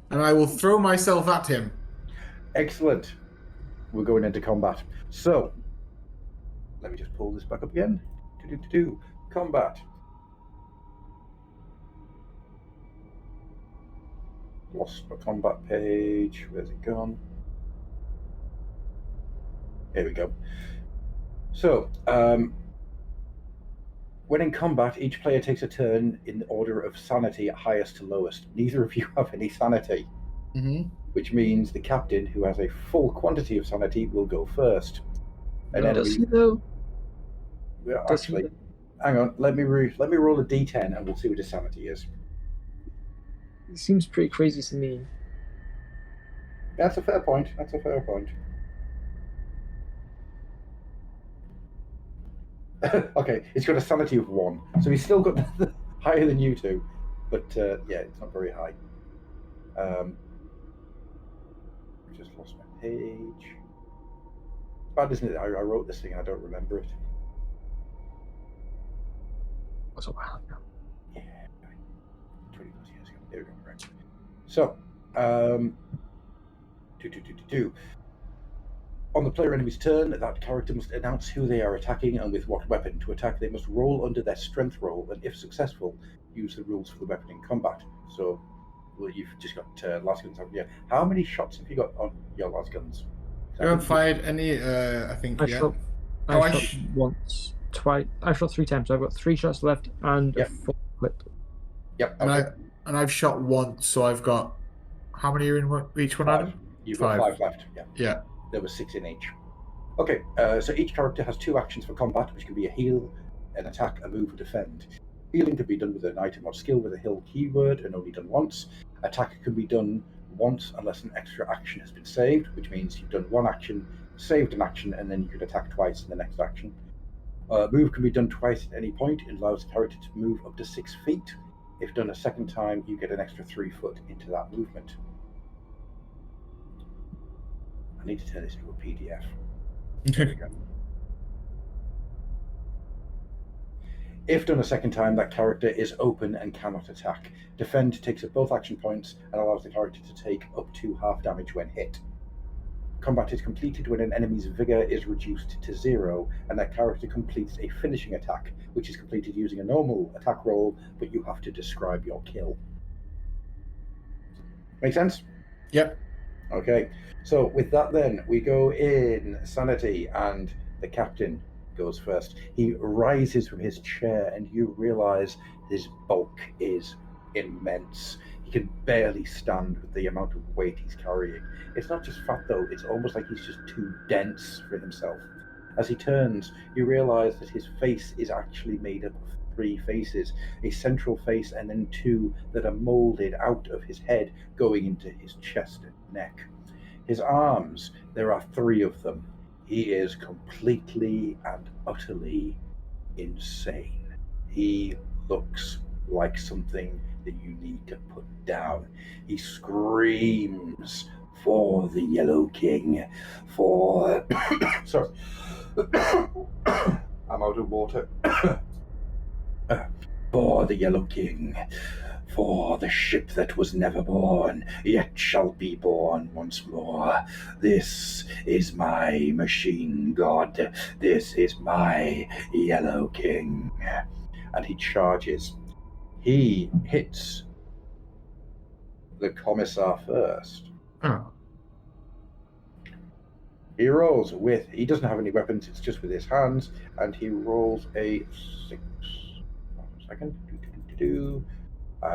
And I will throw myself at him. Excellent. We're going into combat. So, let me just pull this back up again. Combat. Lost my combat page. Where's it gone? Here we go. So, when in combat, each player takes a turn in the order of sanity, highest to lowest. Neither of you have any sanity, which means the captain, who has a full quantity of sanity, will go first. Does he though? Well, actually, hang on. Let me roll a d10, and we'll see what his sanity is. It seems pretty crazy to me. That's a fair point. Okay, he's got a sanity of 1, so he's still got higher than you two, but yeah, it's not very high. Just lost my page. Bad, isn't it? I wrote this thing and I don't remember it. Was a while ago. Yeah, 20 plus years ago. There we go. Right. So, on the player enemy's turn, that character must announce who they are attacking and with what weapon. To attack, they must roll under their strength roll, and if successful, use the rules for the weapon in combat. So, well, you've just got lasguns, haven't you? How many shots have you got on your lasguns? I haven't fired any, I think, I yet. shot once, twice. I shot 3 times, so I've got 3 shots left and a full clip. Yep. Okay. And I've shot once, so I've got... How many are in each one, 5. Adam? You've got 5 left. Yeah. There were 6 in each. Okay, so each character has 2 actions for combat, which can be a heal, an attack, a move, or defend. Healing can be done with an item or skill with a heal keyword and only done once. Attack can be done once unless an extra action has been saved, which means you've done 1 action, saved an action, and then you could attack twice in the next action. Move can be done twice at any point. It allows the character to move up to 6 feet. If done a second time, you get an extra 3 foot into that movement. I need to turn this into a PDF. There we go. If done a second time, that character is open and cannot attack. Defend takes up both action points and allows the character to take up to half damage when hit. Combat is completed when an enemy's vigor is reduced to 0, and that character completes a finishing attack, which is completed using a normal attack roll, but you have to describe your kill. Make sense? Yep. Okay, so with that then, we go in sanity, and the captain goes first. He rises from his chair, and you realize his bulk is immense. He can barely stand with the amount of weight he's carrying. It's not just fat though, it's almost like he's just too dense for himself. As he turns, you realize that his face is actually made up of 3 faces, a central face and then 2 that are molded out of his head going into his chest and neck. His arms, there are 3 of them. He is completely and utterly insane. He looks like something that you need to put down. He screams for the Yellow King, for... Sorry. I'm out of water. For the Yellow King, for the ship that was never born, yet shall be born once more. This is my machine god. This is my Yellow King. And he charges. He hits the commissar first. Oh. He rolls with, he doesn't have any weapons, it's just with his hands, and he rolls a 6. 1 second.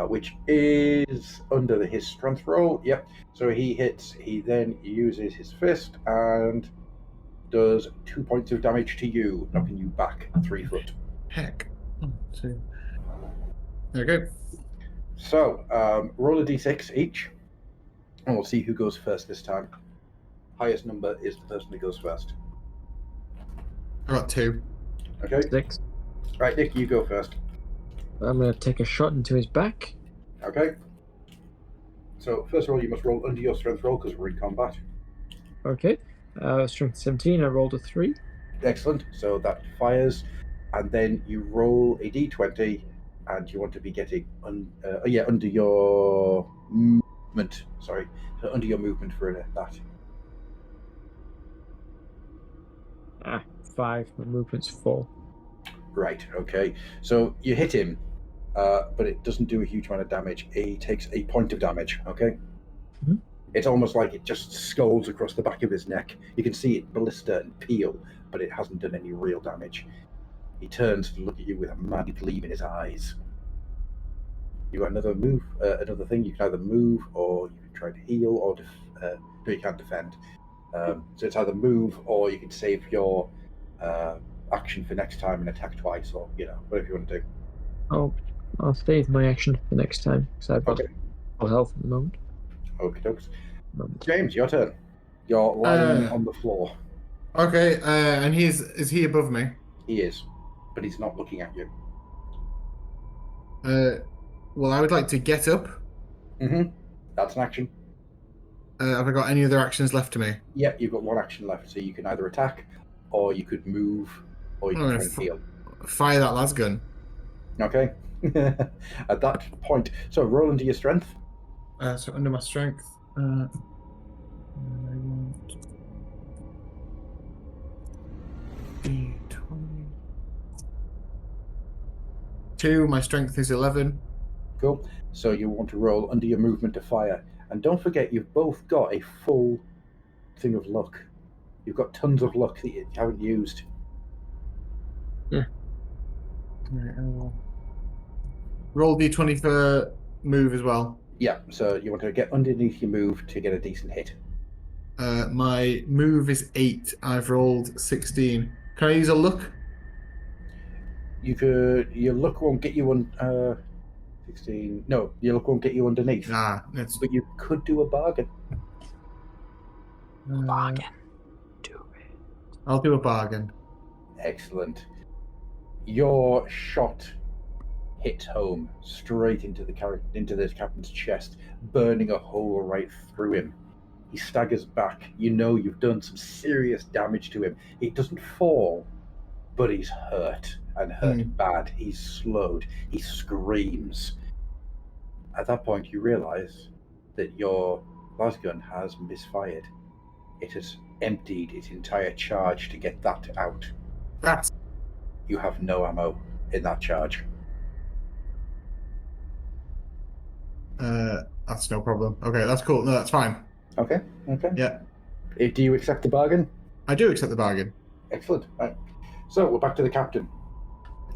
Which is under his strength roll. Yep. So he hits, he then uses his fist and does 2 points of damage to you, knocking you back 3 foot. Heck. 1, 2. There we go. So, roll a d6 each, and we'll see who goes first this time. Highest number is the person who goes first. I got 2. Okay. 6. Right, Nick, you go first. I'm going to take a shot into his back. Okay. So, first of all, you must roll under your strength roll because we're in combat. Okay. Strength 17, I rolled a 3. Excellent. So that fires, and then you roll a d20, and you want to be getting under your movement. Sorry, so under your movement for that. 5. My movement's 4. Right. Okay. So you hit him, but it doesn't do a huge amount of damage. He takes a point of damage. Okay. Mhm. It's almost like it just scalds across the back of his neck. You can see it blister and peel, but it hasn't done any real damage. He turns to look at you with a mad gleam in his eyes. You got another move, another thing. You can either move, or you can try to heal, or no, you can't defend. So it's either move, or you can save your action for next time and attack twice, or whatever you want to do. I'll save my action for next time because I've got Okay. full health at the moment. Okie dokes. James, your turn. You're lying on the floor. Okay, and is he above me? He is, but he's not looking at you. Well, I would like to get up. Mm-hmm. That's an action. Have I got any other actions left to me? Yep, you've got one action left, so you can either attack, or you could move, or you can try and heal. Fire that las gun. Okay. At that point, so roll into your strength. So under my strength. D20. My strength is 11. Cool. So you want to roll under your movement to fire. And don't forget, you've both got a full thing of luck. You've got tons of luck that you haven't used. Yeah. Roll D20 for move as well. Yeah, so you want to get underneath your move to get a decent hit. My move is 8. I've rolled 16. Can I use a luck? You could. Your luck won't get you on 16. No, your luck won't get you underneath. Nah, but you could do a bargain. Bargain. Do it. I'll do a bargain. Excellent. Your shot hits home straight into this captain's chest, burning a hole right through him. He staggers back. You know you've done some serious damage to him. He doesn't fall, but he's hurt, and hurt bad. He's slowed. He screams. At that point, you realize that your lasgun has misfired. It has emptied its entire charge to get that out. You have no ammo in that charge. That's no problem. Okay, that's cool. No, that's fine. Okay. Yeah. Do you accept the bargain? I do accept the bargain. Excellent. Right. So we're back to the captain.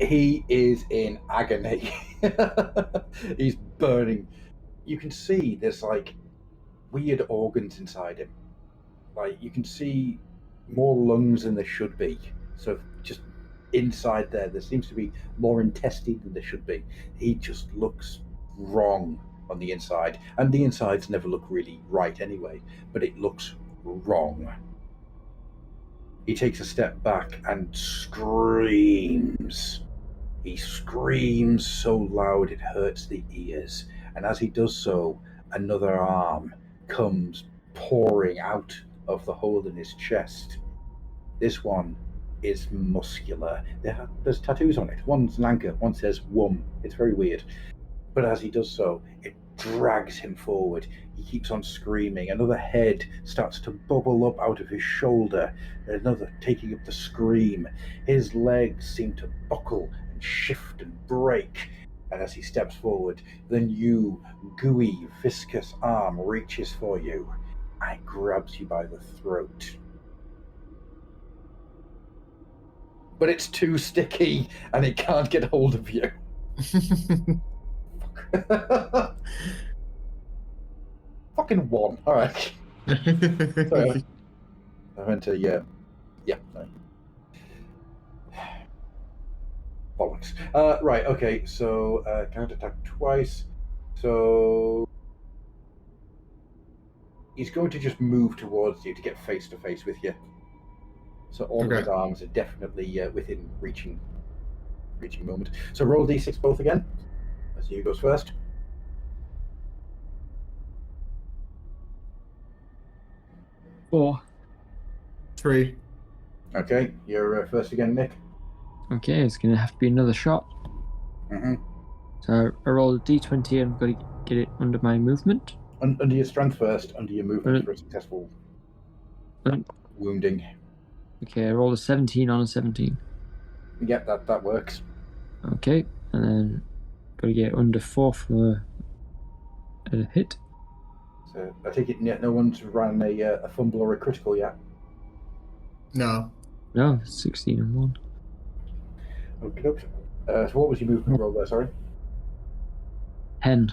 He is in agony. He's burning. You can see there's like weird organs inside him. Like you can see more lungs than there should be. So just inside there seems to be more intestine than there should be. He just looks wrong on the inside, and the insides never look really right anyway, but it looks wrong. He takes a step back and screams. He screams so loud it hurts the ears, and as he does so, another arm comes pouring out of the hole in his chest. This one is muscular. There's tattoos on it. One's an anchor, one says "Wum." It's very weird. But as he does so, it drags him forward. He keeps on screaming. Another head starts to bubble up out of his shoulder, another taking up the scream. His legs seem to buckle and shift and break. And as he steps forward, the new, gooey, viscous arm reaches for you and grabs you by the throat. But it's too sticky, and it can't get hold of you. Fucking one. All right. Sorry. I meant to. Yeah. No. Bollocks. Right. Okay. So can't attack twice. So he's going to just move towards you to get face to face with you. So all of his arms are definitely within reaching moment. So roll d6 both again. As you goes first. 4. 3. Okay, you're first again, Nick. Okay, it's gonna have to be another shot. Mm-hmm. So I roll a d20 and I've got to get it under my movement. Under your strength first, under your movement Uh, for a successful uh, wounding. Okay, I rolled a 17 on a 17. Yep, that works. Okay, and then got to get under 4 for a hit. So I take it no one's ran a fumble or a critical yet. No. No, 16 and 1. Okay. So what was your movement roll there? Sorry. 10.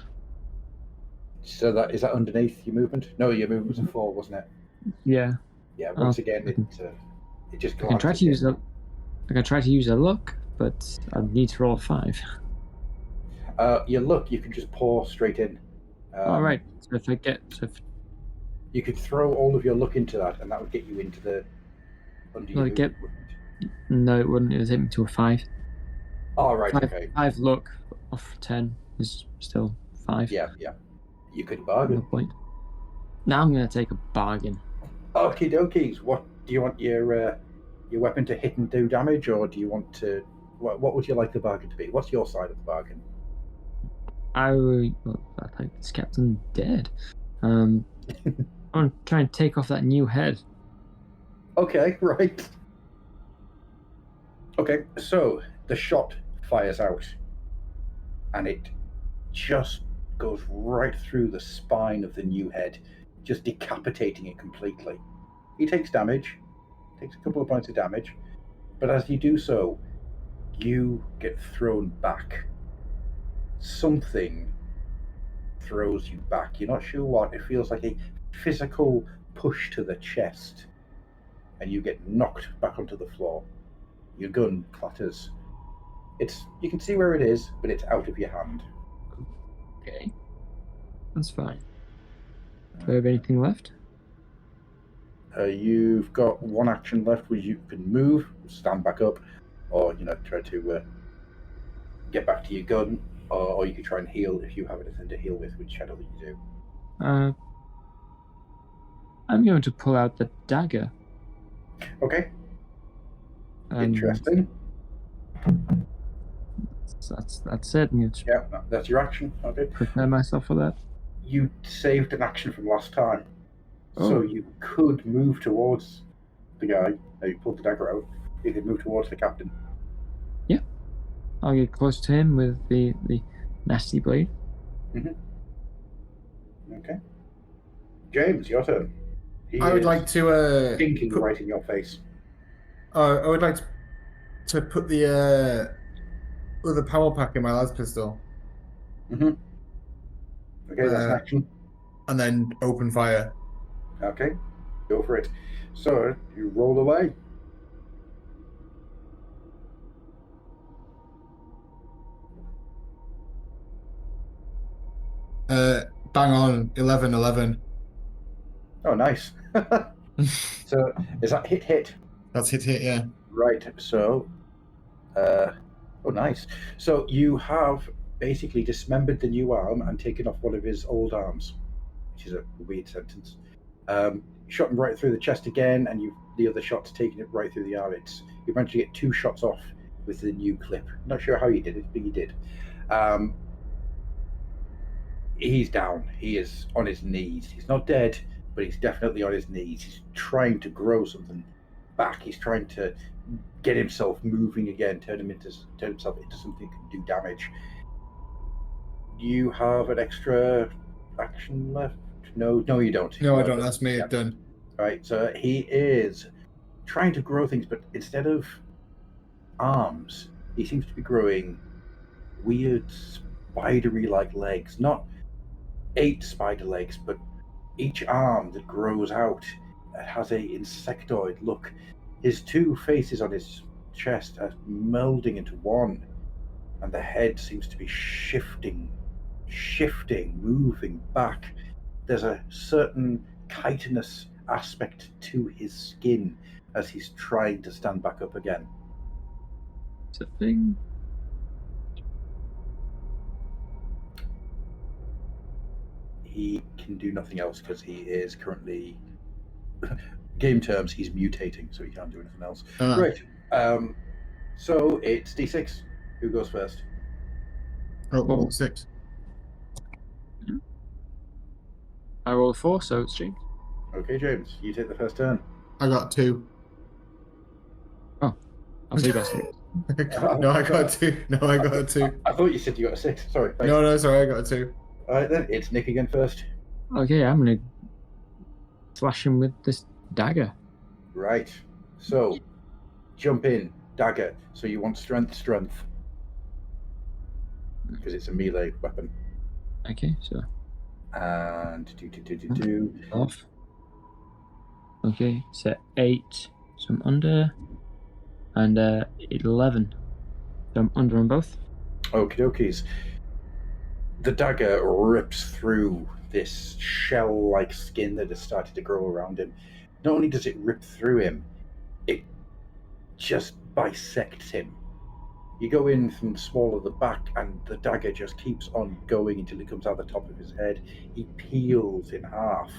So is that underneath your movement? No, your movement was a 4, wasn't it? Yeah. Yeah. Once again, it just I can try to use a. I can try to use a luck, but I need to roll a 5. Your luck, you can just pour straight in. All right. So if you could throw all of your luck into that, and that would get you into the under your movement. No, it wouldn't. It would take me to a 5. Oh, right. 5, Okay. 5 luck off 10 is still 5. Yeah. You could bargain. No point. Now I'm going to take a bargain. Okie dokies. What do you want your weapon to hit and do damage, or do you want to? What would you like the bargain to be? What's your side of the bargain? I think this captain dead. I'm trying to take off that new head. Okay, right. Okay, so the shot fires out, and it just goes right through the spine of the new head, just decapitating it completely. He takes damage, takes a couple of points of damage, but as you do so, you get thrown back. Something throws you back. You're not sure what. It feels like a physical push to the chest, and you get knocked back onto the floor. Your gun clatters. You can see where it is, but it's out of your hand. Okay. That's fine. Do I have anything left? You've got one action left where you can move, stand back up, or try to get back to your gun, or you could try and heal if you have anything to heal with, whichever you do. I'm going to pull out the dagger. Okay. Interesting. That's it. Yeah, that's your action. Okay. Prepare myself for that. You saved an action from last time, so you could move towards the guy. You pulled the dagger out. You could move towards the captain. Yeah, I'll get close to him with the nasty blade. Mm-hmm. Okay. James, your turn. I would like to thinking right in your face. I would like to put the other power pack in my las pistol. Mm-hmm. Okay, that's an action. And then open fire. Okay, go for it. So you roll away. Bang on, 11. Oh, nice. So is that hit? That's hit, yeah. Right, so oh, nice. So you have basically dismembered the new arm and taken off one of his old arms, which is a weird sentence. Shot him right through the chest again, and the other shot's taken it right through the arm. You managed to get 2 shots off with the new clip. Not sure how you did it, but you did. He's down. He is on his knees. He's not dead, but he's definitely on his knees. He's trying to grow something back. He's trying to get himself moving again, turn himself into something that can do damage. You have an extra action left? No, you don't. No, I don't. That's me. Done. Right, so he is trying to grow things, but instead of arms, he seems to be growing weird spidery-like legs. Not 8 spider legs, but each arm that grows out has a insectoid look. His 2 faces on his chest are melding into one, and the head seems to be shifting, moving back. There's a certain chitinous aspect to his skin as he's trying to stand back up again. It's a thing. He can do nothing else because he is currently, game terms, he's mutating, so he can't do anything else. Right. So it's D6. Who goes first? Oh, 6. I rolled 4, so it's James. Okay, James, you take the first turn. I got 2. I'll say best. No, I got 2. No, I got a 2. I thought you said you got a 6. Sorry. Thanks. No, sorry, I got a 2. All right, then. It's Nick again first. Okay, I'm going to slash him with this dagger. Right. So, jump in, dagger. So you want strength. Because it's a melee weapon. Okay, so And do. off. Okay, so 8, so I'm under, and 11, so I'm under on both. Okie dokies. The dagger rips through this shell-like skin that has started to grow around him. Not only does it rip through him, it just bisects him. You go in from small at the back, and the dagger just keeps on going until it comes out the top of his head. He peels in half.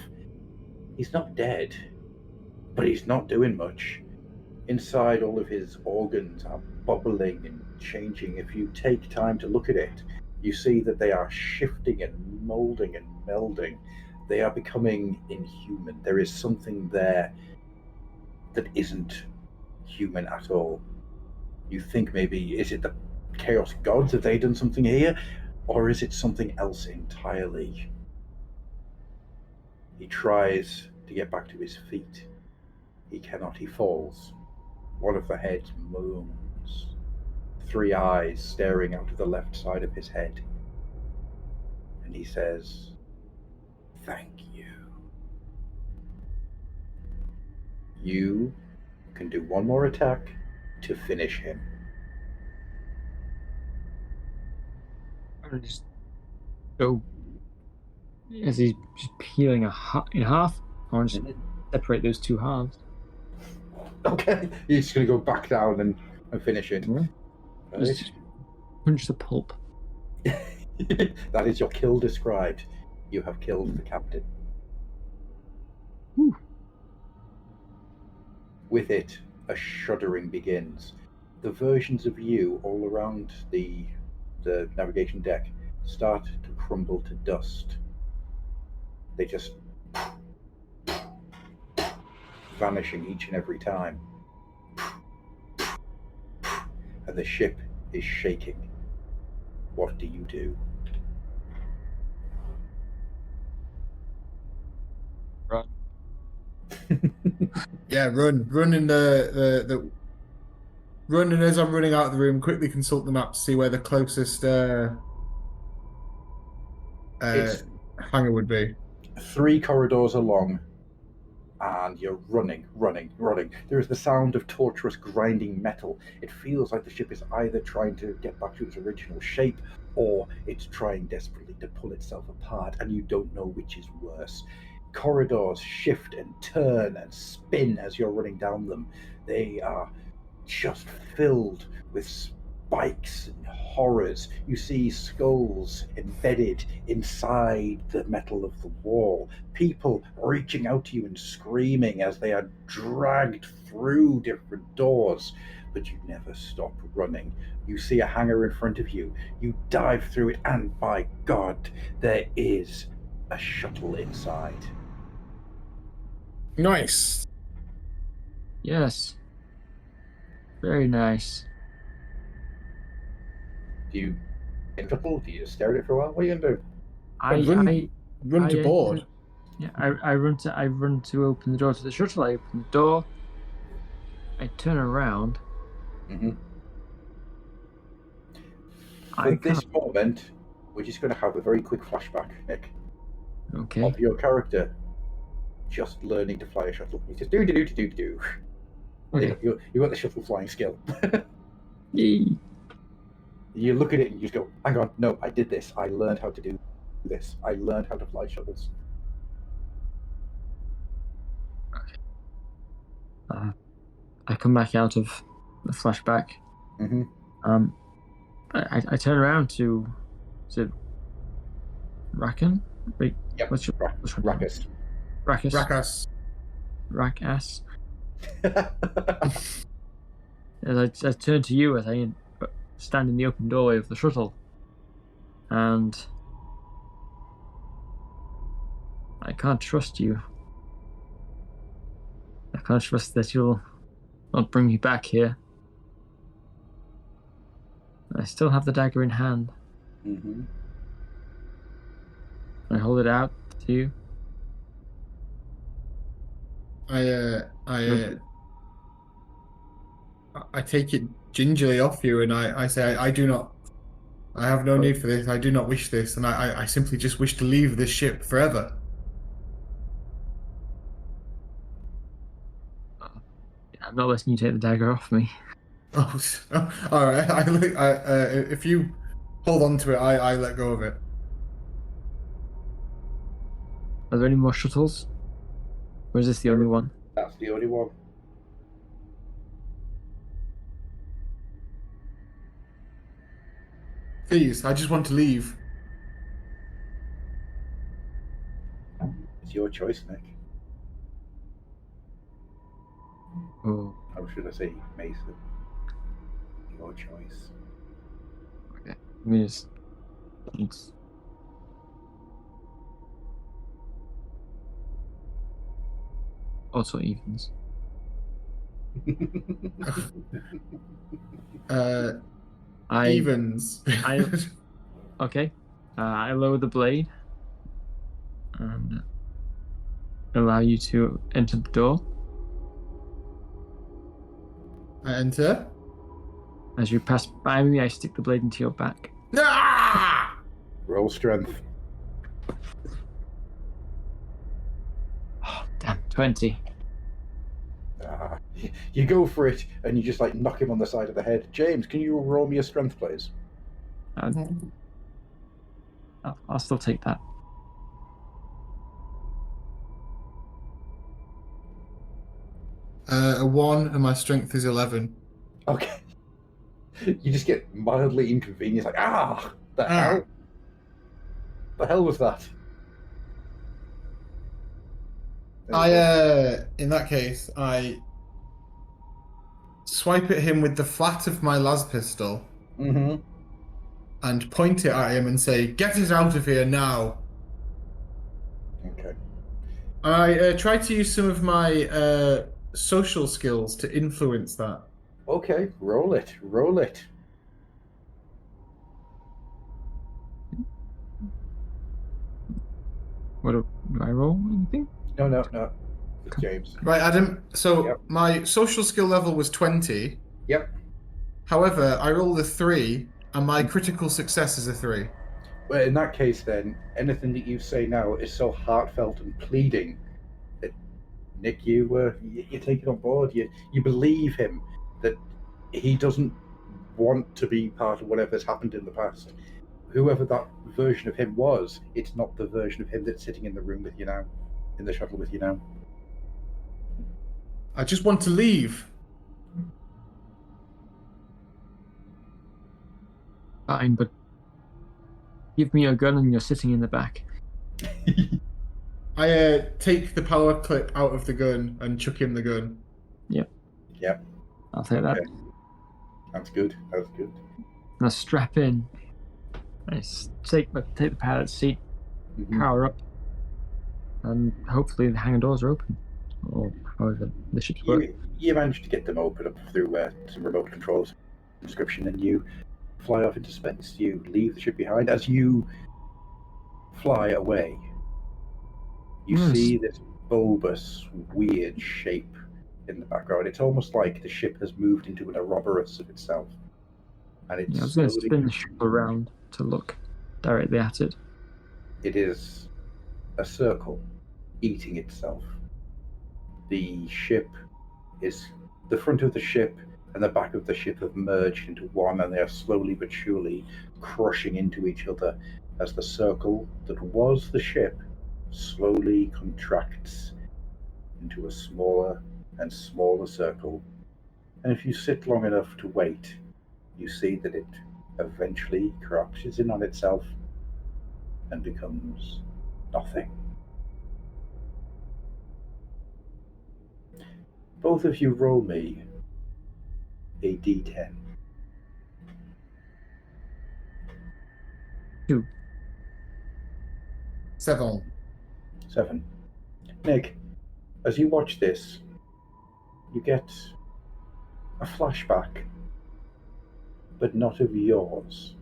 He's not dead, but he's not doing much. Inside, all of his organs are bubbling and changing. If you take time to look at it, you see that they are shifting and molding and melding. They are becoming inhuman. There is something there that isn't human at all. You think maybe, is it the Chaos Gods? Have they done something here? Or is it something else entirely? He tries to get back to his feet. He cannot. He falls. One of the heads moans. 3 eyes staring out of the left side of his head. And he says, "Thank you." You can do one more attack to finish him. I'm going to just go, as he's just peeling in half, I want to just separate those 2 halves. Okay, you're just going to go back down and finish it. Yeah. Right. Just punch the pulp. That is your kill described. You have killed the captain. Whew. With it, a shuddering begins. The versions of you all around the navigation deck start to crumble to dust. They just vanishing each and every time. And the ship is shaking. What do you do? Run. Yeah, run in the run, and as I'm running out of the room, quickly consult the map to see where the closest hangar would be. 3 corridors along, and you're running. There is the sound of torturous grinding metal. It feels like the ship is either trying to get back to its original shape, or it's trying desperately to pull itself apart, and you don't know which is worse. Corridors shift and turn and spin as you're running down them. They are just filled with spikes and horrors. You see skulls embedded inside the metal of the wall. People reaching out to you and screaming as they are dragged through different doors. But you never stop running. You see a hangar in front of you. You dive through it, and by God, there is a shuttle inside. Nice. Yes. Very nice. Do you shuttle? Do you stare at it for a while? What are you gonna do? Run to board. Yeah, I run to open the door to the shuttle. I open the door. I turn around. Mm-hmm. At this moment, we're just going to have a very quick flashback, Nick, Okay. of your character just learning to fly a shuttle. He just do. Okay. You got the shuttle flying skill. Yay. You look at it and you just go, "Hang on, no, I did this. I learned how to do this. I learned how to fly shuttles." I come back out of the flashback. Mm-hmm. I turn around to, is it Rakan? Wait, Yep. what's your Rakus. Rakus? Rakas. Rakas. As I turn to you as I stand in the open doorway of the shuttle. and I can't trust you. I can't trust that you'll not bring me back here. I still have the dagger in hand. Mm-hmm. I hold it out to you. I take it gingerly off you, and I say, I do not. I have no need for this. I do not wish this, and I simply just wish to leave this ship forever. I'm not letting you take the dagger off me. Oh, all right. If you hold on to it, I let go of it. Are there any more shuttles? Or is this the only one? That's the only one. Please, I just want to leave. It's your choice, Nick. Oh, How should I say, Mason? Your choice. okay. I mean, it's also evens. Evens. Okay. I lower the blade and allow you to enter the door. I enter. As you pass by me, I stick the blade into your back. Ah! Roll strength. Oh, damn, 20. You go for it, and you just like knock him on the side of the head. James, can you roll me a strength, please? I'll still take that. A 1, and my strength is 11. Okay. You just get mildly inconvenienced, like, the hell? The hell was that? In that case, I swipe at him with the flat of my las pistol and point it at him and say, "Get it out of here now." Okay. I try to use some of my social skills to influence that. Okay, roll it. Roll it. What do I roll? Anything? No. It's James. Right, Adam. So Yep. my social skill level was 20. Yep. However, I rolled a 3, and my critical success is a 3. Well, in that case, then, anything that you say now is so heartfelt and pleading that, Nick, you take it on board. You believe him that he doesn't want to be part of whatever's happened in the past. Whoever that version of him was, it's not the version of him that's sitting in the room with you now, in the shuttle with you now. I just want to leave. Fine, but give me your gun and you're sitting in the back. I take the power clip out of the gun and chuck him the gun. Yep. I'll take that. That's good. And I strap in. I take the pilot's seat, power up, and hopefully the hangar doors are open. Or however the ships work. You managed to get them open up through some remote controls description, and you fly off into space. You leave the ship behind. As you fly away, you see this bulbous, weird shape in the background. It's almost like the ship has moved into an Ouroboros of itself. And it's I was going to spin the ship around to look directly at it. It is a circle eating itself. The front of the ship and the back of the ship have merged into one, and they are slowly but surely crushing into each other as the circle that was the ship slowly contracts into a smaller and smaller circle. And if you sit long enough to wait, you see that it eventually collapses in on itself and becomes nothing. Both of you roll me a d10. 2. 7. 7. Nick, as you watch this, you get a flashback, but not of yours.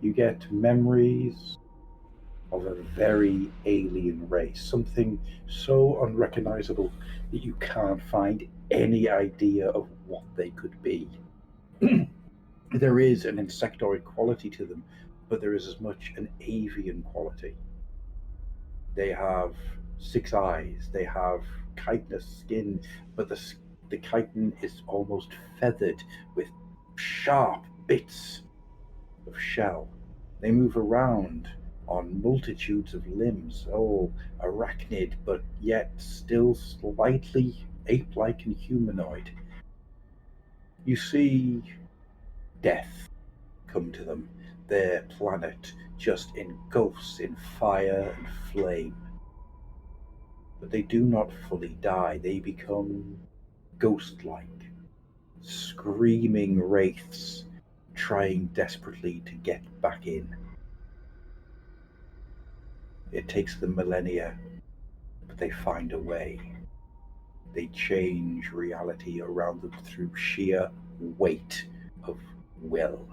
You get memories of a very alien race, something so unrecognizable that you can't find any idea of what they could be. There is an insectoid quality to them, but there is as much an avian quality. They have 6 eyes, they have chitinous skin, but the chitin is almost feathered with sharp bits of shell. They move around on multitudes of limbs, all arachnid, but yet still slightly ape-like and humanoid. You see death come to them, their planet just engulfs in fire and flame. But they do not fully die, they become ghost-like, screaming wraiths trying desperately to get back in. It takes them millennia, but they find a way. They change reality around them through sheer weight of will.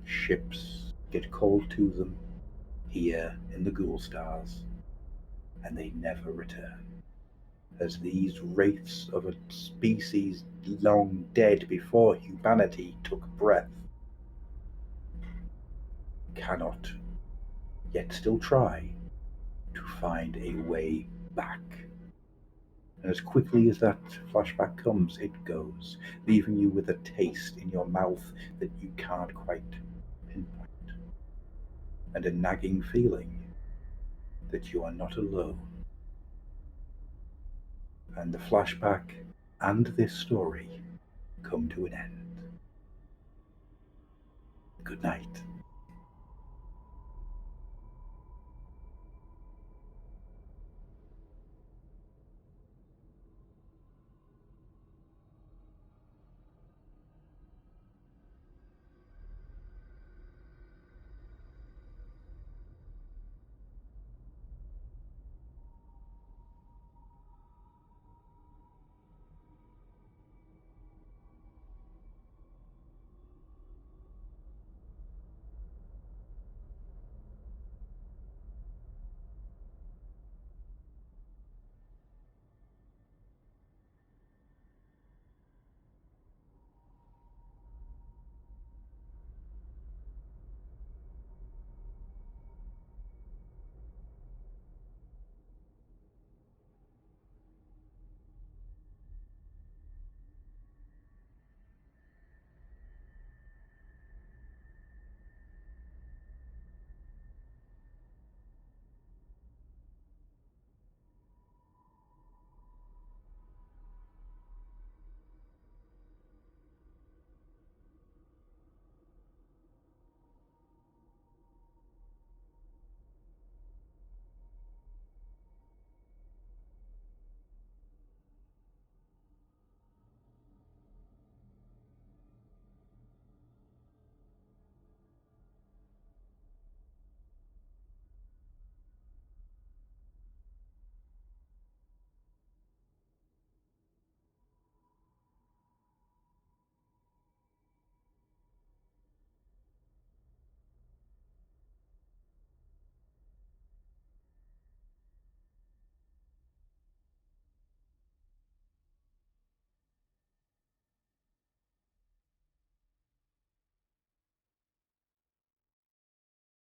Ships get called to them here in the Ghoul Stars, and they never return, as these wraiths of a species long dead before humanity took breath cannot, yet still try, to find a way back. And as quickly as that flashback comes, it goes, leaving you with a taste in your mouth that you can't quite pinpoint, and a nagging feeling that you are not alone. And the flashback and this story come to an end. Good night.